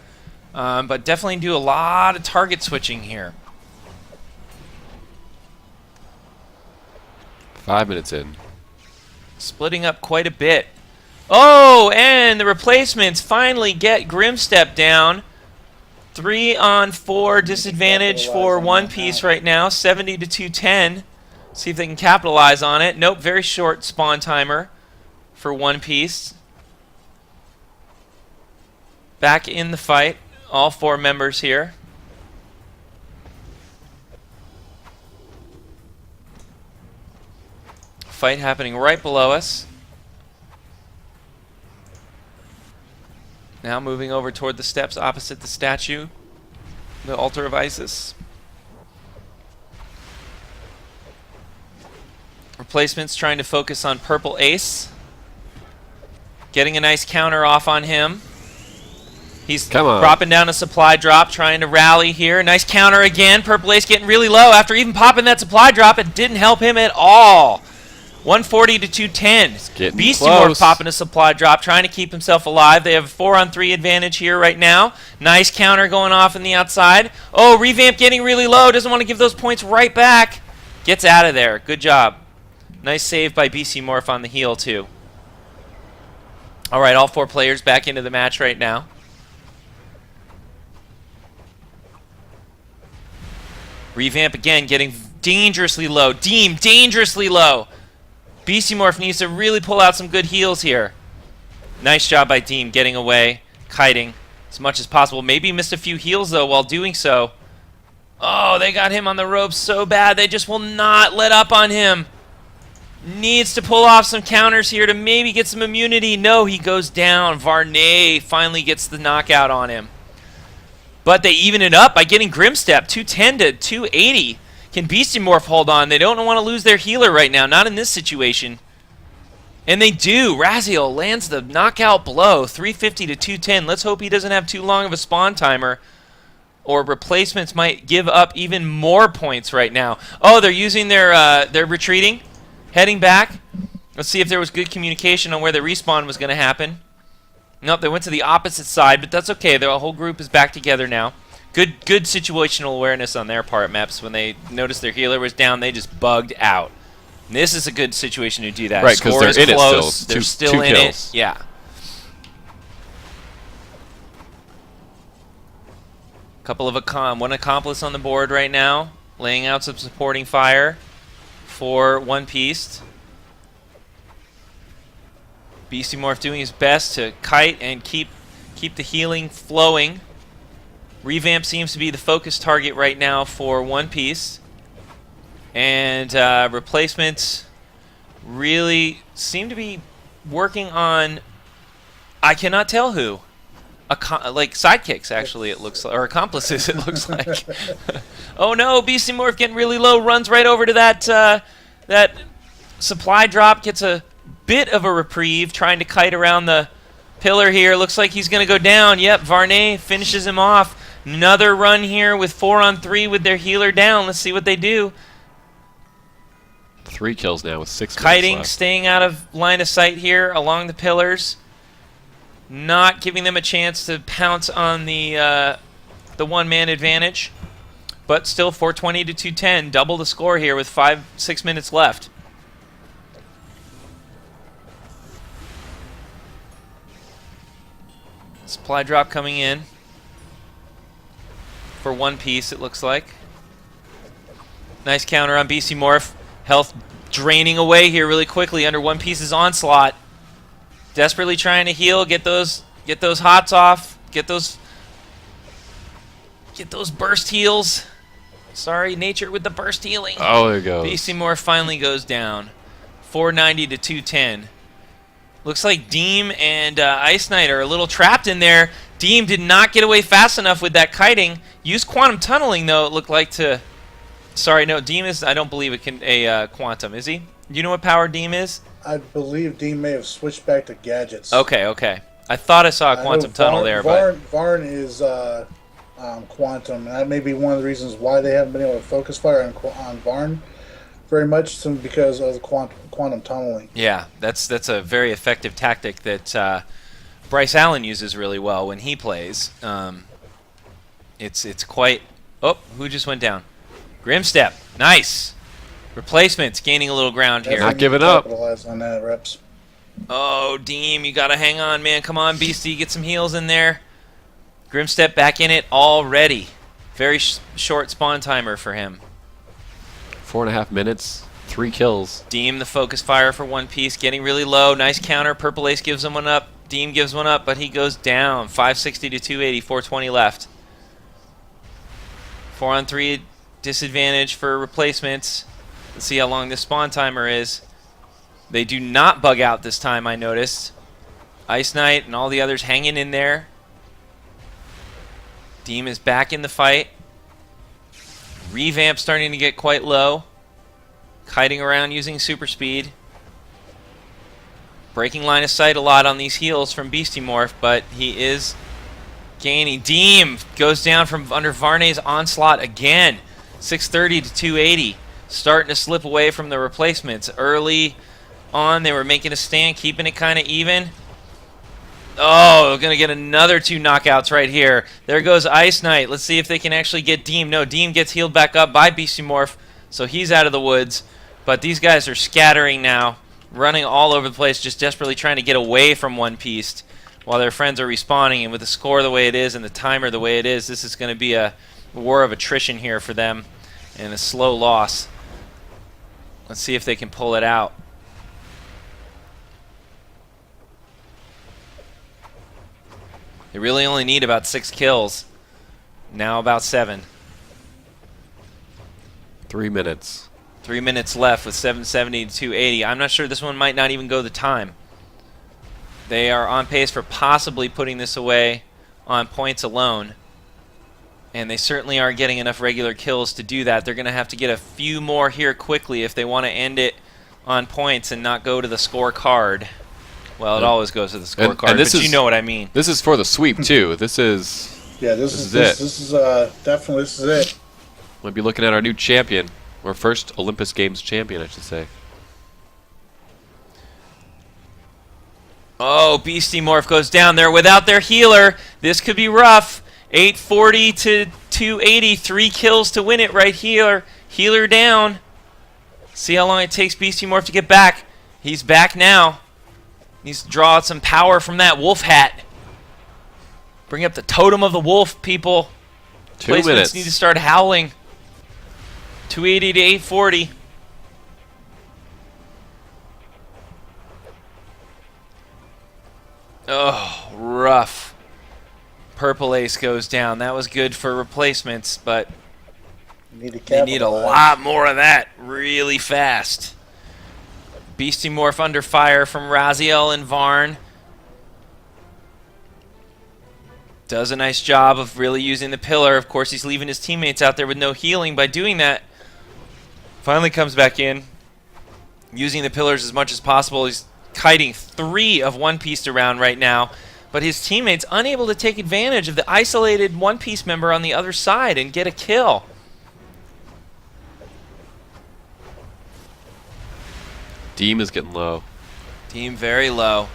but definitely do a lot of target switching here. 5 minutes in. Splitting up quite a bit. Oh, and the replacements finally get Grimstep down. 3-on-4 disadvantage for One Piece right now, 70 to 210. See if they can capitalize on it. Nope, very short spawn timer for One Piece. Back in the fight, all 4 members here. Fight happening right below us. Now moving over toward the steps opposite the statue, the altar of Isis. Replacements trying to focus on Purple Ace. Getting a nice counter off on him. He's dropping down a supply drop, trying to rally here. Nice counter again. Purple Ace getting really low after even popping that supply drop. It didn't help him at all. 140 to 210. Beastie Morph popping a supply drop, trying to keep himself alive. They have a 4-on-3 advantage here right now. Nice counter going off in the outside. Oh, Revamp getting really low. Doesn't want to give those points right back. Gets out of there. Good job. Nice save by Beastie Morph on the heel, too. All right, all 4 players back into the match right now. Revamp again getting dangerously low. Deem dangerously low. Beastie Morph needs to really pull out some good heals here. Nice job by Deem getting away, kiting as much as possible. Maybe missed a few heals, though, while doing so. Oh, they got him on the ropes so bad. They just will not let up on him. Needs to pull off some counters here to maybe get some immunity. No, he goes down. Varney finally gets the knockout on him. But they even it up by getting Grimstep, 210 to 280. Can Beastie Morph hold on? They don't want to lose their healer right now, not in this situation. And they do. Raziel lands the knockout blow, 350 to 210. Let's hope he doesn't have too long of a spawn timer, or replacements might give up even more points right now. Oh, they're using they're retreating, heading back. Let's see if there was good communication on where the respawn was going to happen. Nope, they went to the opposite side, but that's okay. The whole group is back together now. Good situational awareness on their part, Meps. When they noticed their healer was down, they just bugged out. And this is a good situation to do that. Right, because they're in it still. They're still in it. Yeah. Couple of one accomplice on the board right now, laying out some supporting fire for One Piece. Beastie Morph doing his best to kite and keep the healing flowing. Revamp seems to be the focus target right now for One Piece. And replacements really seem to be working on, I cannot tell who. Like sidekicks, actually, it looks like. Or accomplices, it looks like. Oh no, Beastie Morph getting really low, runs right over to that supply drop, gets a bit of a reprieve, trying to kite around the pillar here. Looks like he's going to go down. Yep, Varney finishes him off. Another run here with 4-on-3 with their healer down. Let's see what they do. 3 kills now with 6 minutes Kiting, left. staying out of line of sight here along the pillars. Not giving them a chance to pounce on the one-man advantage. But still 420 to 210. Double the score here with 6 minutes left. Supply drop coming in for One Piece, it looks like. Nice counter on Beastie Morph. Health draining away here really quickly under One Piece's onslaught. Desperately trying to heal, get those hots off, get those burst heals. Sorry, nature with the burst healing. Oh, there it goes. Beastie Morph finally goes down. 490 to 210. Looks like Deem and Ice Knight are a little trapped in there. Deem did not get away fast enough with that kiting. Used quantum tunneling, though, it looked like to... Sorry, no, Deem is... I don't believe it can... a quantum, is he? Do you know what power Deem is? I believe Dean may have switched back to gadgets. Okay, okay. I thought I saw a quantum tunnel there, but... Varn is quantum, and that may be one of the reasons why they haven't been able to focus fire on Varn. very much because of the quantum tunneling. Yeah, that's a very effective tactic that Bryce Allen uses really well when he plays. It's quite. Oh, who just went down? Grimstep, nice. Replacements gaining a little ground here. Not giving up. Capitalize on that, reps. Oh, Deem, you gotta hang on, man. Come on, Beastie, get some heals in there. Grimstep back in it already. Very short spawn timer for him. 4.5 minutes, 3 kills. Deem, the focus fire for One Piece, getting really low. Nice counter. Purple Ace gives him one up. Deem gives one up, but he goes down. 560 to 280, 420 left. 4-on-3 disadvantage for replacements. Let's see how long this spawn timer is. They do not bug out this time, I noticed. Ice Knight and all the others hanging in there. Deem is back in the fight. Revamp starting to get quite low. Kiting around using super speed. Breaking line of sight a lot on these heals from Beastie Morph, but he is gaining. Deem goes down from under Varney's onslaught again. 630 to 280. Starting to slip away from the replacements. Early on, they were making a stand, keeping it kind of even. Oh, we're going to get another 2 knockouts right here. There goes Ice Knight. Let's see if they can actually get Deem. No, Deem gets healed back up by Beastie Morph, so he's out of the woods. But these guys are scattering now, running all over the place, just desperately trying to get away from One Piece while their friends are respawning. And with the score the way it is and the timer the way it is, this is going to be a war of attrition here for them and a slow loss. Let's see if they can pull it out. They really only need about 6 kills. Now about 7. 3 minutes. 3 minutes left with 770 to 280. I'm not sure this one might not even go the time. They are on pace for possibly putting this away on points alone. And they certainly aren't getting enough regular kills to do that. They're going to have to get a few more here quickly if they want to end it on points and not go to the scorecard. Well, it always goes to the scorecard, but you know what I mean. This is for the sweep, too. This is it. This is definitely it. We'll be looking at our new champion. Our first Olympus Games champion, I should say. Oh, Beastie Morph goes down there without their healer. This could be rough. 840 to 280. 3 kills to win it right here. Healer down. See how long it takes Beastie Morph to get back. He's back now. Needs to draw out some power from that wolf hat. Bring up the totem of the wolf, people. 2 Placements minutes. need to start howling. 280 to 840. Oh, rough. Purple Ace goes down. That was good for replacements, but they need a lot more of that really fast. Beastie Morph under fire from Raziel and Varn. Does a nice job of really using the pillar. Of course, he's leaving his teammates out there with no healing by doing that. Finally comes back in, using the pillars as much as possible. He's kiting 3 of One Piece around right now, but his teammates unable to take advantage of the isolated One Piece member on the other side and get a kill. Deem is getting low. Deem very low.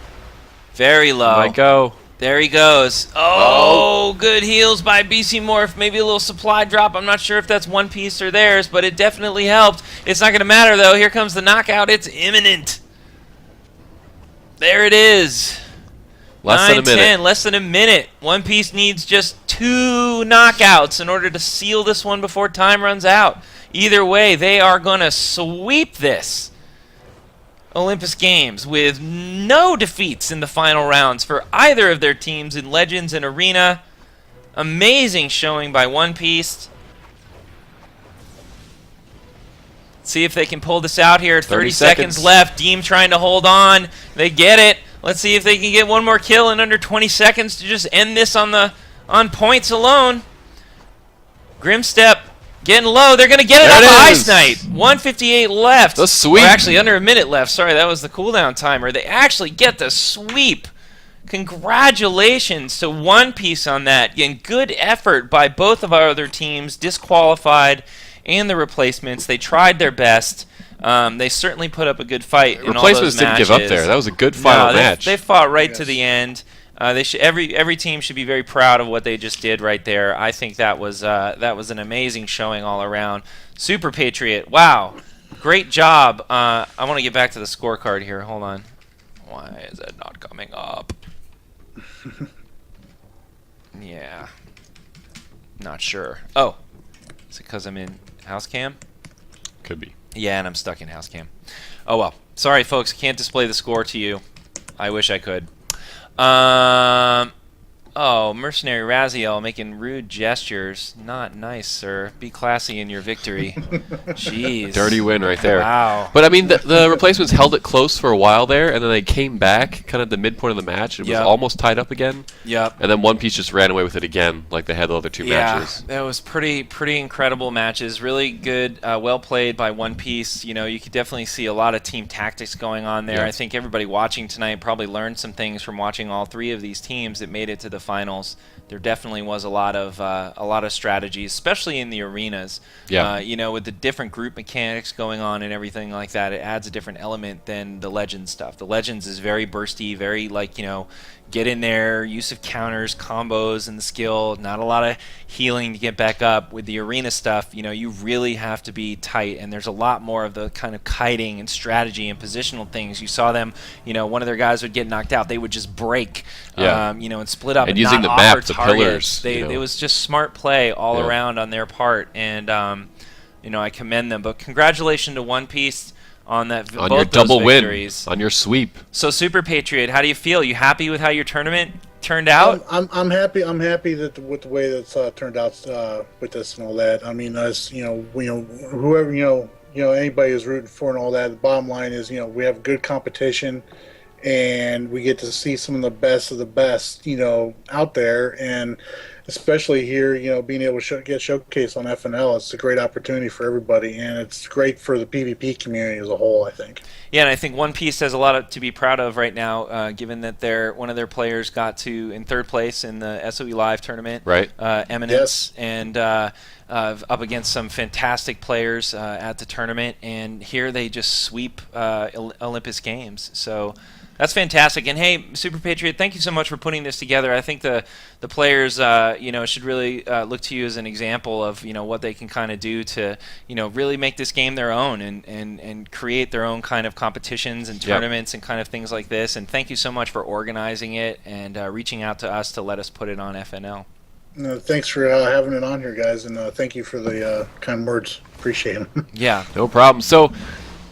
Very low. Might go. There he goes. Oh, good heals by BC Morph. Maybe a little supply drop. I'm not sure if that's One Piece or theirs, but it definitely helped. It's not going to matter, though. Here comes the knockout. It's imminent. There it is. Less than a minute. 9-10, less than a minute. One Piece needs just 2 knockouts in order to seal this one before time runs out. Either way, they are going to sweep this Olympus Games with no defeats in the final rounds for either of their teams in Legends and Arena. Amazing showing by One Piece. See if they can pull this out here. 30 seconds left. Deem trying to hold on. They get it. Let's see if they can get one more kill in under 20 seconds to just end this on points alone. Grimstep getting low. They're going to get it off of Ice Knight. 1:58 left. The sweep. Or actually, under a minute left. Sorry, that was the cooldown timer. They actually get the sweep. Congratulations to One Piece on that. Again, good effort by both of our other teams, Disqualified and the replacements. They tried their best. They certainly put up a good fight in all those Replacements didn't matches. give up there. That was a good final match. They fought right to the end. They should, every team should be very proud of what they just did right there. I think that was an amazing showing all around. Super Patriot, wow, great job. I want to get back to the scorecard here. Hold on. Why is it not coming up? Yeah, not sure. Oh, is it because I'm in house cam? Could be. Yeah, and I'm stuck in house cam. Oh well. Sorry, folks. Can't display the score to you. I wish I could. Oh, Mercenary Raziel making rude gestures. Not nice, sir. Be classy in your victory. Jeez. Dirty win right there. Wow. But I mean, the replacements held it close for a while there, and then they came back kind of at the midpoint of the match. It was almost tied up again. Yep. And then One Piece just ran away with it again, like they had the other two matches. Yeah, that was pretty incredible matches. Really good, well played by One Piece. You know, you could definitely see a lot of team tactics going on there. Yeah. I think everybody watching tonight probably learned some things from watching all three of these teams that made it to the finals. There definitely was a lot of strategies, especially in the arenas. Yeah. You know, with the different group mechanics going on and everything like that, it adds a different element than the Legends stuff. The Legends is very bursty, very get in there, use of counters, combos, and the skill. Not a lot of healing to get back up. With the arena stuff, you really have to be tight, and there's a lot more of the kind of kiting and strategy and positional things. You saw them, one of their guys would get knocked out. They would just break, and split up. And using not the map, offer the targets. pillars. It was just smart play all around on their part, and I commend them. But congratulations to One Piece on that On both your those double victories. win, on your sweep. So Super Patriot, how do you feel? You happy with how your tournament turned out? I'm happy. I'm happy that with the way that's turned out with this and all that. I mean, us, whoever anybody is rooting for and all that. The bottom line is, we have good competition, and we get to see some of the best, out there, and especially here, being able to get showcased on FNL, it's a great opportunity for everybody, and it's great for the PvP community as a whole, I think. Yeah, and I think One Piece has a lot to be proud of right now, given that one of their players got in third place in the SOE Live tournament. Right. Eminence, and up against some fantastic players at the tournament, and here they just sweep Olympus Games. So that's fantastic. And hey, Super Patriot, thank you so much for putting this together. I think the players, should really look to you as an example of, what they can kind of do to, really make this game their own and create their own kind of competitions and tournaments and kind of things like this. And thank you so much for organizing it and reaching out to us to let us put it on FNL. Thanks for having it on here, guys, and thank you for the kind words. Appreciate them. Yeah. No problem. So,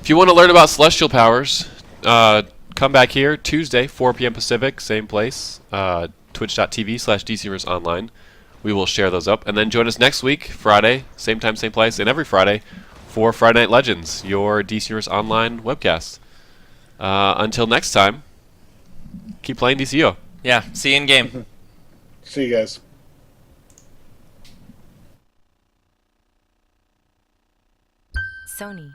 if you want to learn about Celestial Powers, come back here Tuesday, 4 p.m. Pacific, same place, twitch.tv/DCUniverseOnline. We will share those up. And then join us next week, Friday, same time, same place, and every Friday for Friday Night Legends, your DC Universe Online webcast. Until next time, keep playing DCU. Yeah. See you in game. See you guys. Sony.